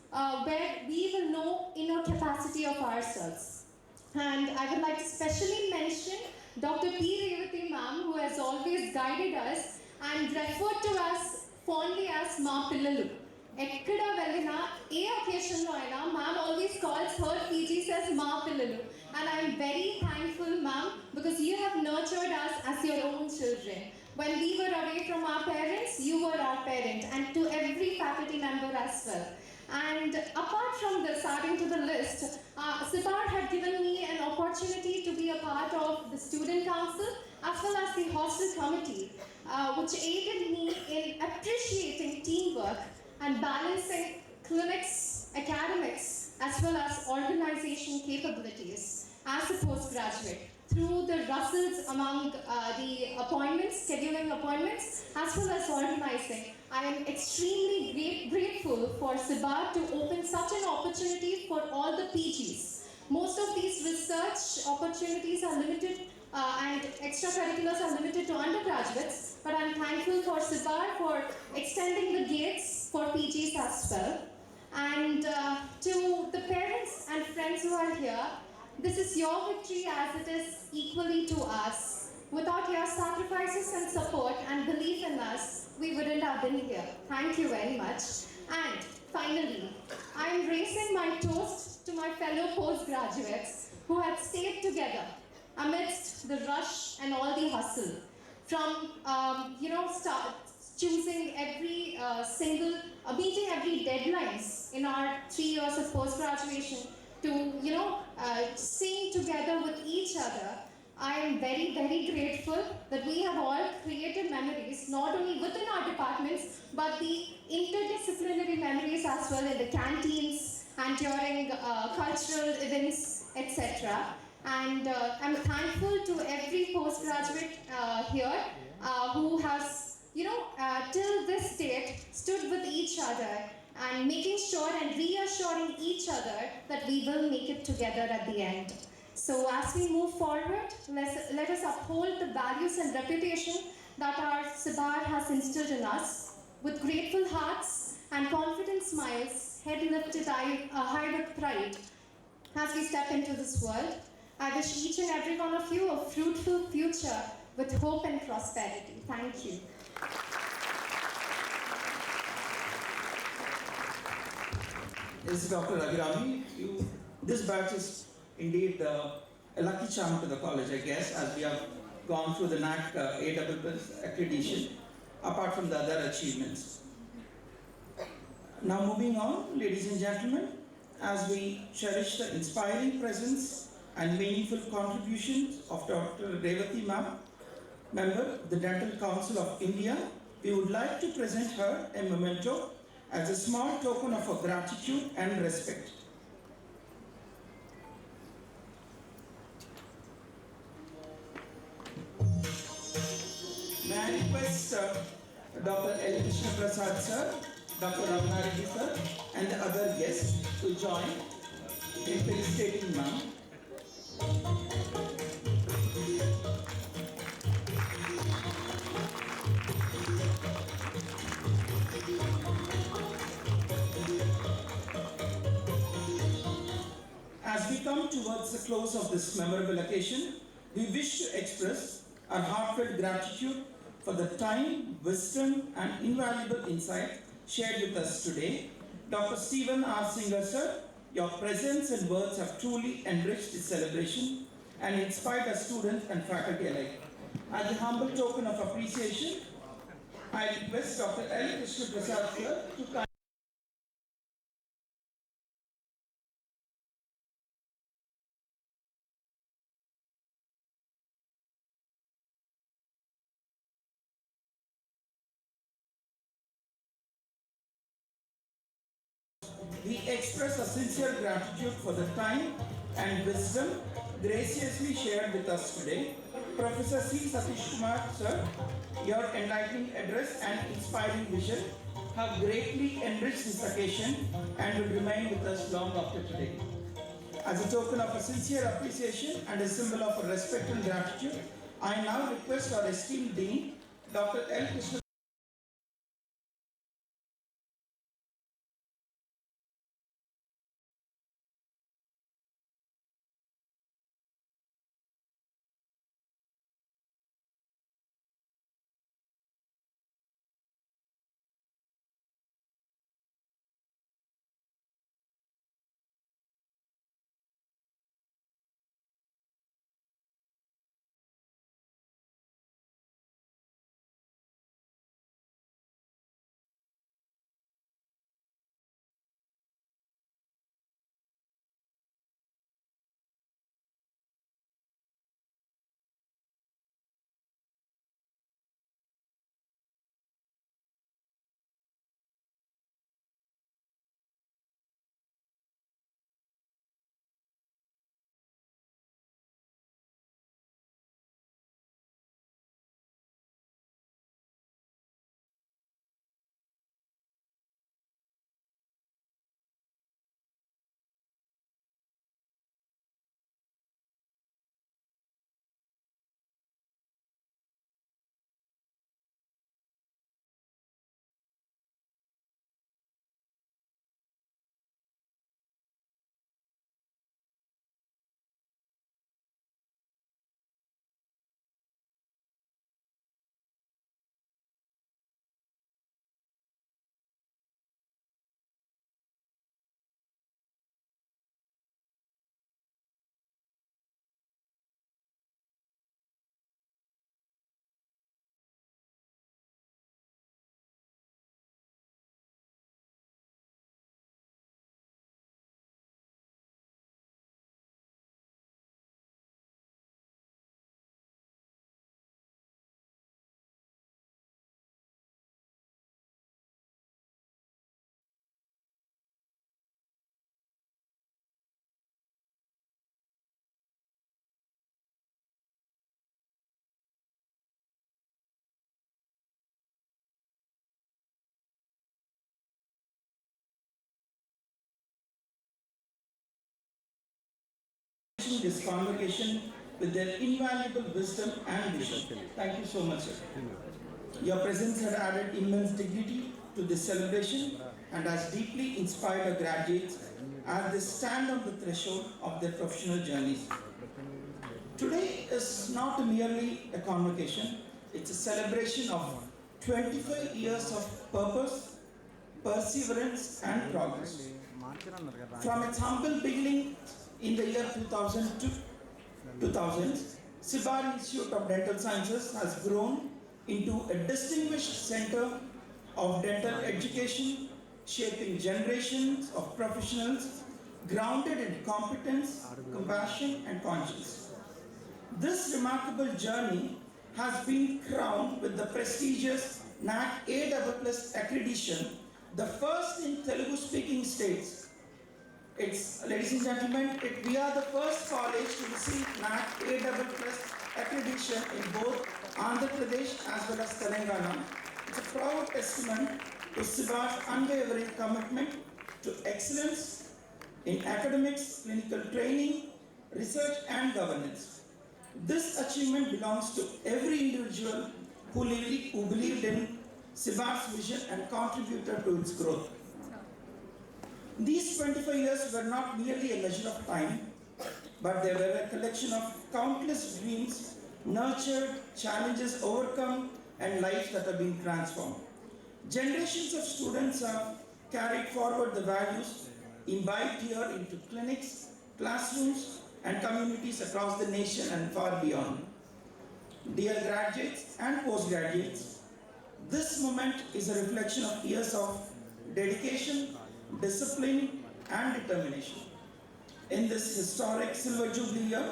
where we will know inner capacity of ourselves. And I would like to specially mention Dr. P. Revati ma'am, who has always guided us and referred to us fondly as Ma Pillalu. Ekkada vellina, occasion lo aina, ma'am always calls her PGs as Ma Pillalu. And I am very thankful, ma'am, because you have nurtured us as your own children. When we were away from our parents, you were our parent, and to every faculty member as well. And apart from this, adding to the list, Sibar had given me an opportunity to be a part of the student council as well as the hostel committee, which aided me in appreciating teamwork and balancing clinics, academics, as well as organization capabilities as a postgraduate through the Russells among the appointments, scheduling appointments, as well as organizing. I am extremely grateful for Sibar to open such an opportunity for all the PGs. Most of these research opportunities are limited and extracurriculars are limited to undergraduates, but I'm thankful for Sibar for extending the gates for PGs as well. And to the parents and friends who are here, this is your victory as it is equally to us. Without your sacrifices and support and belief in us, we wouldn't have been here. Thank you very much. And finally, I am raising my toast to my fellow postgraduates who had stayed together amidst the rush and all the hustle. From, choosing every meeting every deadlines in our 3 years of post-graduation to, sing together with each other. I am very, very grateful that we have all created memories, not only within our departments, but the interdisciplinary memories as well in the canteens and during cultural events, etc. And I'm thankful to every postgraduate here who has, till this date stood with each other and making sure and reassuring each other that we will make it together at the end. So as we move forward, let us uphold the values and reputation that our Sibar has instilled in us with grateful hearts and confident smiles, head lifted high with pride as we step into this world. I wish each and every one of you a fruitful future with hope and prosperity. Thank you.
Yes, Dr. Ravirami, this batch is indeed a lucky charm to the college, I guess, as we have gone through the NAC A++ accreditation, apart from the other achievements. Now moving on, ladies and gentlemen, as we cherish the inspiring presence and meaningful contributions of Dr. Revati ma'am, member of the Dental Council of India, we would like to present her a memento as a small token of our gratitude and respect. May I request Dr. L. Krishna Prasad sir, Dr. Ramanaredi sir, and the other guests to join in felicitating ma'am. As we come towards the close of this memorable occasion, we wish to express our heartfelt gratitude for the time, wisdom, and invaluable insight shared with us today. Dr. Stephen R. Singer, sir, your presence and words have truly enriched this celebration and inspired our students and faculty alike. As a humble token of appreciation, I request Dr. L. Krishna Prasad, sir, to we express a sincere gratitude for the time and wisdom graciously shared with us today. Professor C. Satish Kumar, sir, your enlightening address and inspiring vision have greatly enriched this occasion and will remain with us long after today. As a token of a sincere appreciation and a symbol of respect and gratitude, I now request our esteemed Dean, Dr. L. Krishna. This convocation with their invaluable wisdom and vision. Thank you so much, sir. Your presence had added immense dignity to this celebration and has deeply inspired our graduates as they stand on the threshold of their professional journeys. Today is not merely a convocation, it's a celebration of 25 years of purpose, perseverance and progress. From its humble beginning in the year 2000, Sibar Institute of Dental Sciences has grown into a distinguished center of dental education, shaping generations of professionals grounded in competence, compassion, and conscience. This remarkable journey has been crowned with the prestigious NAC A++ accreditation, the first in Telugu-speaking states. Ladies and gentlemen, we are the first college to receive NAC A++ accreditation in both Andhra Pradesh as well as Telangana. It's a proud testament to Sibar's unwavering commitment to excellence in academics, clinical training, research and governance. This achievement belongs to every individual who believed in Sibar's vision and contributed to its growth. These 25 years were not merely a measure of time, but they were a collection of countless dreams nurtured, challenges overcome, and lives that have been transformed. Generations of students have carried forward the values imbibed here into clinics, classrooms, and communities across the nation and far beyond. Dear graduates and postgraduates, this moment is a reflection of years of dedication, discipline, and determination. In this historic Silver Jubilee year,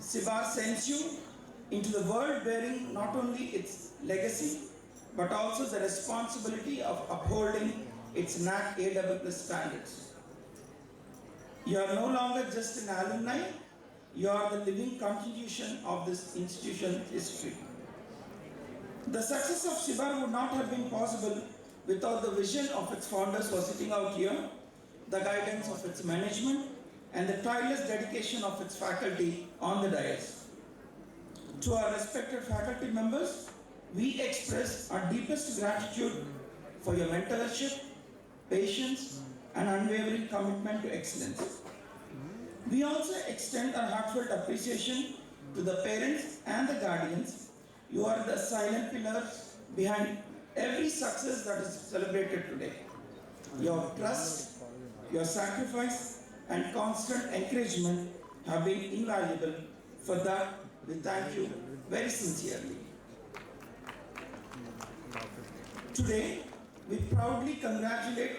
Sibar sends you into the world bearing not only its legacy, but also the responsibility of upholding its NAC A++ standards. You are no longer just an alumni, you are the living continuation of this institution's history. The success of Sibar would not have been possible without the vision of its founders who are sitting out here, the guidance of its management, and the tireless dedication of its faculty on the dais. To our respected faculty members, we express our deepest gratitude for your mentorship, patience, and unwavering commitment to excellence. We also extend our heartfelt appreciation to the parents and the guardians. You are the silent pillars behind every success that is celebrated today. Your trust, your sacrifice, and constant encouragement have been invaluable. For that, we thank you very sincerely. Today, we proudly congratulate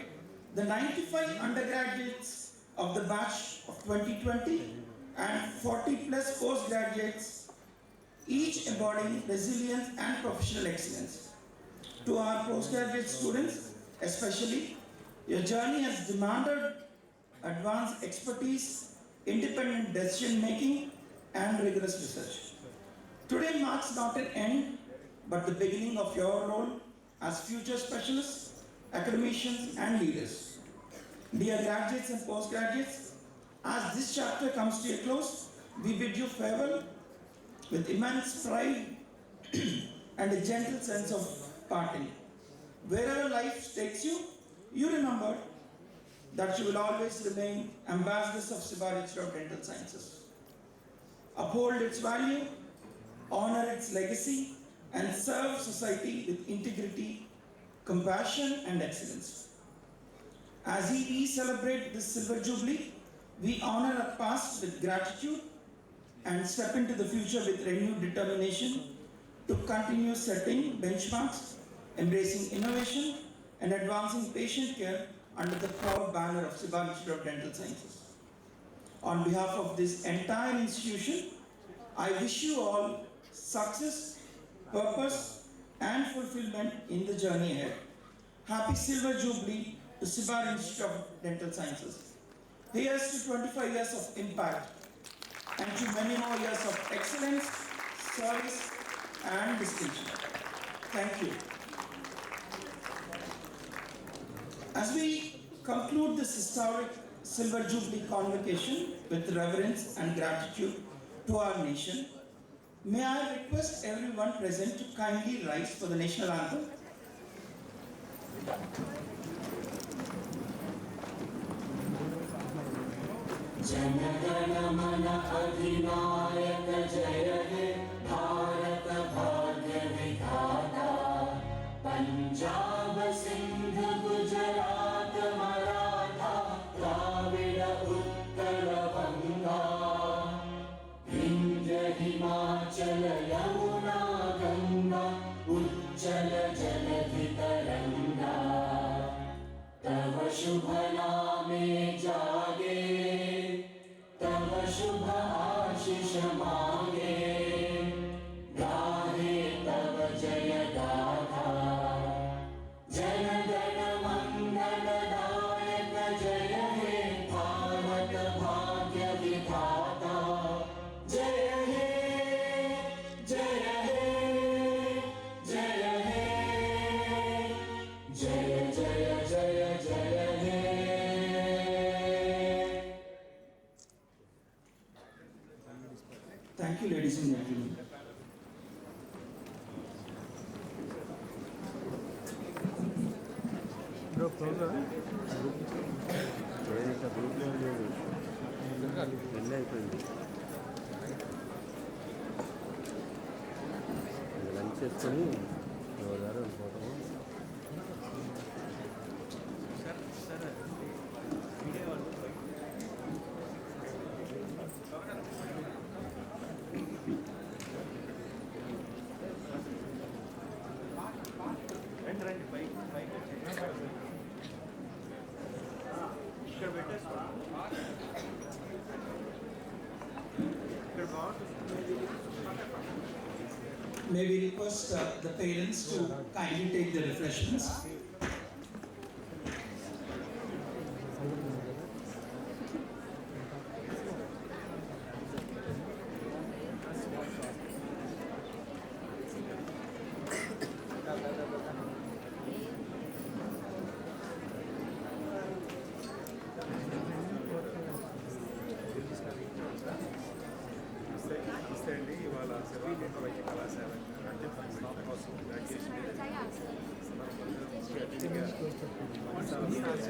the 95 undergraduates of the batch of 2020 and 40 plus postgraduates, each embodying resilience and professional excellence. To our postgraduate students, especially, your journey has demanded advanced expertise, independent decision making, and rigorous research. Today marks not an end, but the beginning of your role as future specialists, academicians, and leaders. Dear graduates and postgraduates, as this chapter comes to a close, we bid you farewell with immense pride and a gentle sense of parting. Wherever life takes you, you remember that you will always remain ambassadors of Sibar Institute of Dental Sciences. Uphold its value, honor its legacy, and serve society with integrity, compassion, and excellence. As we celebrate this Silver Jubilee, we honor our past with gratitude and step into the future with renewed determination to continue setting benchmarks, embracing innovation, and advancing patient care under the proud banner of Sibar Institute of Dental Sciences. On behalf of this entire institution, I wish you all success, purpose, and fulfillment in the journey ahead. Happy Silver Jubilee to Sibar Institute of Dental Sciences. Here's to 25 years of impact and to many more years of excellence, service, and distinction. Thank you. As we conclude this historic Silver Jubilee convocation with reverence and gratitude to our nation, may I request everyone present to kindly rise for the national anthem.
Jana Mana Adhinayaka Jaya He Bharat Bhagya Vidhata Punjab Sindh Gujarat Maratha Dravida Uttara Banga Vindhya Himachal Yamuna Ganga Ujjala Jaladhi Taranga Tava Shubha Name Jage Tava Shubha Ashish Mange Gahe Tava Jaya Gatha Jana Gana Mangala Dayaka Jaya He Bharat Bhagya Vidhata Jaya He Jaya He Jaya He Jaya Jaya Jaya Jaya He.
Thank you, ladies and gentlemen.
Lunch చేసుకొని ఎవరు photo
May we request the parents to kindly take the refreshments.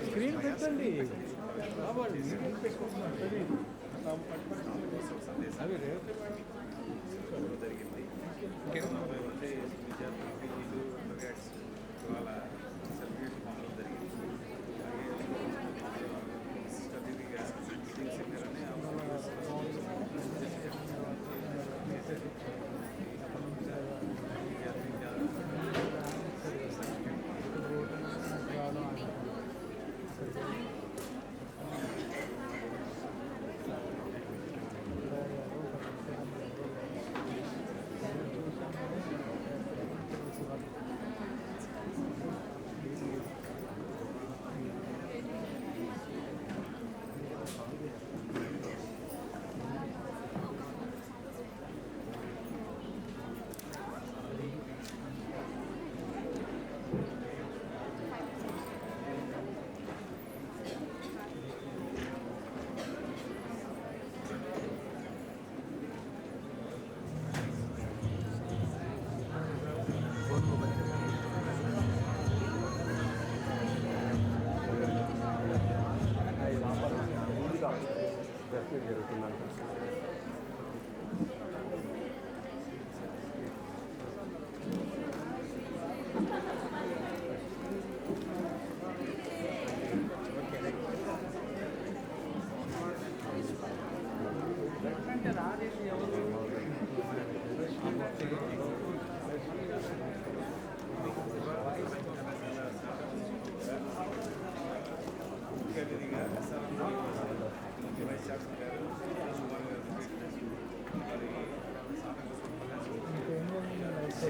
Screen పెట్టండి అవి రేపు జరిగింది ఇవాళ celebrate పొందడం జరిగింది అతిథిగా మీటింగ్ సెంటర్ అని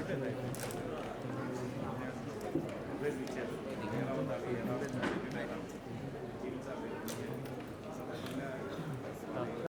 Thank you.